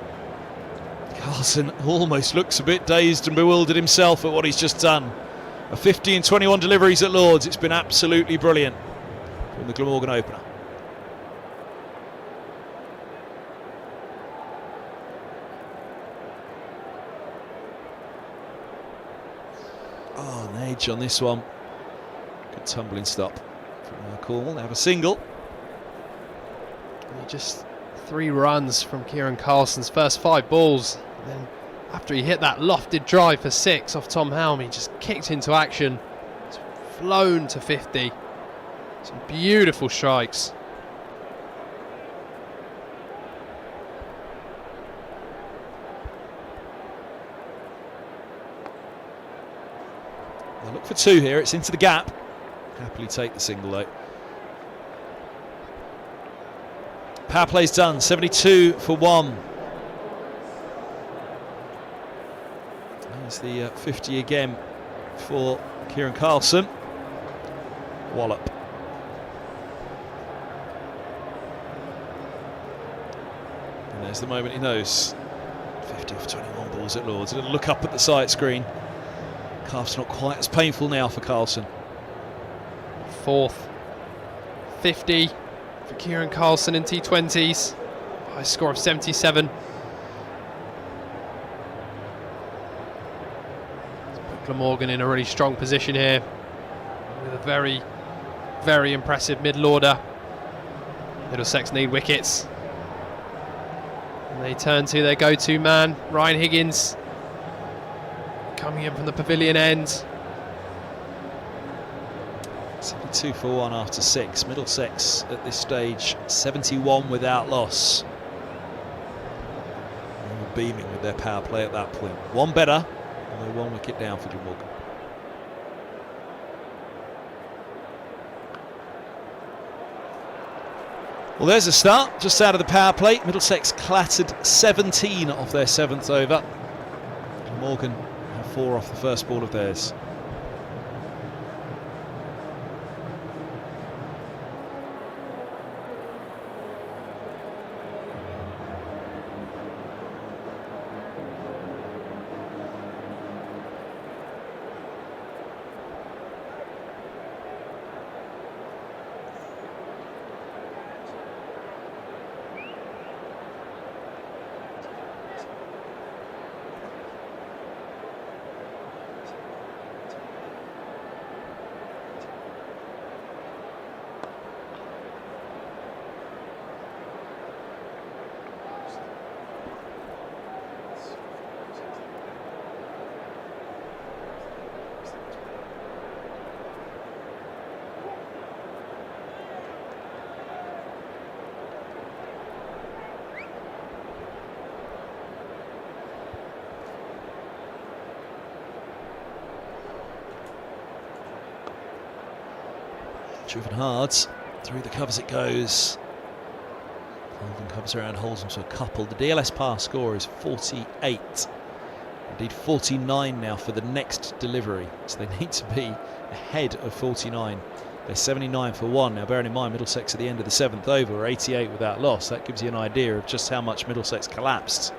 Carlson almost looks a bit dazed and bewildered himself at what he's just done. A 50 and 21 deliveries at Lords. It's been absolutely brilliant from the Glamorgan opener. Oh, an edge on this one. Good tumbling stop from McCall. They have a single. Just 3 runs from Kieran Carlson's first 5 balls. And then after he hit that lofted drive for 6 off Tom Helm, he just kicked into action. It's flown to 50. Some beautiful strikes. They'll look for 2 here. It's into the gap. Happily take the single though. Power play's done. 72 for 1. There's the 50 again for Kieran Carlson. Wallop. And there's the moment he knows. 50 off 21 balls at Lords. A little look up at the sight screen. Calf's not quite as painful now for Carlson. 4th 50 for Kieran Carlson in T20s. High score of 77. Let's put Glamorgan in a really strong position here with a very, very impressive middle order. Middlesex need wickets. And they turn to their go-to man, Ryan Higgins, coming in from the pavilion end. 72 for 1 after 6. Middlesex at this stage 71 without loss. They were beaming with their power play at that point. 1 better, although 1 wicket down for Glamorgan. Well, there's a start just out of the power play. Middlesex clattered 17 off their 7th over. Glamorgan 4 off the first ball of theirs. Driven hard, through the covers it goes. Holden comes around, holds them to a couple. The DLS par score is 48. Indeed 49 now for the next delivery. So they need to be ahead of 49. They're 79 for 1. Now bearing in mind Middlesex at the end of the 7th over were 88 without loss. That gives you an idea of just how much Middlesex collapsed.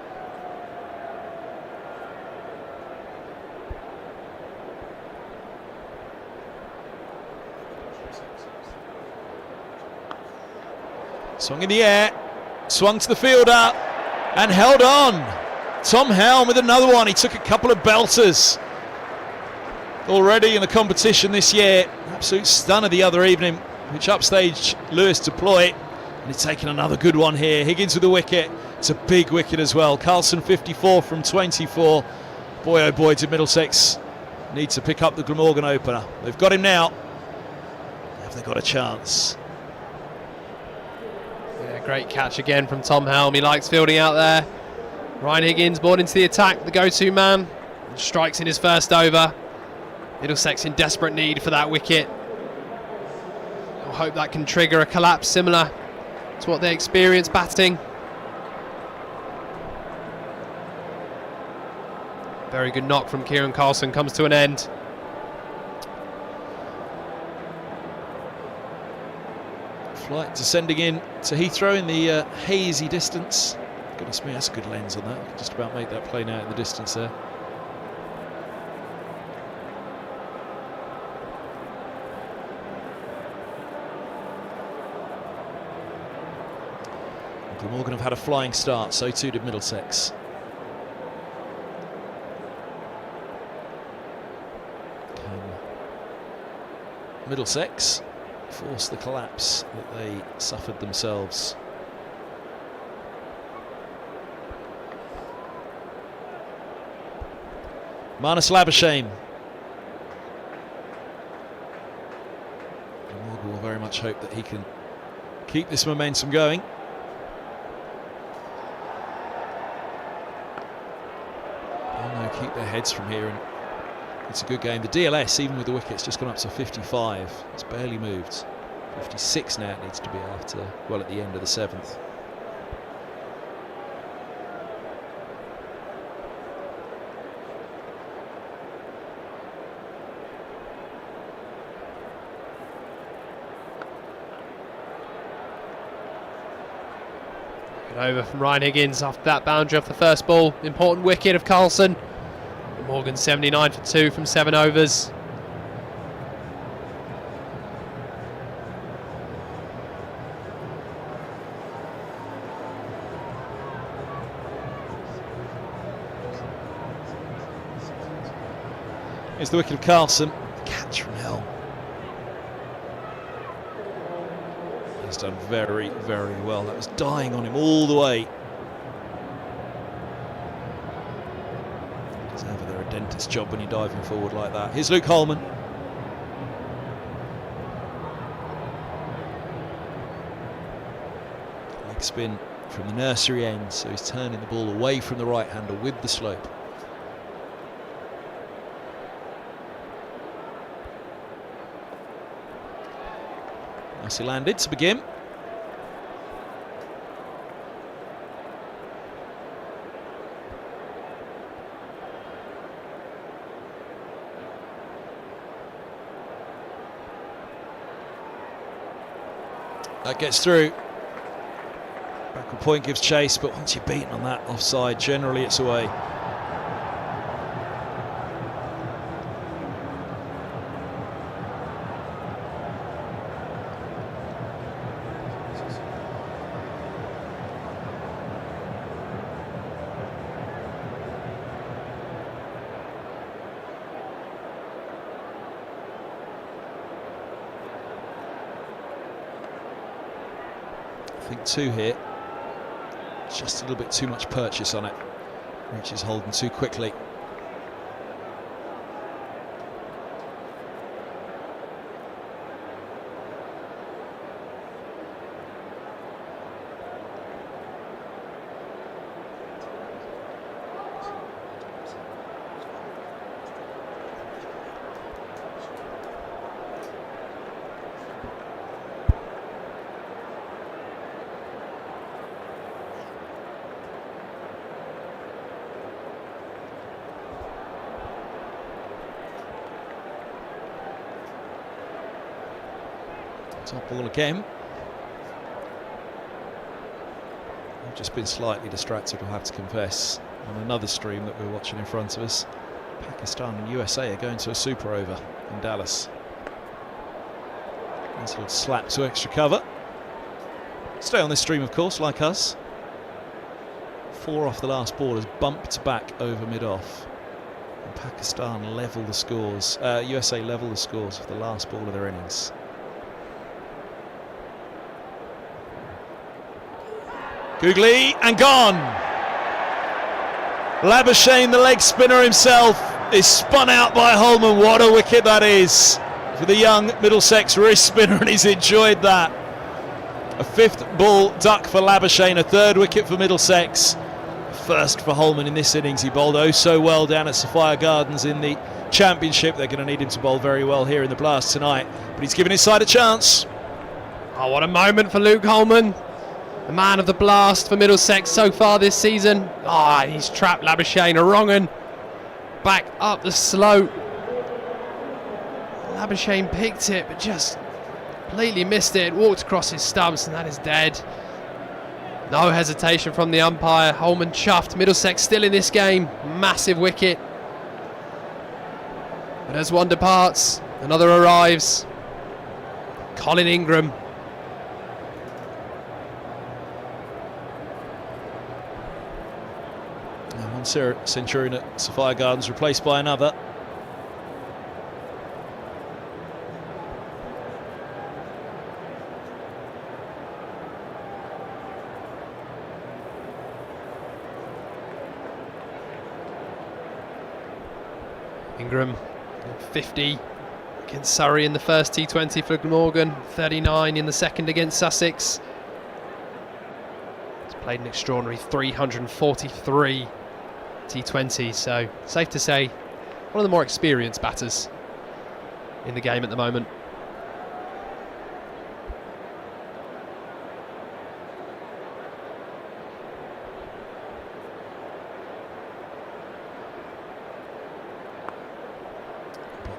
Swung in the air, swung to the fielder and held on. Tom Helm with another one. He took a couple of belters already in the competition this year. Absolute stunner the other evening, which upstaged Lewis to Ploy. And he's taken another good one here. Higgins with the wicket. It's a big wicket as well. Carlson 54 from 24. Boy oh boy did Middlesex need to pick up the Glamorgan opener. They've got him now. Have they got a chance? Great catch again from Tom Helm. He likes fielding out there. Ryan Higgins born into the attack, the go-to man. Strikes in his first over. Middlesex in desperate need for that wicket. I hope that can trigger a collapse similar to what they experienced batting. Very good knock from Kieran Carlson comes to an end. Flight descending in to Heathrow in the hazy distance. Goodness me, that's a good lens on that. You can just about make that plane out in the distance there. Glamorgan have had a flying start, so too did Middlesex. Can Middlesex force the collapse that they suffered themselves? Marnus Labuschagne. Glamorgan will very much hope that he can keep this momentum going. Keep their heads from here, and it's a good game. The DLS, even with the wickets, just gone up to 55. It's barely moved. 56 now it needs to be after, well, at the end of the 7th. Good over from Ryan Higgins after that boundary off the first ball. Important wicket of Carlson. Morgan 79 for 2 from 7 overs. Here's the wicket of Carlson. Catch from Helm. He's done very, very well. That was dying on him all the way. Dentist job when you're diving forward like that. Here's Luke Holman. Leg spin from the nursery end, so he's turning the ball away from the right hander with the slope. Nicely landed to begin. That gets through. Backward point gives chase, but once you're beaten on that offside, generally it's away. I think 2 here. Just a little bit too much purchase on it. Reaches Holden too quickly. Top ball again. I've just been slightly distracted, I'll have to confess, on another stream that we're watching in front of us. Pakistan and USA are going to a super over in Dallas. Nice little slap to extra cover. Stay on this stream, of course, like us. 4 off the last ball has bumped back over mid-off. And Pakistan level the scores. USA level the scores for the last ball of their innings. Googly and gone. Labuschagne, the leg spinner himself, is spun out by Holman. What a wicket that is for the young Middlesex wrist spinner, and he's enjoyed that. A 5th ball duck for Labuschagne, a 3rd wicket for Middlesex. First for Holman in this innings. He bowled oh so well down at Sophia Gardens in the Championship. They're going to need him to bowl very well here in the Blast tonight, but he's given his side a chance. Oh, what a moment for Luke Holman. The man of the Blast for Middlesex so far this season. Ah, oh, he's trapped Labuschagne, a wrong un. Back up the slope. Labuschagne picked it, but just completely missed it. Walked across his stumps, and that is dead. No hesitation from the umpire. Holman chuffed. Middlesex still in this game. Massive wicket. But as one departs, another arrives. Colin Ingram. Centurion at Sophia Gardens, replaced by another. Ingram, 50 against Surrey in the first T20 for Glamorgan, 39 in the second against Sussex. He's played an extraordinary 343 T20s, so safe to say one of the more experienced batters in the game at the moment.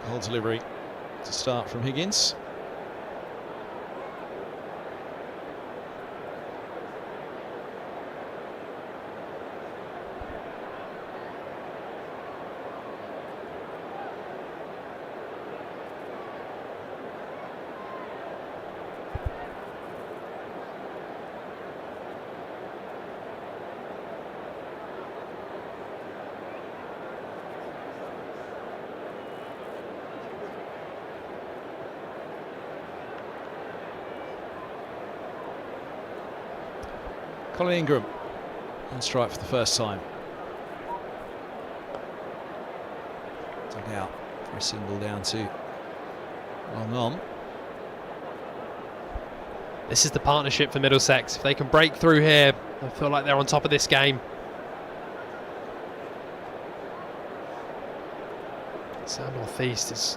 Block delivery to start from Higgins. Colin Ingram on strike for the first time. Dug out for a single down to long on. This is the partnership for Middlesex. If they can break through here, I feel like they're on top of this game. Sam Northeast has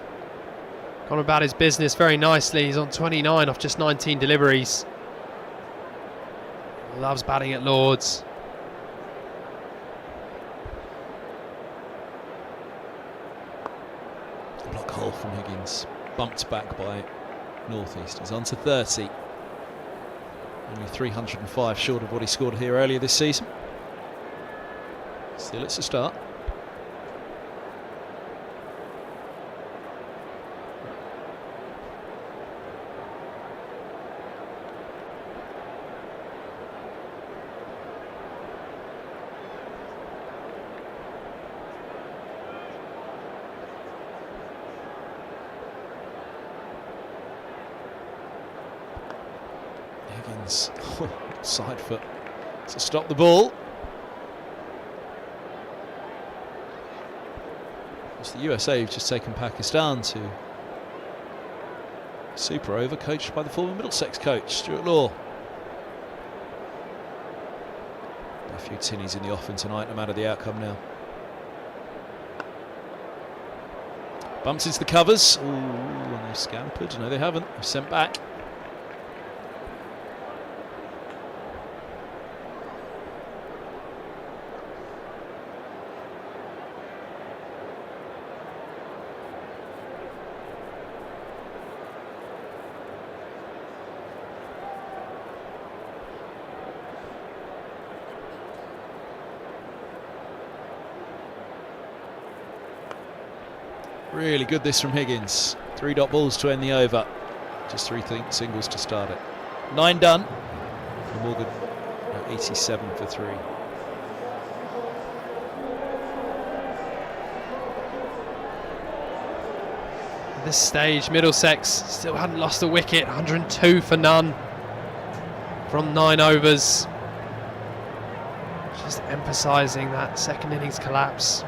gone about his business very nicely. He's on 29 off just 19 deliveries. Loves batting at Lords. Block hole from Higgins. Bumped back by Northeast. He's on to 30. Only 305 short of what he scored here earlier this season. Still it's a start. Higgins, side foot to stop the ball. It's the USA have just taken Pakistan to super over, coached by the former Middlesex coach, Stuart Law. A few tinnies in the offing tonight, no matter the outcome now. Bumps into the covers. Ooh, and they've scampered. No, they haven't. They've sent back. Really good this from Higgins. 3 dot balls to end the over. Just 3 singles to start it. 9 done. Morgan 87 for 3. At this stage, Middlesex still hadn't lost a wicket. 102 for none from 9 overs. Just emphasising that second innings collapse.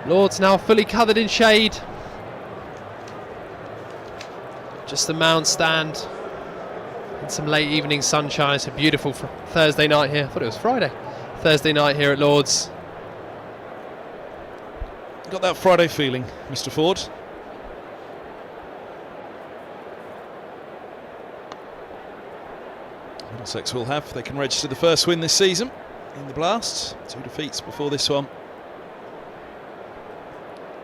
Lords now fully covered in shade. Just the mound stand and some late evening sunshine. It's a beautiful Thursday night here. I thought it was Friday. Thursday night here at Lords. Got that Friday feeling, Mr. Ford. Middlesex will have. They can register the first win this season in the Blast. 2 defeats before this one.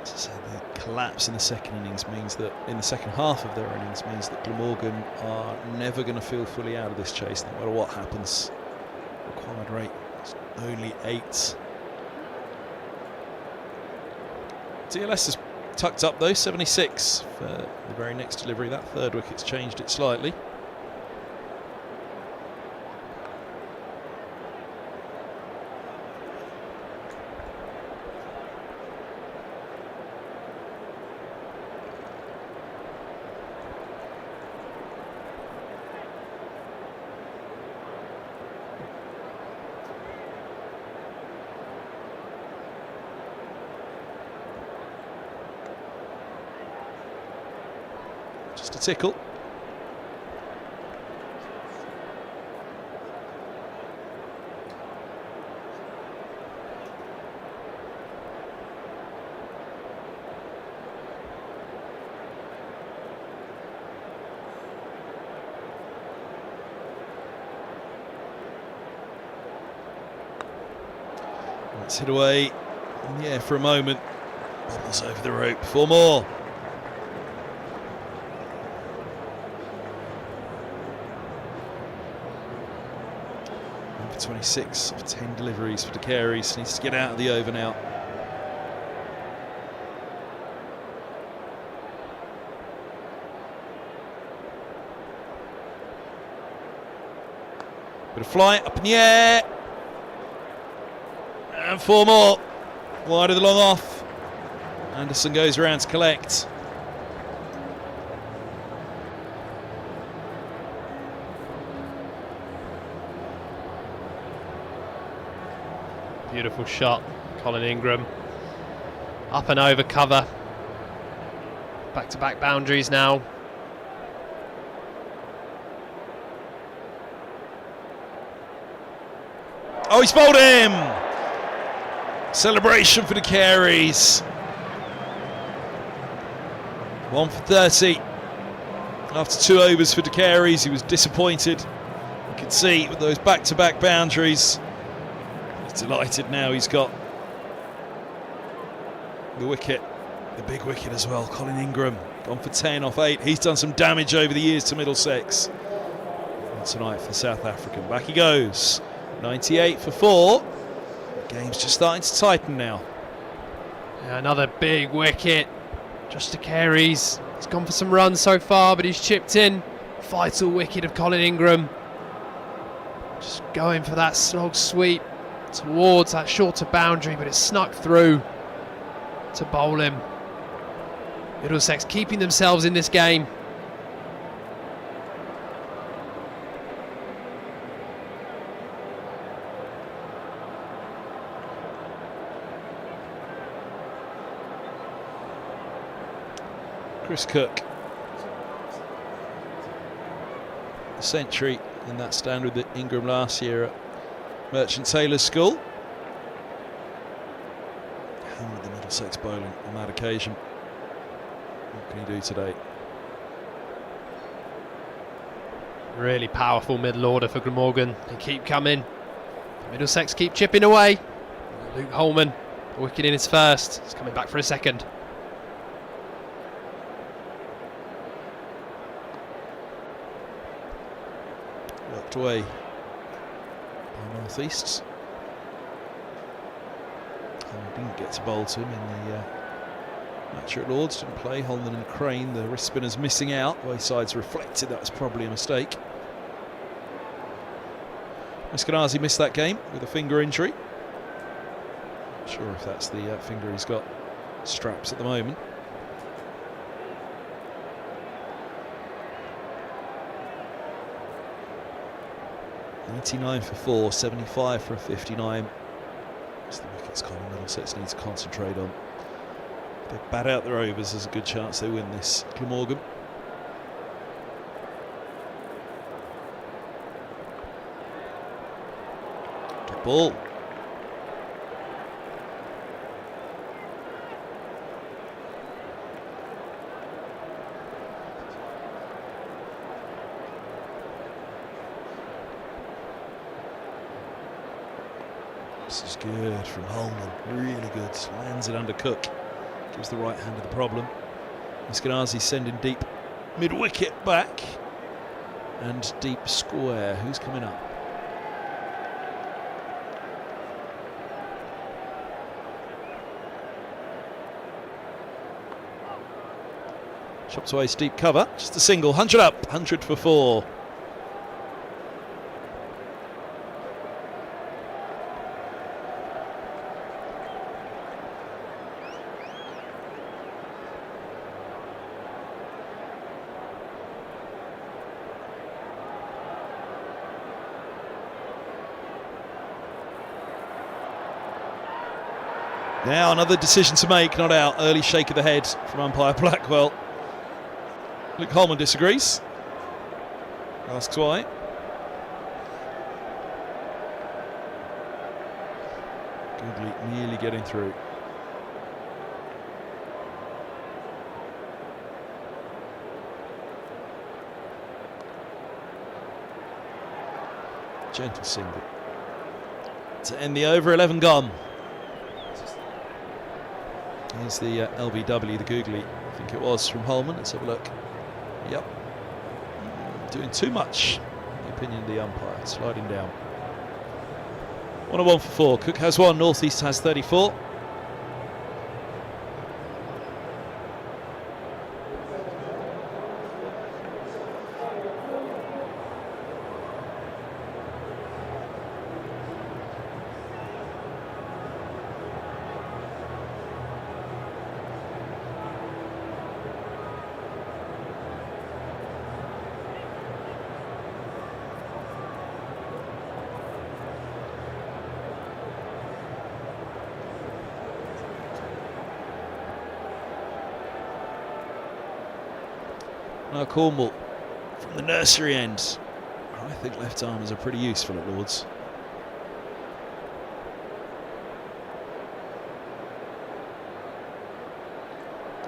So the collapse in the second innings means that, in the second half of their innings, means that Glamorgan are never going to feel fully out of this chase, no matter what happens. Required rate is only 8. DLS is tucked up though, 76 for the very next delivery. That third wicket's changed it slightly. Just a tickle. It's hit away in the air for a moment. Bobbles over the rope. 4 more. Number 26 of 10 deliveries for De Carey's. Needs to get out of the over now. Bit of flight up in the air. And 4 more. Wide of the long off. Anderson goes around to collect. Beautiful shot, Colin Ingram. Up and over cover. Back-to-back boundaries now. Oh, he's bowled him! Celebration for De Carey's. 1 for 30. After 2 overs for De Carey's, he was disappointed. You can see with those back-to-back boundaries. He's delighted now he's got the wicket, the big wicket as well. Colin Ingram gone for 10 off 8. He's done some damage over the years to Middlesex. And tonight for the South African. Back he goes. 98 for 4. Game's just starting to tighten now. Yeah, another big wicket. Just De Carey's. He's gone for some runs so far, but he's chipped in. Vital wicket of Colin Ingram. Just going for that slog sweep towards that shorter boundary, but it's snuck through to bowl him. Middlesex keeping themselves in this game. Chris Cook, a century in that stand with Ingram last year at Merchant Taylor's School. Hammered the Middlesex bowling on that occasion. What can he do today? Really powerful middle order for Glamorgan. They keep coming. Middlesex keep chipping away. Luke Holman, a wicket in his first. He's coming back for a second. Worked away by North East. Didn't get to bowl to him in the match at Lords. Didn't play. Holman and Crane, the wrist spinners, missing out. Wayside's reflected that was probably a mistake. Eskenazi missed that game with a finger injury. Not sure if that's the finger he's got straps at the moment. .99 for 4, 75 for a 59. It's the wickets Colin Middlesex needs to concentrate on. If they bat out their overs, there's a good chance they win this. Glamorgan. Top ball. This is good from Holman, really good. Lands it under Cook, gives the right hand of the problem. Eskenazi sending deep mid-wicket back and deep square. Who's coming up? Chops away deep cover, just a single, 100 up, 100 for 4. Now another decision to make, not out. Early shake of the head from umpire Blackwell. Luke Holman disagrees. Asks why. Goodley nearly getting through. Gentle single to end the over. 11 gone. Here's the LBW, the googly, I think it was, from Holman. Let's have a look. Yep. Doing too much, in the opinion of the umpire. Sliding down. 1-1 for 4. Cook has 1, North East has 34. Now Cornwall from the nursery end. I think left armers are pretty useful at Lords.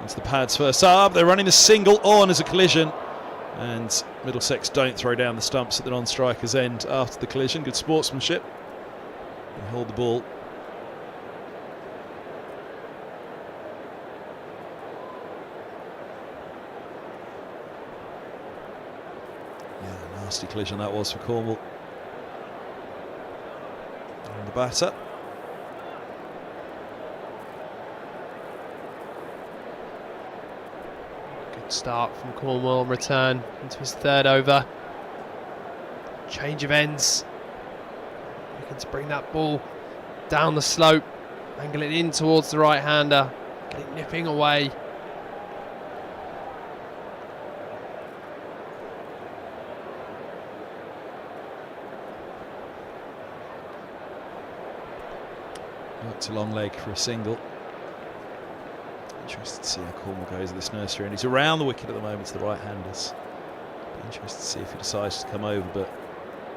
Into the pads first up. They're running the single on as a collision. And Middlesex don't throw down the stumps at the non-striker's end after the collision. Good sportsmanship. They hold the ball. Nasty collision that was for Cornwall. And the batter. Good start from Cornwall on return into his 3rd over. Change of ends. Looking to bring that ball down the slope, angle it in towards the right-hander, get it nipping away. To long leg for a single. Interested to see how Cornwall goes at this nursery, and he's around the wicket at the moment to the right-handers. Be interested to see if he decides to come over, but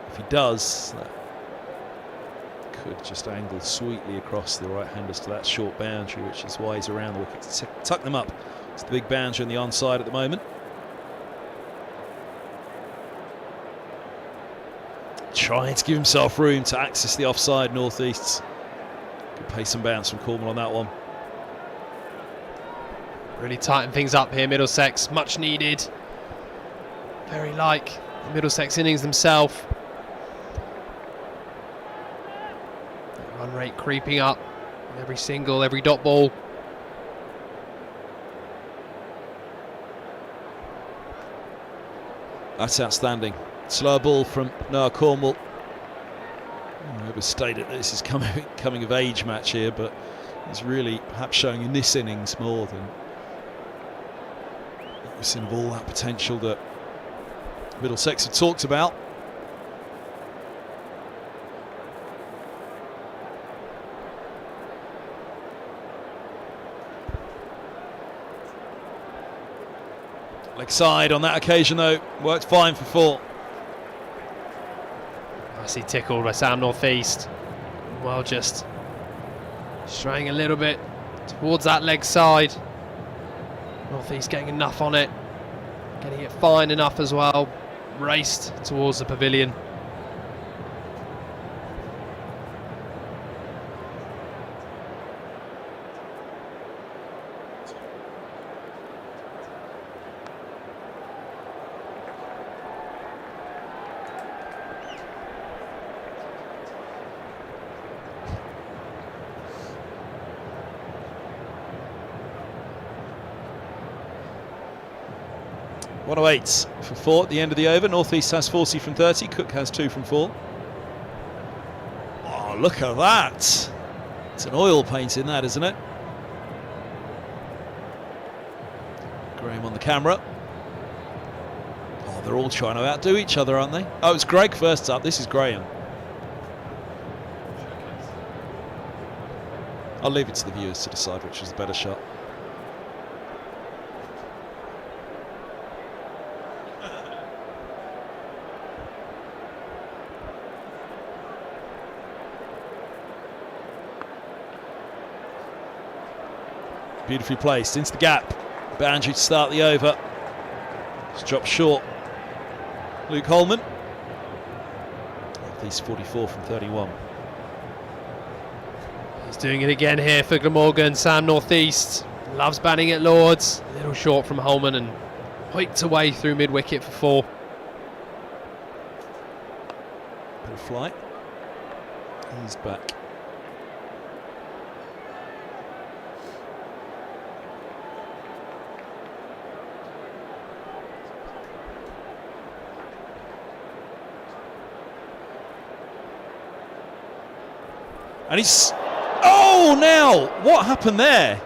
if he does, that could just angle sweetly across the right-handers to that short boundary, which is why he's around the wicket to tuck them up. It's the big boundary on the onside at the moment. Trying to give himself room to access the offside North Easts. Good pace and bounce from Cornwall on that one. Really tighten things up here, Middlesex. Much needed. Very like the Middlesex innings themselves. Run rate creeping up. Every single, every dot ball. That's outstanding. Slow ball from Noah Cornwall. I overstated that this is coming of age match here, but it's really perhaps showing in this innings more than we've seen of all that potential that Middlesex have talked about. Leg side on that occasion though, worked fine for 4. Nicely tickled by Sam North East. Well, just straying a little bit towards that leg side. North East getting enough on it, getting it fine enough as well. Raced towards the pavilion. One 108 for 4 at the end of the over. North East has 40 from 30. Cook has 2 from 4. Oh, look at that. It's an oil paint in that, isn't it? Graham on the camera. Oh, they're all trying to outdo each other, aren't they? Oh, it's Greg first up. This is Graham. I'll leave it to the viewers to decide which is the better shot. beautifully placed into the gap. Boundary to start the over. It's dropped short. Luke Holman. He's 44 from 31. He's doing it again here for Glamorgan. Sam North East loves batting at Lords. A little short from Holman and hoiked away through mid-wicket for 4. Bit of flight. He's back. And he's... Oh, now! What happened there?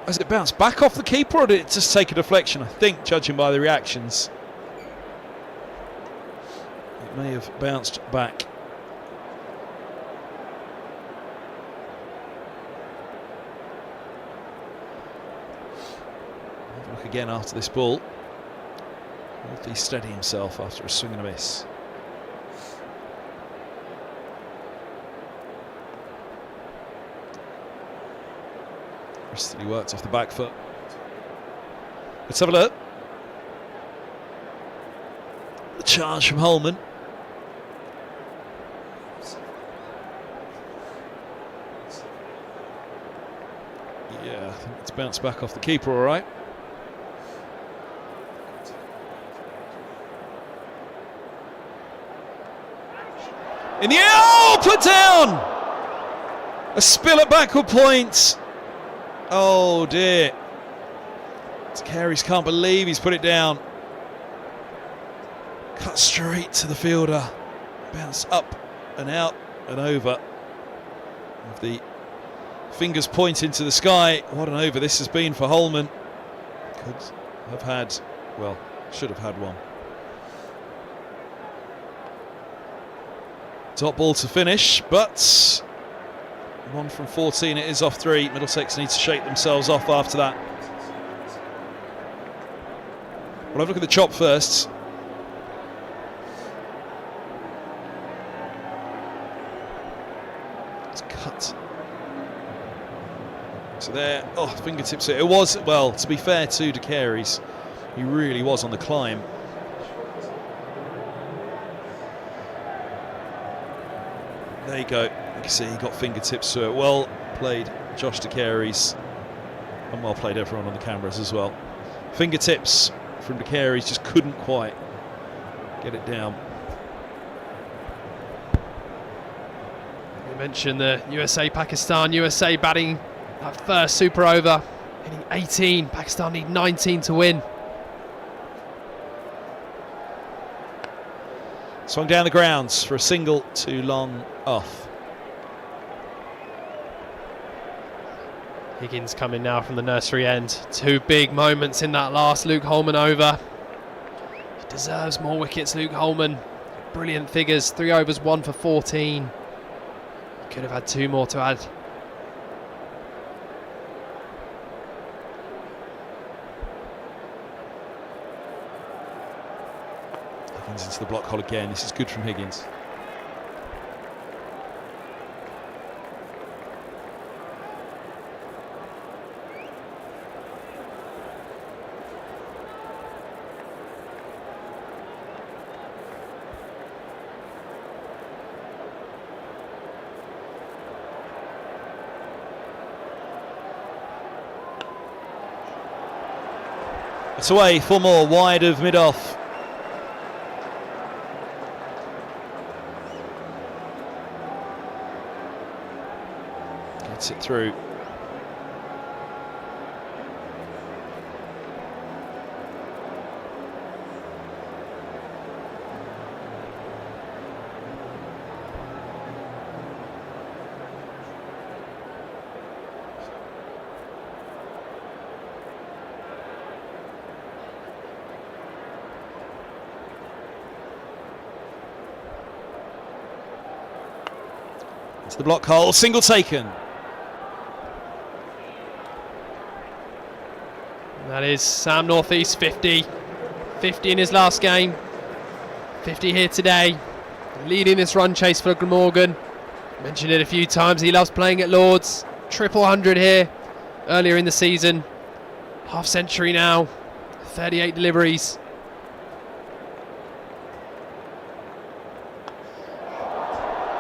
Has it bounced back off the keeper, or did it just take a deflection? I think, judging by the reactions, it may have bounced back. Have a look again after this ball. Will he steady himself after a swing and a miss? He worked off the back foot. Let's have a look. The charge from Holman. Yeah, I think it's bounced back off the keeper, all right. In the air, oh, put down! A spill at backward point. Oh dear. Carey's can't believe he's put it down. Cut straight to the fielder. Bounce up and out and over. With the fingers pointing to the sky. What an over this has been for Holman. Could have had, well, should have had one. Top ball to finish, but 1 from 14, it is off 3. Middlesex need to shake themselves off after that. We'll have a look at the chop first. It's cut. So there, oh, fingertips. It was, well, to be fair to Carey's, he really was on the climb. There you go. You can see he got fingertips to it. Well played, Josh Carey's, and well played everyone on the cameras as well. Fingertips from Carey's, just couldn't quite get it down. We mentioned the USA-Pakistan. USA batting that first super over, hitting 18. Pakistan need 19 to win. Swung down the grounds for a single, too long off. Higgins coming now from the nursery end. 2 big moments in that last Luke Holman over. He deserves more wickets, Luke Holman. Brilliant figures, 3 overs, 1 for 14. Could have had 2 more to add. Higgins into the block hole again. This is good from Higgins. It's away, 4 more, wide of mid-off. Gets it through. It's the block hole, single taken. That is Sam North East 50. 50 in his last game. 50 here today. Leading this run chase for Glamorgan. Mentioned it a few times, he loves playing at Lords. triple hundred here earlier in the season. Half century now, 38 deliveries.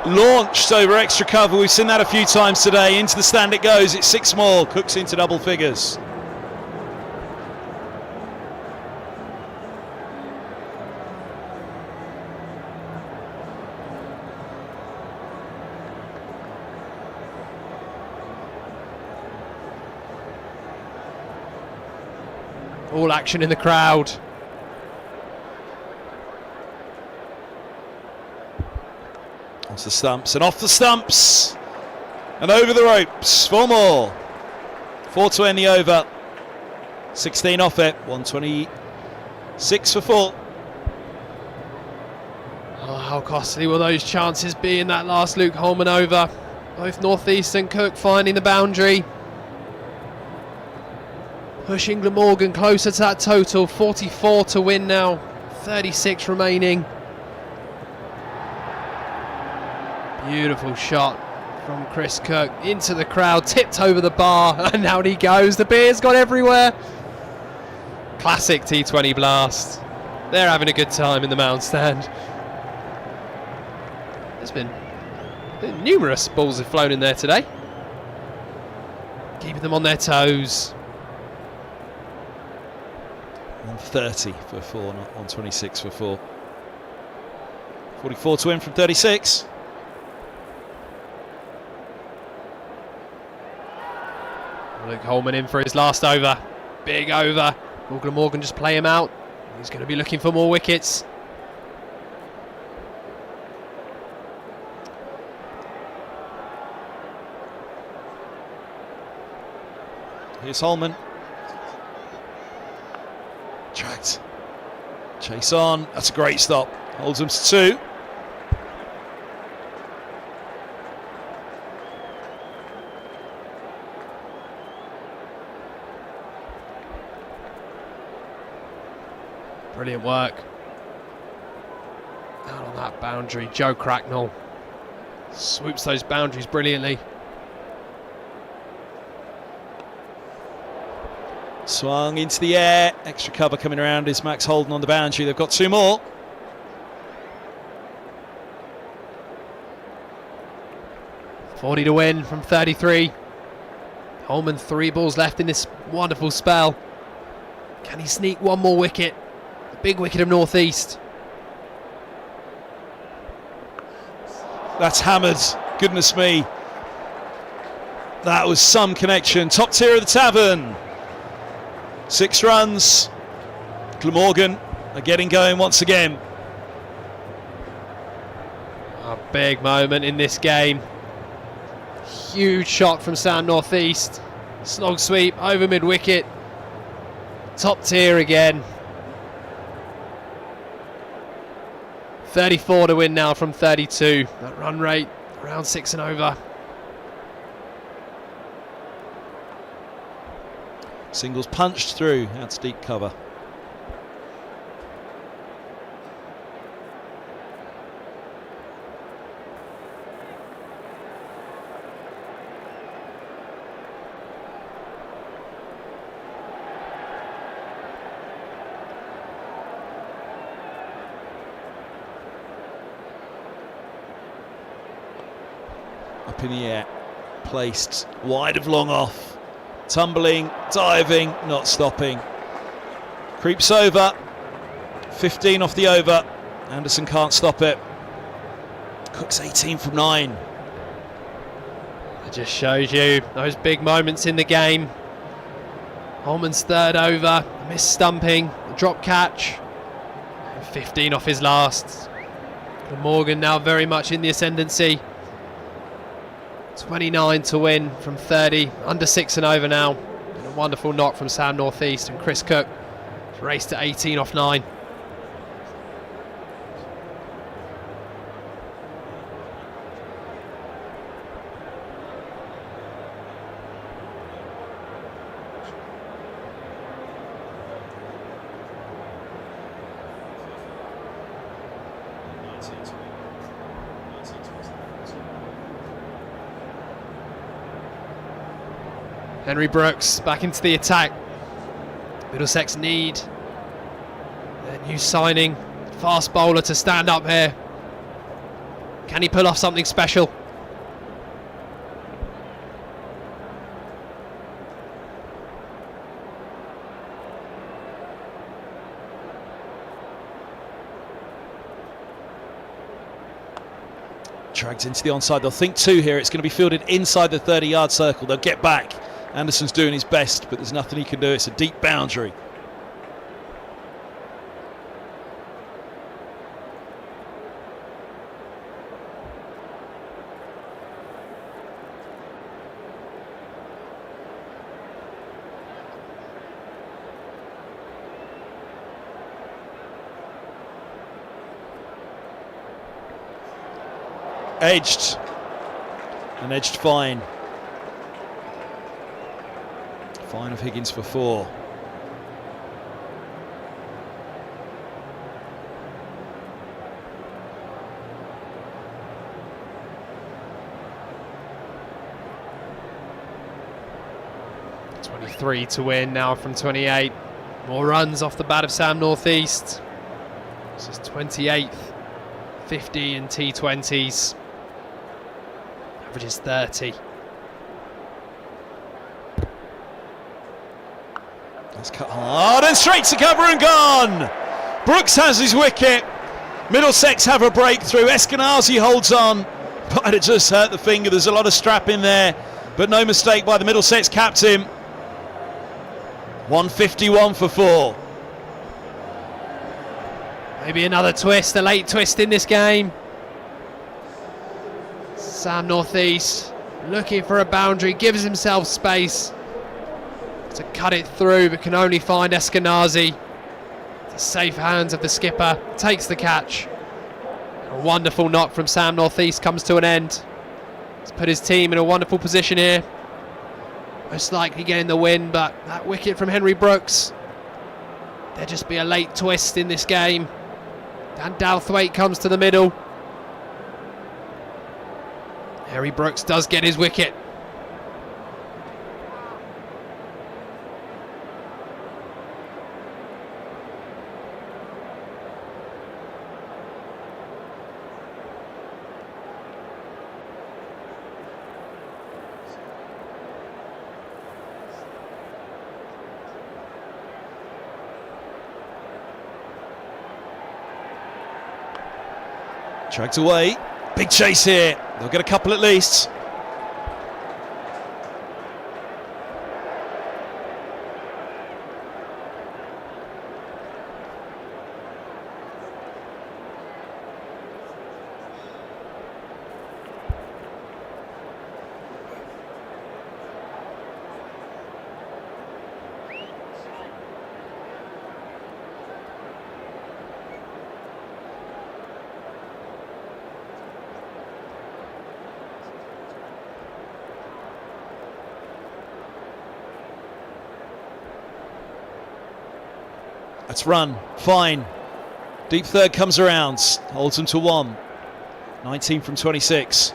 Launched over extra cover. We've seen that a few times today. Into the stand it goes. It's 6 more. Cook's into double figures. All action in the crowd. Onto the stumps and off the stumps and over the ropes. 4 more. 4 to end the over. 16 off it. 126 for 4. Oh, how costly will those chances be in that last Luke Holman over? Both North East and Cook finding the boundary. Pushing Glamorgan closer to that total. 44 to win now. 36 remaining. Beautiful shot from Chris Cook into the crowd, tipped over the bar, and out he goes. The beer's gone everywhere. Classic T20 Blast. They're having a good time in the mound stand. There's been numerous balls have flown in there today, keeping them on their toes. 130 for 4, not 126 for 4. 44 to win from 36. Luke Holman in for his last over. Big over. Will Glamorgan just play him out? He's going to be looking for more wickets. Here's Holman. Tracked. Chase on. That's a great stop. Holds them to 2. Brilliant work. Out on that boundary, Joe Cracknell swoops those boundaries brilliantly. Swung into the air. Extra cover coming around is Max Holden on the boundary. They've got 2 more. .40 to win from 33. Holman 3 balls left in this wonderful spell. Can he sneak 1 more wicket? The big wicket of North East. That's hammered. Goodness me. That was some connection. Top tier of the tavern. 6 runs. Glamorgan are getting going once again. A big moment in this game. Huge shot from Sound North East. Slog sweep over mid wicket. Top tier again. 34 to win now from 32. That run rate around 6 and over. Singles punched through out to deep cover. Up in the air, placed wide of long off. Tumbling, diving, not stopping. Creeps over. 15 off the over. Anderson can't stop it. Cook's 18 from 9. It just shows you those big moments in the game. Holman's 3rd over, missed stumping, a drop catch. 15 off his last. Glamorgan now very much in the ascendancy. 29 to win from 30, under 6 and over now. And a wonderful knock from Sound North East, and Chris Cook raced to 18 off 9. Henry Brooks back into the attack. Middlesex need their new signing, fast bowler, to stand up here. Can he pull off something special? Dragged into the onside. They'll think two here. It's going to be fielded inside the 30-yard circle. They'll get back. Anderson's doing his best, but there's nothing he can do. It's a deep boundary. Edged. And edged fine. Fine of Higgins for 4. .23 to win now from 28. More runs off the bat of Sam Northeast. This is 28th, 50 in T20s. Averages 30. That's cut hard and straight to cover and gone. Brooks has his wicket. Middlesex have a breakthrough. Eskenazi holds on. Might have just hurt the finger. There's a lot of strap in there, but no mistake by the Middlesex captain. 151 for 4. Maybe another twist, a late twist in this game. Sam Northeast looking for a boundary, gives himself space to cut it through, but can only find Eskenazi. The safe hands of the skipper, takes the catch. A wonderful knock from Sam Northeast comes to an end. He's put his team in a wonderful position here. Most likely getting the win, but that wicket from Henry Brooks. There'll just be a late twist in this game. Dan Douthwaite comes to the middle. Henry Brooks does get his wicket. Dragged away. Big chase here. They'll get a couple at least. That's run, fine. Deep third comes around, holds them to 1. 19 from 26.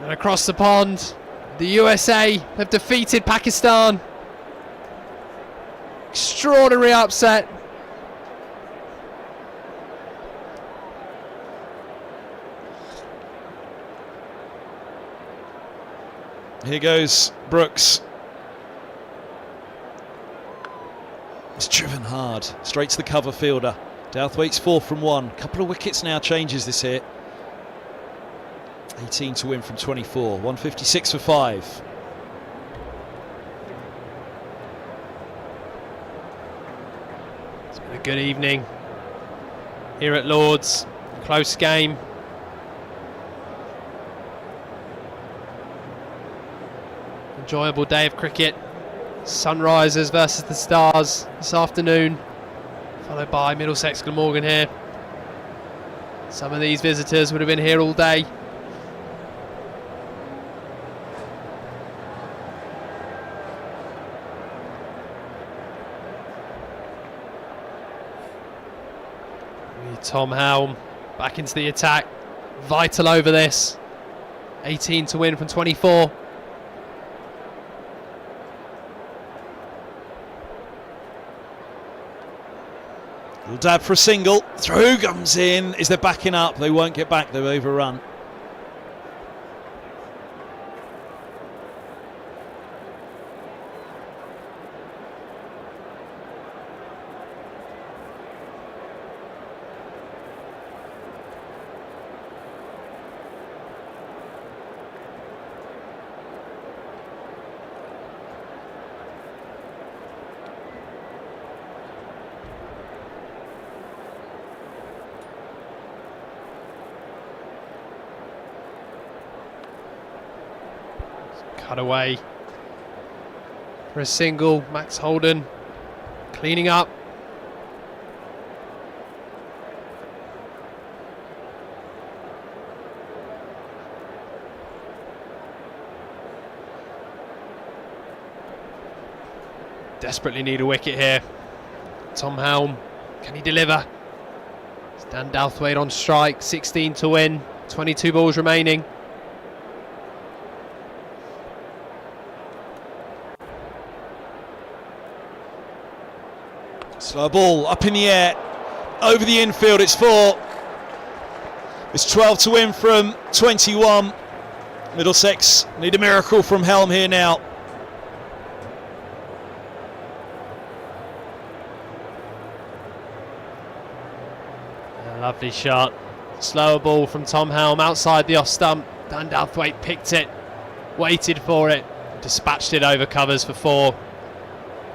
And across the pond, the USA have defeated Pakistan. Extraordinary upset. Here goes Brooks. It's driven hard, straight to the cover fielder. Douthwaite's 4 from 1. Couple of wickets now, changes this here. 18 to win from 24. 156 for 5. It's been a good evening here at Lord's. Close game. Enjoyable day of cricket. Sunrisers versus the Stars this afternoon, followed by Middlesex Glamorgan here. Some of these visitors would have been here all day. Tom Helm back into the attack. Vital over this. 18 to win from 24. Little dab for a single. Throw comes in. Is they backing up? They won't get back. They've overrun. Cut away for a single. Max Holden cleaning up. Desperately need a wicket here. Tom Helm, can he deliver? Dan Douthwaite on strike, 16 to win, 22 balls remaining. Slow ball up in the air, over the infield, it's 4. It's 12 to win from 21. Middlesex need a miracle from Helm here now. A lovely shot. Slower ball from Tom Helm outside the off stump. Dan Douthwaite picked it, waited for it, dispatched it over covers for 4.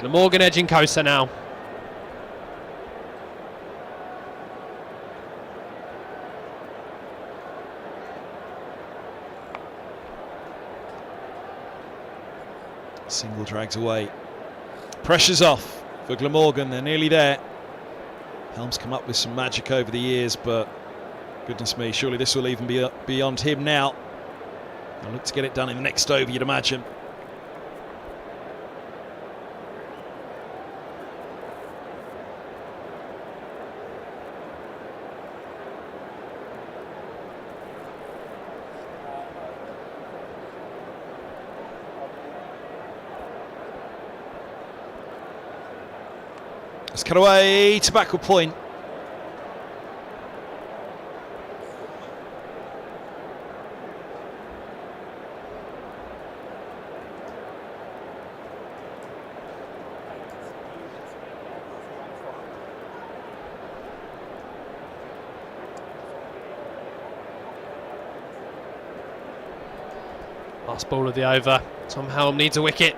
Glamorgan edging coaster now. Single drags away. Pressure's off for Glamorgan. They're nearly there. Helm's come up with some magic over the years, but goodness me, surely this will even be beyond him now. I'll look to get it done in the next over, you'd imagine. Let's cut away to backward point. Last ball of the over. Tom Helm needs a wicket.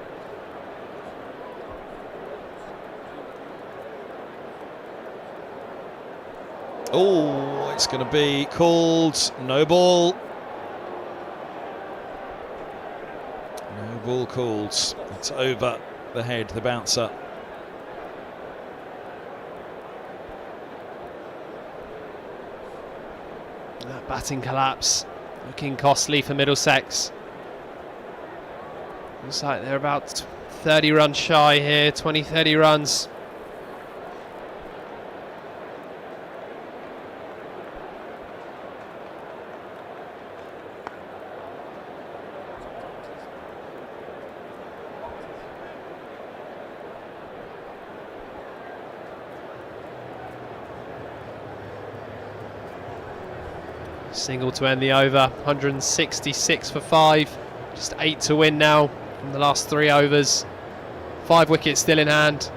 Oh, it's going to be called no ball. No ball called. It's over the head, the bouncer. That batting collapse looking costly for Middlesex. Looks like they're about 30 runs shy here, 20-30 runs. Single to end the over, 166 for 5, just 8 to win now from the last 3 overs. 5 wickets still in hand.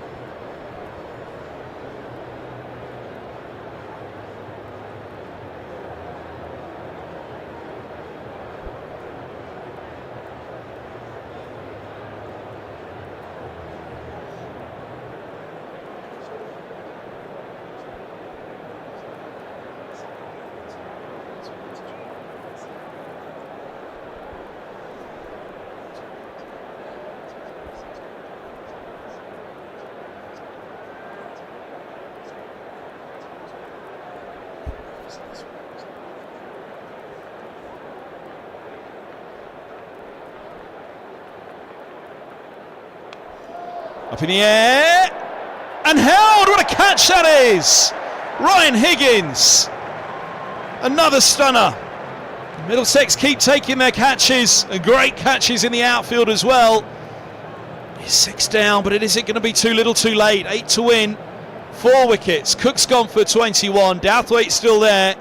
Up in the air and held. What a catch that is! Ryan Higgins, another stunner. Middlesex keep taking their catches, and great catches in the outfield as well. He's 6 down, but it isn't going to be too little too late. 8 to win, 4 wickets. Cook's gone for 21, Douthwaite's still there.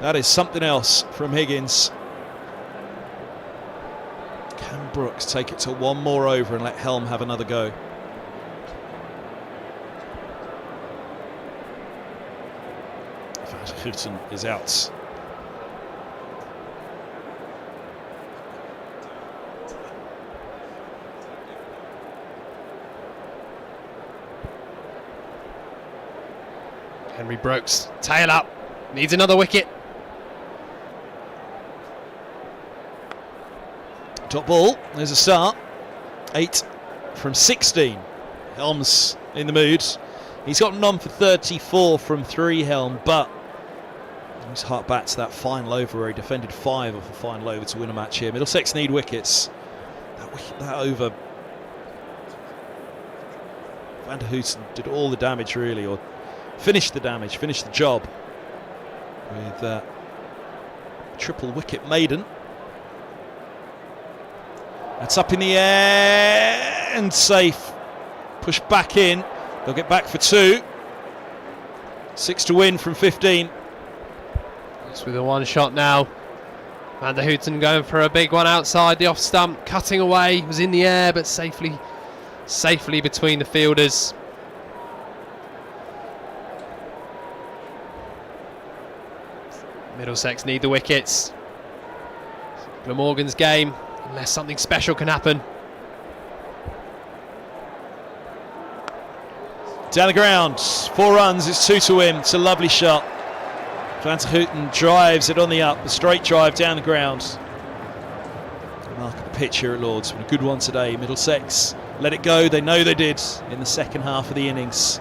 That is something else from Higgins. Can Brooks take it to one more over and let Helm have another go? Hilton is out. Henry Brooks, tail up, needs another wicket. Top ball, there's a start. 8 from 16. Helm's in the mood. He's got none for 34 from 3, Helm, but he's harked back to that final over where he defended 5 off a final over to win a match here. Middlesex need wickets. That over. Van der Hooten did all the damage really, or finished the damage, finished the job with triple wicket maiden. That's up in the air and safe. Push back in. They'll get back for 2. 6 to win from 15. Just with a one shot now. Van der Hooten going for a big one outside the off stump, cutting away. Was in the air, but safely between the fielders. Middlesex need the wickets. Glamorgan's game, unless something special can happen. Down the ground, 4 runs, it's 2 to win. It's a lovely shot. Van der Hooten drives it on the up, a straight drive down the ground. Mark of the pitch here at Lord's, been a good one today. Middlesex let it go, they know they did in the second half of the innings.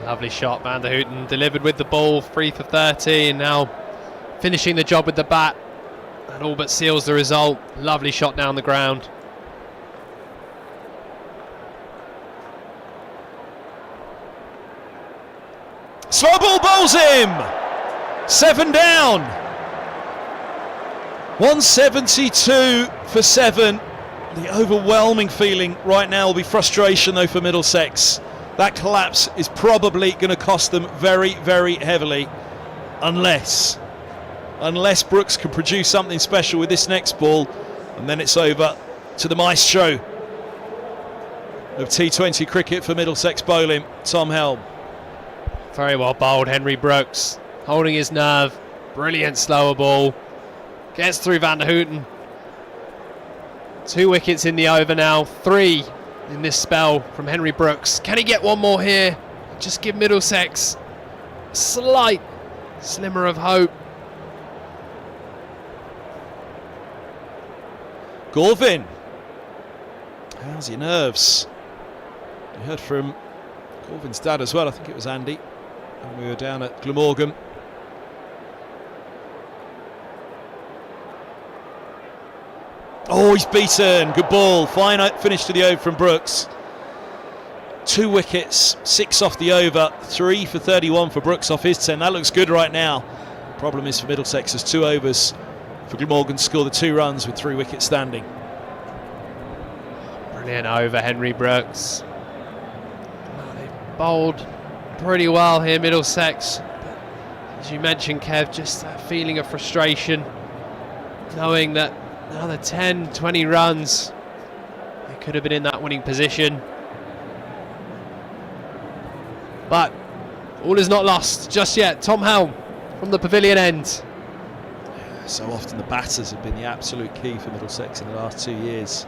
Lovely shot, Van der Hooten delivered with the ball, 3 for 30, and now finishing the job with the bat. That all but seals the result. Lovely shot down the ground. Slow ball bowls him! 7 down. 172 for 7. The overwhelming feeling right now will be frustration though for Middlesex. That collapse is probably going to cost them very, very heavily, unless Brooks can produce something special with this next ball, and then it's over to the maestro of T20 cricket for Middlesex bowling, Tom Helm. Very well bowled, Henry Brooks, holding his nerve. Brilliant slower ball. Gets through Van der Hooten. 2 wickets in the over now, 3 in this spell from Henry Brooks. Can he get one more here? Just give Middlesex a slight slimmer of hope. Gorvin, how's your nerves? You heard from Gorvin's dad as well, I think it was Andy, when we were down at Glamorgan. Oh, he's beaten. Good ball. Fine finish to the over from Brooks. 2 wickets, 6 off the over, 3 for 31 for Brooks off his 10. That looks good right now. Problem is for Middlesex, there's 2 overs for Glamorgan to score the 2 runs with 3 wickets standing. Brilliant over, Henry Brooks. They bowled pretty well here, Middlesex. But as you mentioned, Kev, just that feeling of frustration, knowing that another 10, 20 runs, they could have been in that winning position. But all is not lost just yet. Tom Helm from the pavilion end. So often the batters have been the absolute key for Middlesex in the last 2 years.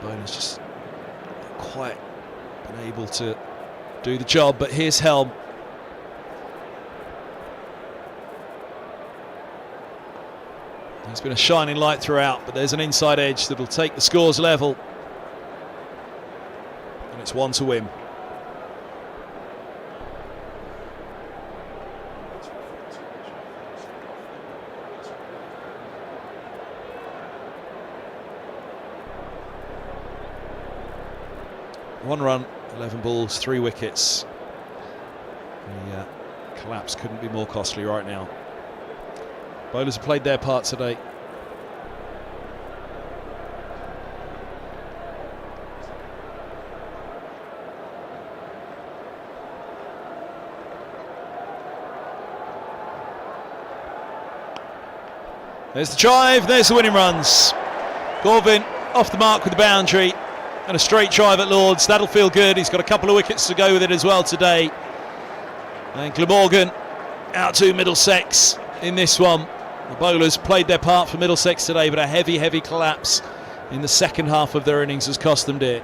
The bowlers just not quite been able to do the job, but here's Helm. He's been a shining light throughout, but there's an inside edge that'll take the scores level. And it's one to win. One run, 11 balls, 3 wickets. The collapse couldn't be more costly right now. Bowlers have played their part today. There's the drive, there's the winning runs. Gorvin off the mark with the boundary and a straight drive at Lords. That'll feel good. He's got a couple of wickets to go with it as well today. And Glamorgan out to Middlesex in this one. The bowlers played their part for Middlesex today, but a heavy collapse in the second half of their innings has cost them dear.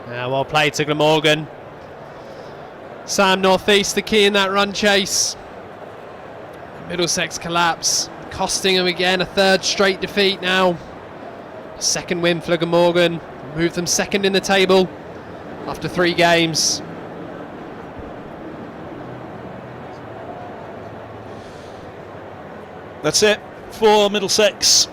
Yeah, well played to Glamorgan. Sam Northeast the key in that run chase. Middlesex collapse, costing them again a third straight defeat now. Second win for Glamorgan, moved them second in the table after 3 games. That's it for Middlesex.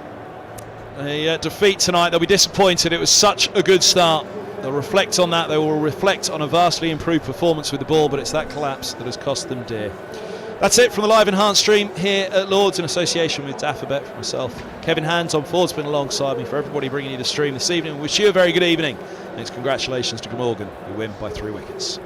A defeat tonight. They'll be disappointed. It was such a good start. They'll reflect on that. They will reflect on a vastly improved performance with the ball, but it's that collapse that has cost them dear. That's it from the live enhanced stream here at Lords in association with Daffabet. For myself, Kevin Hands on Ford's been alongside me, for everybody bringing you the stream this evening. We wish you a very good evening. And it's congratulations to Glamorgan, who win by 3 wickets.